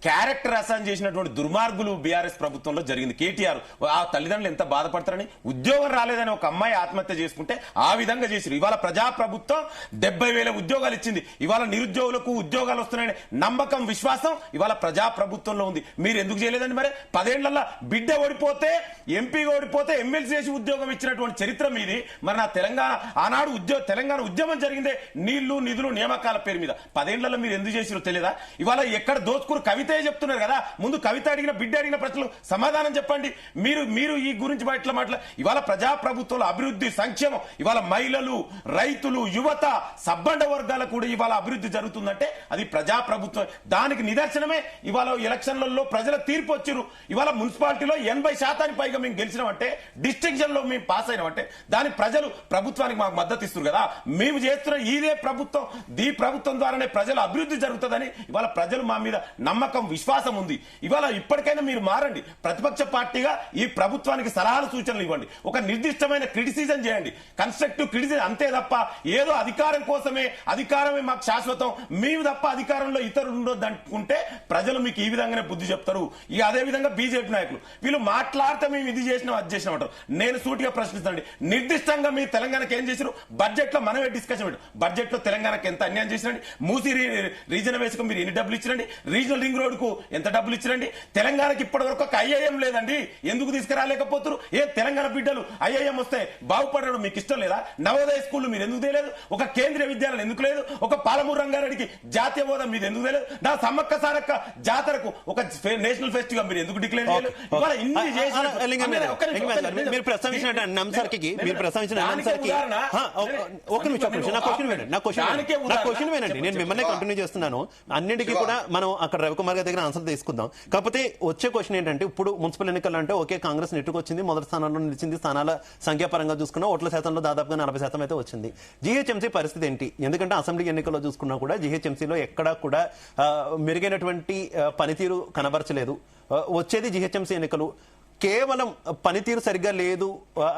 క్యారెక్టర్ అసైన్ చేసినటువంటి దుర్మార్గులు బీఆర్ఎస్ ప్రభుత్వంలో జరిగింది. కేటీఆర్ ఆ తల్లిదండ్రులు ఎంత బాధపడతారని, ఉద్యోగం రాలేదని ఒక అమ్మాయి ఆత్మహత్య చేసుకుంటే ఆ విధంగా చేసిరు. ఇవాళ ప్రజాప్రభుత్వం 70,000 ఉద్యోగాలు ఇచ్చింది. ఇవాళ నిరుద్యోగులకు ఉద్యోగాలు వస్తున్నాయని నమ్మకం, విశ్వాసం ఇవాళ ప్రజాప్రభుత్వంలో ఉంది. మీరు ఎందుకు చేయలేదండి? మరి 10 ఏళ్లలో బిడ్డ ఓడిపోతే, ఎంపీగా ఓడిపోతే ఎమ్మెల్సీ చేసి ఉద్యోగం ఇచ్చినటువంటి చరిత్ర మీది. మరి నా తెలంగాణ ఆనాడు తెలంగాణ ఉద్యమం జరిగిందే నీళ్లు, నిధులు, నియామకాల పేరు మీద. 10 ఏళ్లలో మీరు ఎందుకు చేసిరో తెలియదా? ఇవాళ ఎక్కడ దోచుకుని కవిత కవిత చెప్తున్నారు కదా, ముందు కవిత అడిగిన బిడ్డ అడిగిన ప్రశ్నలు సమాధానం చెప్పండి. మీరు ఈ గురించి ఇట్లా ఇవాళ ప్రజాప్రభుత్వంలో అభివృద్ధి సంక్షేమం, ఇవాళ మహిళలు, రైతులు, యువత, సబ్బండ వర్గాలకు కూడా ఇవాళ అభివృద్ధి జరుగుతుందంటే అది ప్రజాప్రభుత్వం. దానికి నిదర్శనమే ఇవాళ ఎలక్షన్లలో ప్రజల తీర్పు వచ్చిరు. ఇవాళ మున్సిపాలిటీలో 80% పైగా మేము గెలిచినామంటే, డిస్టింక్షన్ లో మేము పాస్ అయినామంటే దానికి ప్రజలు ప్రభుత్వానికి మాకు మద్దతు ఇస్తారు కదా. మేము చేస్తున్న ఇదే ప్రభుత్వం, ఈ ప్రభుత్వం ద్వారానే ప్రజల అభివృద్ధి జరుగుతుందని ఇవాళ ప్రజలు మా మీద నమ్మకం, విశ్వాసం ఉంది. ఇవాళ ఇప్పటికైనా మీరు మారండి. ప్రతిపక్ష పార్టీగా ఈ ప్రభుత్వానికి సలహాలు, సూచనలు ఇవ్వండి. ఒక నిర్దిష్టమైన క్రిటిసిజం చేయండి, కన్స్ట్రక్టివ్ క్రిటిసిజం. అంతే తప్ప ఏదో అధికారం కోసమే, అధికారమే మాకు శాశ్వతం, మేము తప్ప అధికారంలో ఇతరులు ఉండొద్దు అనుకుంటే ప్రజలు మీకు ఈ విధంగానే బుద్ధి చెప్తారు. ఇక అదే విధంగా బీజేపీ నాయకులు వీళ్ళు మాట్లాడితే మేము ఇది చేసినాం, అది చేసినాం అంటారు. నేను సూటిగా ప్రశ్నిస్తానండి, నిర్దిష్టంగా మీ తెలంగాణకి ఏం చేశారు? బడ్జెట్ లో మనమే డిస్కషన్ పెట్టు. బడ్జెట్ లో తెలంగాణకి ఎంత అన్యాయం చేసినండి? మూసీ రీజన్ వేసుకు మీరు ఎన్ని డబ్బులు ఇచ్చినండి? రీజనల్ రింగ్ రోడ్ కు ఎంత డబ్బులు ఇచ్చినండి? తెలంగాణకి ఇప్పటి వరకు ఒక ఐఐఎం లేదండి. ఎందుకు తీసుకురాలేకపోతారు? ఏ తెలంగాణ బిడ్డలు ఐఐఎం వస్తే బాగుపడడం మీకు ఇష్టం లేదా? నవోదయ స్కూల్ మీరు ఎందుకు తెలియదు? ఒక కేంద్రీయ విద్యాలయం ఎందుకు లేదు? ఒక పాలమూరు రంగారెడ్డికి జాతీయ హోదా మీరు ఎందుకు తెలియదు? నా సమ్మక్క సారక్క జాతరకు ఒక నేషనల్ ఫెస్టివల్ మీరు ఎందుకు డిక్లేర్ చేయలేదు? ఇవాళ ఇన్ని మీరు ప్రస్తావించిన అంశానికి నా క్వశ్చన్ వినండి. నేను మిమ్మల్ని కంటిన్యూ చేస్తున్నాను. అన్నిటికీ కూడా మనం అక్కడ రవికుమార్ గారి దగ్గర ఆన్సర్ తీసుకుందాం. కాకపోతే వచ్చే క్వశ్చన్ ఏంటంటే, ఇప్పుడు మున్సిపల్ ఎన్నికలు అంటే ఓకే, కాంగ్రెస్ నెట్టుకొచ్చింది, మొదటి స్థానంలో నిలిచింది. స్థానాల సంఖ్యాపరంగా చూసుకున్నా ఓట్ల శాతంలో దాదాపుగా 40% అయితే వచ్చింది. జీహెచ్ఎంసీ పరిస్థితి ఏంటి? ఎందుకంటే అసెంబ్లీ ఎన్నికల్లో చూసుకున్నా కూడా జీహెచ్ఎంసీలో ఎక్కడా కూడా మెరుగైనటువంటి పనితీరు కనబరచలేదు. వచ్చేది జీహెచ్ఎంసీ ఎన్నికలు, కేవలం పనితీరు సరిగ్గా లేదు,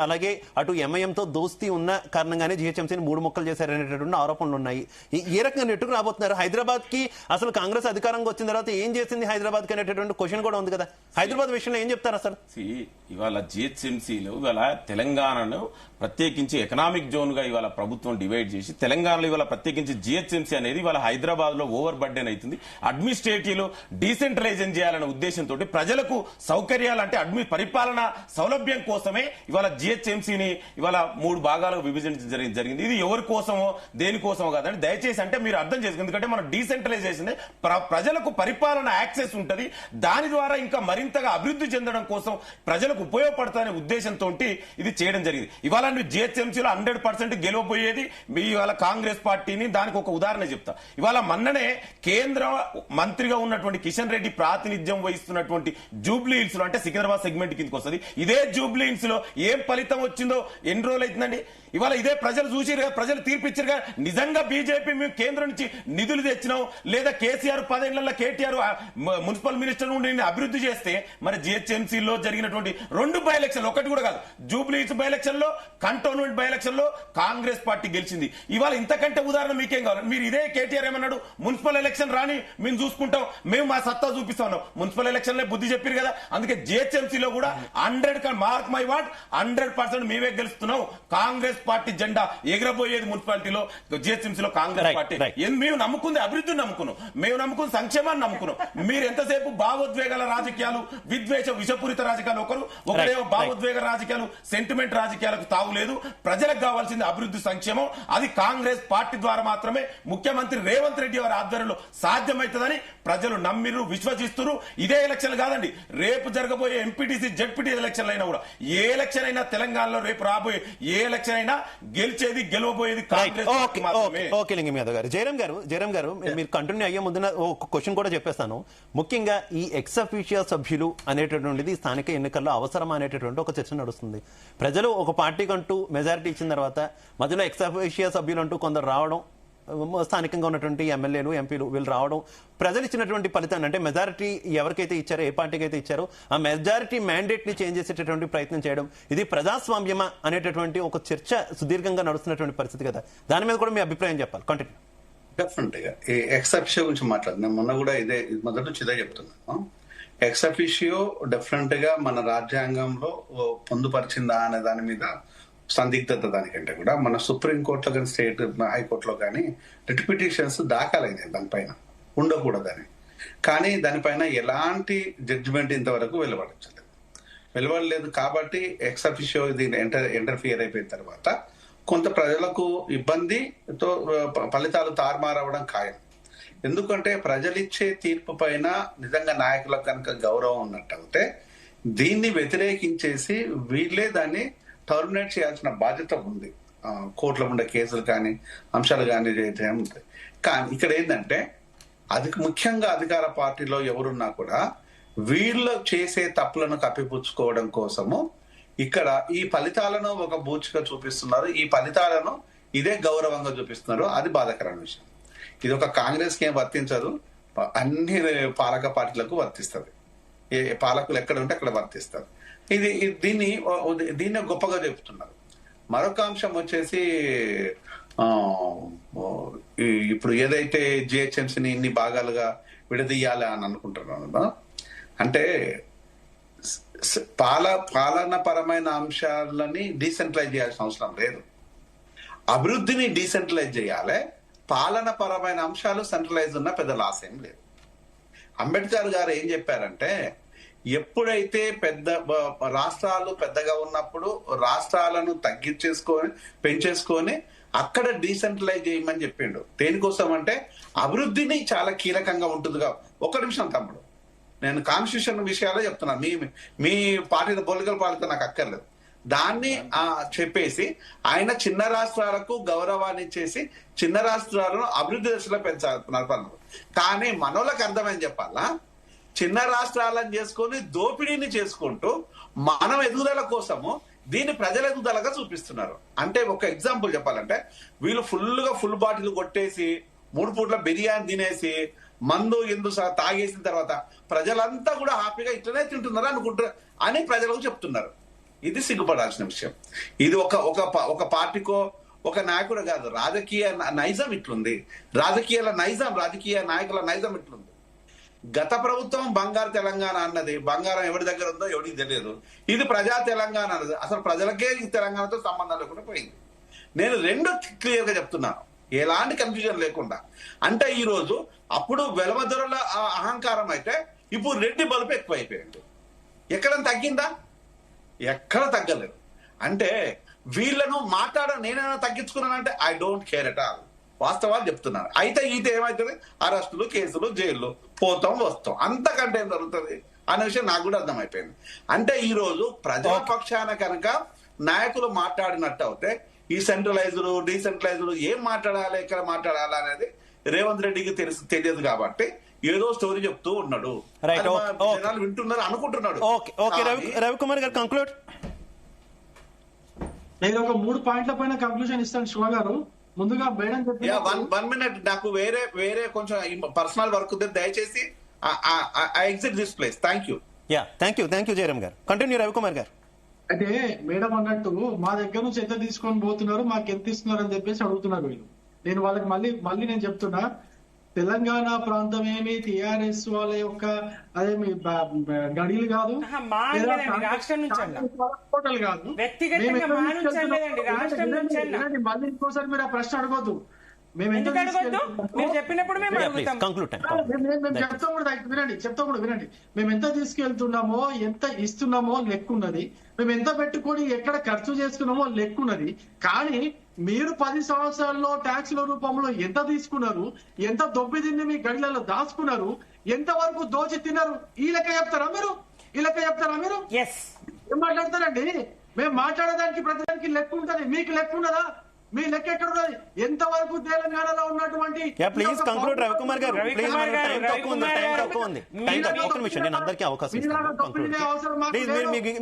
అలాగే అటు ఎంఐఎంతో దోస్తీ ఉన్న కారణంగానే జీహెచ్ఎంసీని 3 ముక్కలు చేశారనేటటువంటి ఆరోపణలు ఉన్నాయి. ఏ రకంగా నెట్టుకు రాబోతున్నారు? హైదరాబాద్ కి అసలు కాంగ్రెస్ అధికారంగా వచ్చిన తర్వాత ఏం చేసింది హైదరాబాద్ కి అనేటటువంటి క్వశ్చన్ కూడా ఉంది కదా. హైదరాబాద్ విషయంలో ఏం చెప్తారు అసలు? ఇవాళ జిహెచ్ఎంసీలో ఇవాళ తెలంగాణను ప్రత్యేకించి ఎకనామిక్ జోన్ గా ఇవాళ ప్రభుత్వం డివైడ్ చేసి, తెలంగాణలో ఇవాళ ప్రత్యేకించి జిహెచ్ఎంసీ అనేది ఇవాళ హైదరాబాద్ లో ఓవర్ బర్డెన్ అవుతుంది. అడ్మినిస్ట్రేటివ్ లో డీసెంట్రలైజేషన్ చేయాలనే ఉద్దేశంతో ప్రజలకు సౌకర్యాలు అంటే పరిపాలన సౌలభ్యం కోసమే ఇవాళ జిహెచ్ఎంసీని ఇవాళ 3 భాగాలుగా విభజించడం జరిగింది. ఇది ఎవరి కోసమో దేనికోసమో కాదండి, దయచేసి అంటే మీరు అర్థం చేసుకోండి. ఎందుకంటే మనం డీసెంట్రలైజేషన్ ప్రజలకు పరిపాలన యాక్సెస్ ఉంటుంది, దాని ద్వారా ఇంకా మరింతగా అభివృద్ధి చెందడం కోసం ప్రజలకు ఉపయోగపడతానే ఉద్దేశంతో ఇది చేయడం జరిగింది. ఇవాళ జిహెచ్ఎంసీలో 100% గెలవబోయేది ఇవాళ కాంగ్రెస్ పార్టీని. దానికి ఒక ఉదాహరణ చెప్తా. ఇవాళ మొన్ననే కేంద్ర మంత్రిగా ఉన్నటువంటి కిషన్ రెడ్డి ప్రాతినిధ్యం వహిస్తున్నటువంటి జూబ్లీ హిల్స్ లో, అంటే సికింద్రాబాద్ సెగ్మెంట్ కిందకి వస్తుంది, ఇదే జూబ్లీ హిల్స్ లో ఏం ఫలితం వచ్చిందో ఎన్ని రోజులు అవుతుందండి? ఇవాళ ఇదే ప్రజలు చూసిరుగా, ప్రజలు తీర్పిచ్చిరుగా. నిజంగా బీజేపీ మేము కేంద్రం నుంచి నిధులు తెచ్చినాం, లేదా కేసీఆర్ 10 ఏళ్లలో కేటీఆర్ మున్సిపల్ మినిస్టర్ నుండి అభివృద్ధి చేస్తే, మరి జిహెచ్ఎంసీలో జరిగినటువంటి 2 బై ఎలక్షన్లు, ఒకటి కూడా కాదు, జూబ్లీ హిల్స్ బై ఎలక్షన్ లో, కంటోన్మెంట్ బై ఎలక్షన్ లో కాంగ్రెస్ పార్టీ గెలిచింది. ఇవాళ ఇంతకంటే ఉదాహరణ మీకేం కావాలి? మీరు ఇదే కేటీఆర్ ఏమన్నాడు? మున్సిపల్ ఎలక్షన్ రాని మేము చూసుకుంటాం, మేము మా సత్తా చూపిస్తాం. మున్సిపల్ ఎలక్షన్ లో బుద్ధి చెప్పారు కదా. అందుకే జిహెచ్ఎంసీలో కూడా 100 మార్క్ మై వాట్ 100% మేమే గెలుస్తున్నాం. కాంగ్రెస్ పార్టీ జెండా ఎగరబోయేది మున్సిపాలిటీలో, జిహెచ్ఎంసీలో కాంగ్రెస్ పార్టీ. మేము నమ్ముకుంది అభివృద్ధిని నమ్ముకున్నాం, మేము నమ్ముకుంది సంక్షేమాన్ని నమ్ముకున్నాం. మీరు ఎంతసేపు భావోద్వేగాల రాజకీయాలు, విషపూరిత రాజకీయాలు, ఒకరేమో భావోద్వేగ రాజకీయాలు, సెంటిమెంట్ రాజకీయాలకు తావులేదు. ప్రజలకు కావాల్సింది అభివృద్ధి, సంక్షేమం. అది కాంగ్రెస్ పార్టీ ద్వారా మాత్రమే ముఖ్యమంత్రి రేవంత్ రెడ్డి వారి ఆధ్వర్యంలో సాధ్యమవుతుందని ప్రజలు నమ్మిరు, విశ్వసిస్తున్నారు. ఇదే ఎలక్షన్ కాదండి, రేపు జరగబోయే ఎంపీటీసీ, జెడ్పీటీ ఎలక్షన్లు అయినా కూడా, ఏ ఎలక్షన్ అయినా తెలంగాణలో రేపు రాబోయే ఏ ఎలక్షన్ అయినా గెలిచేది, గెలవబోయేది కాంగ్రెస్ పార్టీ మాత్రమే. ఓకే లింగం యాదవ్ గారు. జయరాం గారు మీరు కంటిన్యూ అయ్యే ముందు ఒక క్వశ్చన్ కూడా చెప్పేస్తాను. ముఖ్యంగా ఈ ఎక్స్ అఫీషియా సభ్యులు అనేటటువంటిది స్థానిక ఎన్నికల్లో అవసరమా అనేటటువంటి ఒక చర్చ నడుస్తుంది. ప్రజలు ఒక పార్టీకి అంటూ మెజారిటీ ఇచ్చిన తర్వాత మధ్యలో ఎక్స్ అఫీషియా సభ్యులు అంటూ కొందరు రావడం, స్థానికంగా ఉన్నటువంటి ఎమ్మెల్యేలు, ఎంపీలు వీళ్ళు రావడం, ప్రజలు ఇచ్చినటువంటి ఫలితాన్ని, అంటే మెజారిటీ ఎవరికైతే ఇచ్చారో, ఏ పార్టీకి అయితే ఇచ్చారో ఆ మెజారిటీ మ్యాండేట్ ని చేంజ్ చేసేటటువంటి ప్రయత్నం చేయడం, ఇది ప్రజాస్వామ్యమా అనేటటువంటి ఒక చర్చ సుదీర్ఘంగా నడుస్తున్నటువంటి పరిస్థితి కదా. దాని మీద కూడా మీ అభిప్రాయం చెప్పాలి. కంటిన్యూ. డెఫినెట్ గా ఈ ఎక్స్ అఫిషియో గురించి మాట్లాడుతున్నాం. మొన్న కూడా ఇదే మొదటి నుంచి ఇదే చెప్తున్నాను. ఎక్స్ అఫిషియో డెఫినెట్ గా మన రాజ్యాంగంలో పొందుపరిచిందా అనే దాని మీద సందిగ్ధత. దానికంటే కూడా మన సుప్రీంకోర్టులో కానీ, స్టేట్ హైకోర్టులో కానీ రిట్ పిటిషన్స్ దాఖలైనాయి దానిపైన, ఉండకూడదని. కానీ దానిపైన ఎలాంటి జడ్జిమెంట్ ఇంతవరకు వెలువడలేదు. కాబట్టి ఎక్స్ అఫిషియో దీన్ని ఇంటర్ఫియర్ అయిపోయిన తర్వాత కొంత ప్రజలకు ఇబ్బందితో ఫలితాలు తారుమారవడం ఖాయం. ఎందుకంటే ప్రజలిచ్చే తీర్పు పైన నిజంగా నాయకులకు కనుక గౌరవం ఉన్నట్టయితే దీన్ని వ్యతిరేకించేసి వీళ్ళే దాన్ని టర్మినేట్ చేయాల్సిన బాధ్యత ఉంది. కోర్టులో ఉండే కేసులు కానీ అంశాలు కానీ ఉంటాయి. కానీ ఇక్కడ ఏంటంటే ముఖ్యంగా అధికార పార్టీలో ఎవరున్నా కూడా వీళ్ళు చేసే తప్పులను కప్పిపుచ్చుకోవడం కోసము ఇక్కడ ఈ ఫలితాలను ఒక బూచిగా చూపిస్తున్నారు. ఈ ఫలితాలను ఇదే గౌరవంగా చూపిస్తున్నారు. అది బాధాకరమైన విషయం. ఇది ఒక కాంగ్రెస్ కి ఏం వర్తించదు, అన్ని పాలక పార్టీలకు వర్తిస్తుంది. ఏ పాలకులు ఎక్కడ ఉంటే అక్కడ వర్తిస్తారు. దీన్ని గొప్పగా చెప్తున్నారు. మరొక అంశం వచ్చేసి ఇప్పుడు ఏదైతే జిహెచ్ఎంసీని ఇన్ని భాగాలుగా విడదీయాలి అని అనుకుంటున్నాను, అంటే పాలన పరమైన అంశాలని డీసెంట్రలైజ్ చేయాల్సిన అవసరం లేదు. అభివృద్ధిని డీసెంట్రలైజ్ చేయాలి. పాలన పరమైన అంశాలు సెంట్రలైజ్ ఉన్న పెద్ద లాస్ ఏం లేదు. అంబేద్కర్ గారు ఏం చెప్పారంటే, ఎప్పుడైతే రాష్ట్రాలు పెద్దగా ఉన్నప్పుడు రాష్ట్రాలను పెంచేసుకొని అక్కడ డీసెంట్రలైజ్ చేయమని చెప్పిండు. దేనికోసం అంటే అభివృద్ధిని చాలా కీలకంగా ఉంటుందిగా. ఒక్క నిమిషం తమ్ముడు, నేను కాన్స్టిట్యూషన్ విషయాల్లో చెప్తున్నాను, మీ పార్టీ పొలిటికల్ పార్టీతో నాకు అక్కర్లేదు. దాన్ని చెప్పేసి ఆయన చిన్న రాష్ట్రాలకు గౌరవాన్ని ఇచ్చేసి చిన్న రాష్ట్రాలను అభివృద్ధి దశలో పెంచాలి. కానీ మనోళ్ళకి అర్థమని చెప్పాలా, చిన్న రాష్ట్రాలను చేసుకొని దోపిడీని చేసుకుంటూ మనం ఎదుగుదల కోసము దీన్ని ప్రజల ఎదుగుదలగా చూపిస్తున్నారు. అంటే ఒక ఎగ్జాంపుల్ చెప్పాలంటే, వీళ్ళు ఫుల్ బాటిల్ కొట్టేసి 3 పూట్ల బిర్యానీ తినేసి మందు తాగేసిన తర్వాత ప్రజలంతా కూడా హ్యాపీగా ఇట్లనే తింటున్నారు అనుకుంటారు అని ప్రజలకు చెప్తున్నారు. ఇది సిగ్గుపడాల్సిన విషయం. ఇది ఒక పార్టీకో ఒక నాయకుడు కాదు, రాజకీయ నైజం ఇట్లుంది. రాజకీయ నాయకుల నైజం ఇట్లుంది. గత ప్రభుత్వం బంగారు తెలంగాణ అన్నది, బంగారం ఎవరి దగ్గర ఉందో ఎవరికి తెలియదు. ఇది ప్రజా తెలంగాణ అన్నది, అసలు ప్రజలకే ఈ తెలంగాణతో సంబంధం లేకుండా పోయింది. నేను 2 క్లియర్ గా చెప్తున్నాను, ఎలాంటి కన్ఫ్యూజన్ లేకుండా. అంటే ఈ రోజు అప్పుడు వెలమధురుల అహంకారం అయితే ఇప్పుడు రెడ్డి బలుపు ఎక్కువైపోయింది. ఎక్కడ తగ్గిందా? ఎక్కడ తగ్గలేదు. అంటే వీళ్ళను నేనైనా తగ్గించుకున్నానంటే I don't care at all. వాస్తవాలు చెప్తున్నారు. అయితే ఏమవుతుంది, అరెస్టులు, కేసులు, జైళ్ళు పోతాం వస్తాం, అంతకంటే ఏం జరుగుతుంది అనే విషయం నాకు కూడా అర్థమైపోయింది. అంటే ఈ రోజు ప్రజాపక్షాన కనుక నాయకులు మాట్లాడినట్టు అయితే ఈ సెంట్రలైజ్డ్ డీసెంట్రలైజ్డ్ ఏం మాట్లాడాలి, ఎక్కడ మాట్లాడాలి అనేది రేవంత్ రెడ్డికి తెలియదు కాబట్టి ఏదో స్టోరీ చెప్తూ ఉన్నాడు. జనాలు వింటున్నారు అనుకుంటున్నాడు. రవికుమార్ గారు కంక్లూడ్. నేను ఒక 3 పాయింట్ల పైన కంక్లూజన్ ఇస్తాను శివ గారు. ముందుగా మేడం చెప్పి 1 మినిట్, నాకు వేరే కొంచెం పర్సనల్ వర్క్ ఉంది, దయచేసి I exit this place. Thank you Jayaram గారు. కంటిన్యూ రవికుమార్ గారు. అంటే మేడం అన్నట్టు మా దగ్గర నుంచి ఎంత తీసుకొని పోతున్నారు, మాకు ఎంత ఇస్తున్నారు అని చెప్పేసి అడుగుతున్నారు వీళ్ళు. నేను వాళ్ళకి మళ్ళీ నేను చెప్తున్నా, తెలంగాణ ప్రాంతం ఏమి టిఆర్ఎస్ వాళ్ళ యొక్క అదేమి గడిలు కాదు, టోటల్ కాదు. మళ్ళీ ఇంకోసారి మీరు ఆ ప్రశ్న అడగొద్దు. మేము వినండి, మేము ఎంత తీసుకెళ్తున్నామో ఎంత ఇస్తున్నామో లెక్కున్నది, మేము ఎంత పెట్టుకొని ఎక్కడ ఖర్చు చేసుకున్నామో లెక్కున్నది. కానీ మీరు 10 సంవత్సరాల్లో ట్యాక్స్ల రూపంలో ఎంత తీసుకున్నారు, ఎంత దొబ్బిదిన్ని మీ గడిలలో దాచుకున్నారు, ఎంత వరకు దోచి తిన్నారు, ఈ లెక్క చెప్తారా మీరు? ఏం మాట్లాడతారండి? మేము మాట్లాడడానికి ప్రతిదానికి లెక్క ఉంటది, మీకు లెక్క ఉన్నదా? మీ లెక్క ఎక్కడ ఉన్నది? ఎంతవరకు తెలంగాణలో ఉన్నటువంటి ప్లీజ్ కంక్లూడ్ రవికుమార్ గారు.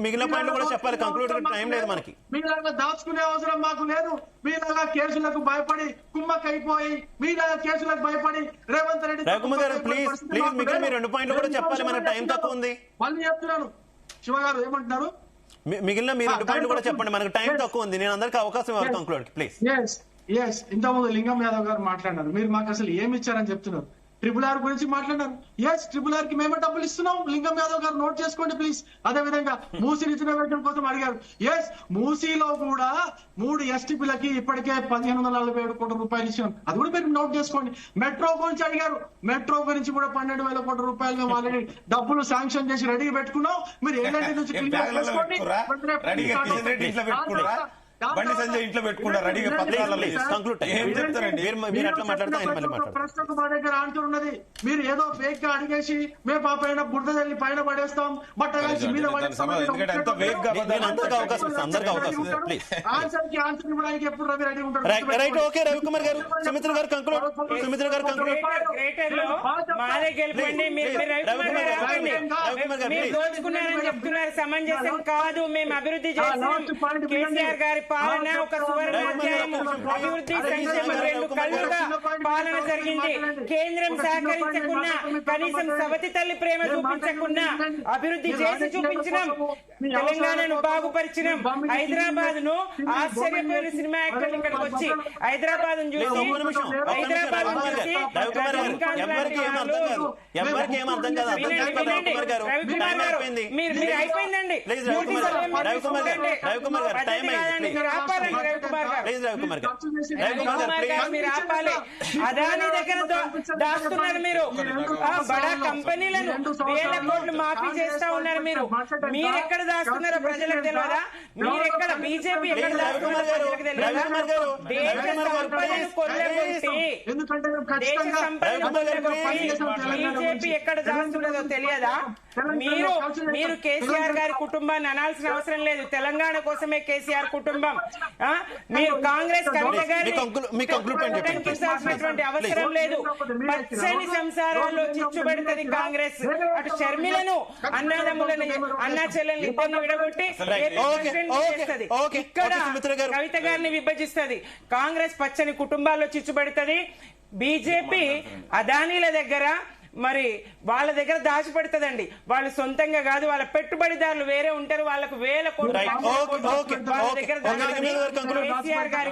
మిగిలిన పాయింట్లు కూడా చెప్పాలి. కంక్లూడ్ టైం లేదు మనకి. మీలాగా దాచుకునే అవసరం మాకు లేదు. మీలాగా కేసులకు భయపడి కుమ్మక్కైపోయి మీలాగా కేసులకు భయపడి రేవంత్ రెడ్డి. రవికుమార్ గారు ప్లీజ్ మిగిలిన మీ 2 పాయింట్లు కూడా చెప్పాలి, మనకి టైం తక్కువ ఉంది. మళ్ళీ చెప్తున్నాను, శివ గారు ఏమంటున్నారు? మిగిలిన మీరు 2 పాయింట్లు కూడా చెప్పండి, మనకు టైం తక్కువ ఉంది. నేను అందరికీ అవకాశం ఇవ్వాలి కంక్లూడ్ ప్లీజ్. ఇంతకుముందు లింగం యాదవ్ గారు మాట్లాడారు, మీరు మాకు అసలు ఏమి ఇచ్చారని చెప్తున్నారు. RRR గురించి మాట్లాడారు. RRR కి మేమే డబ్బులు ఇస్తున్నాం. లింగం యాదవ్ గారు నోట్ చేసుకోండి ప్లీజ్. అదే విధంగా మూసీ రిజర్వేషన్ కోసం అడిగారు. మూసీలో కూడా 3 ఎస్టీపీలకి ఇప్పటికే 1547 కోట్ల రూపాయలు ఇచ్చినాం. అది కూడా మీరు నోట్ చేసుకోండి. మెట్రో గురించి అడిగారు. మెట్రో గురించి కూడా 12,000 కోట్ల రూపాయలు మేము ఆల్రెడీ డబ్బులు శాంక్షన్ చేసి రెడీ పెట్టుకున్నాం. మీరు ఏళ్ళ నుంచి క్లియర్ చేసుకోండి. బండి సంజయ్ ఇంట్లో పెట్టుకుంటారు రెడీగా పత్రాలలో Conclude time. ఏం చెప్తారండి? మీరు అట్లా మాట్లాడితే ఆయన మళ్ళీ మాట్లాడతారు. ప్రశ్నకు మా దగ్గర ఆన్సర్ ఉన్నది. మీరు ఏదో ఫేక్ గా అడిగేసి మేము ఆ పైన బురద తల్లి పైన పడేస్తాం బట్ట కలిసి మీద పడేస్తాం. ఎందుకంటే అంత వేగ్ గా నేను అందరికీ అవకాశం ఇస్తాను, అందరికీ అవకాశం ఇస్తాను, ప్లీజ్. ఆన్సర్ కి ఆన్సర్ ఇవ్వడానికి ఎప్పుడు రవి రెడీ ఉంటాడు. రైట్, ఓకే రవికుమార్ గారు, సుమిత్ర గారు కంక్లూడ్. సుమిత్ర గారు కంక్లూడ్. గ్రేటర్ లో మాదే గెలుపండి. మీరు రవికుమార్ గారు ఆపండి. మీరు దోచుకున్నారని చెప్తున్నారు, సమంజసం కాదు. మేము అభివృద్ధి చేస్తున్నాం. కేసీఆర్ గారి పాలన ఒక సువర్ణ అధ్యాయం. అభివృద్ధి సంక్షేమం రెండు కళ్ళుగా పాలన జరిగింది. కేంద్రం సహకరించకున్నా, కనీసం సవతి తల్లి ప్రేమ చూపించకున్నా అభివృద్ధి చేసి చూపించినాం. తెలంగాణను బాగుపరిచినాం. హైదరాబాద్ ను ఆశ్చర్యపోయిన సినిమా యాక్టర్లు ఇక్కడికి వచ్చి హైదరాబాద్ ను చూసి హైదరాబాద్ ను చూసి ఎవరికి ఏం అర్థం కాదు, ఎవరికి ఏం అర్థం కాదు. అర్థం చేసుకోండి రవికుమార్ గారు, టైం అయిపోయింది. మీరు అయిపోయిందండి. ప్లీజ్ రవికుమార్ గారు, రవికుమార్ గారు, రవికుమార్ గారు, టైం అయింది. మీరు ఆపాలండి రవికుమార్ గారు. ప్లీజ్ రవికుమార్ గారు, రవికుమార్ గారు మీరు ఆపాలి. అదాని దగ్గర దాస్తున్నారు మీరు. బడా కంపెనీలను వేల కోట్లు మాఫీ చేస్తా ఉన్నారు మీరు. మీరెక్కడ దాస్తున్నారో ప్రజలకు తెలియదా? మీరెక్కడ బీజేపీ ఎక్కడ దాస్తున్నారో ప్రజలకు తెలియదా? దేశ సంపదను కొల్లగొట్టి దేశ సంపదను కొల్లగొట్టి బీజేపీ ఎక్కడ దాస్తున్నదో తెలియదా? మీరు కేసీఆర్ గారి కుటుంబాన్ని అనాల్సిన అవసరం లేదు. తెలంగాణ కోసమే కేసీఆర్ కుటుంబం. మీరు కాంగ్రెస్ కవిత గారిని ఉటంకించాల్సినటువంటి అవసరం లేదు. పచ్చని సంసారాల్లో చిచ్చు పెడుతుంది కాంగ్రెస్. అటు షర్మిలను అన్నదమ్ములను అన్నా చెల్లెల్ని ఇద్దరిని విడగొట్టి చేస్తుంది. ఇక్కడ కవిత గారిని విభజిస్తుంది. కాంగ్రెస్ పచ్చని కుటుంబాల్లో చిచ్చు పెడుతుంది. బీజేపీ అదానీల దగ్గర మరి వాళ్ళ దగ్గర దాచిపెడుతుందండి. వాళ్ళు సొంతంగా కాదు, వాళ్ళ పెట్టుబడిదారులు వేరే ఉంటారు. వాళ్ళకు వేల కోట్లు వాళ్ళ దగ్గర కేసీఆర్ గారి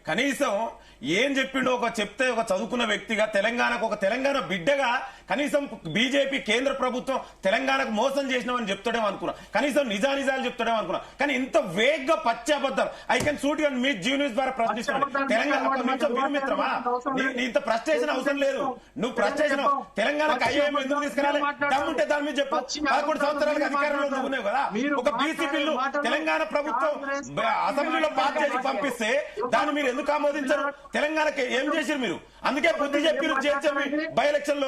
కనీసం ఏం చెప్పిండో ఒక చెప్తే ఒక చదువుకున్న వ్యక్తిగా తెలంగాణకు ఒక తెలంగాణ బిడ్డగా కనీసం బీజేపీ కేంద్ర ప్రభుత్వం తెలంగాణకు మోసం చేసినామని చెప్తాడేమో అనుకున్నా, కనీసం నిజానిజాలు చెప్తాడేమో అనుకున్నా. కానీ ఇంత వేగ్గా పచ్చాబద్దాలు ఐ కెన్ సూట్ యువర్ మీ జీ న్యూస్ ద్వారా ప్రశ్నిస్తున్నాడు. తెలంగాణ మిత్రమా, ఇంత ప్రశ్నేషన్ అవసరం లేదు. నువ్వు ప్రశ్నేషన్ తెలంగాణకు ఐఏఎం ఎందుకు తీసుకురాలి? దమ్ముంటే దాని మీద చెప్పు. 11 సంవత్సరాలకు అధికారంలో నువ్వు ఉన్నావు కదా. ఒక బీసీ బిల్లు తెలంగాణ ప్రభుత్వం అసెంబ్లీలో పాస్ చేసి పంపిస్తే దాన్ని మీరు ఎందుకు ఆమోదించరు? తెలంగాణకి ఏం చేశారు మీరు? అందుకే బుద్ధి చెప్పారు. బై ఎలక్షన్ లో,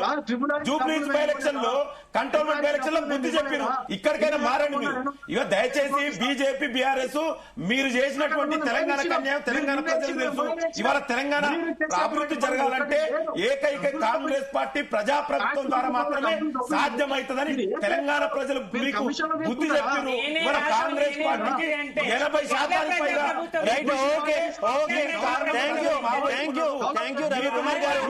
జూబ్లీ బై ఎలక్షన్ లో, కంటోన్మెంట్ బై ఎలక్షన్ లో బుద్ధి చెప్పారు. ఇక్కడికైనా మారండి మీరు. ఇక దయచేసి బీజేపీ బీఆర్ఎస్ మీరు చేసినటువంటి తెలంగాణ అన్యాయం తెలంగాణ ప్రజలకు తెలుసు. ఇవాళ తెలంగాణ అభివృద్ధి జరగాలంటే ఏకైక కాంగ్రెస్ పార్టీ ప్రజాప్రభుత్వం ద్వారా మాత్రమే సాధ్యమవుతుందని తెలంగాణ ప్రజలు మీకు బుద్ధి చెప్పారు. ఇవాళ కాంగ్రెస్ పార్టీకి 80% పైగా రవికుమార్ గారు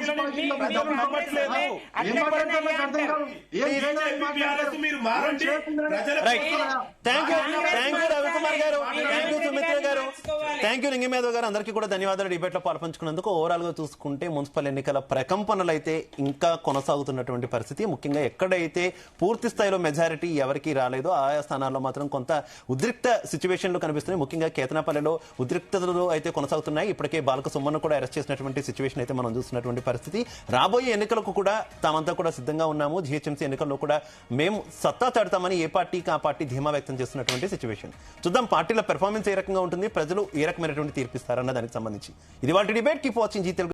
మీరు మారండి. రవికుమార్ గారు, సుమిత్ర గారు, థ్యాంక్ యూ లింగమేధవ్ గారు. అందరికీ కూడా ధన్యవాదాలు డిబేట్ లో పాల్పంచుకున్నందుకు. ఓవరాల్ గా చూసుకుంటే మున్సిపల్ ఎన్నికల ప్రకంపనలు అయితే ఇంకా కొనసాగుతున్నటువంటి పరిస్థితి. ముఖ్యంగా ఎక్కడైతే పూర్తి స్థాయిలో మెజారిటీ ఎవరికి రాలేదో ఆయా స్థానాల్లో మాత్రం కొంత ఉద్రిక్త సిచ్యువేషన్లు కనిపిస్తున్నాయి. ముఖ్యంగా కేతనపల్లిలో ఉద్రిక్తతలు అయితే కొనసాగుతున్నాయి. ఇప్పటికే బాలక సుమన్ను కూడా అరెస్ట్ చేసినటువంటి సిచ్యువేషన్ అయితే మనం చూస్తున్నటువంటి పరిస్థితి. రాబోయే ఎన్నికలకు కూడా తామంతా కూడా సిద్ధంగా ఉన్నాము. జీహెచ్ఎంసీ ఎన్నికల్లో కూడా మేము సత్తా చాడతామని ఏ పార్టీకి ఆ పార్టీ ధీమా వ్యక్తం చేస్తున్నటువంటి సిచ్యువేషన్. చూద్దాం పార్టీల పెర్ఫార్మెన్స్ ఏ రకంగా ఉంటుంది, ప్రజలు ఏ రకమైనటువంటి తీర్పిస్తారన్న దానికి సంబంధించి. ఇది వాటి debate. Keep watching Zee Telugu.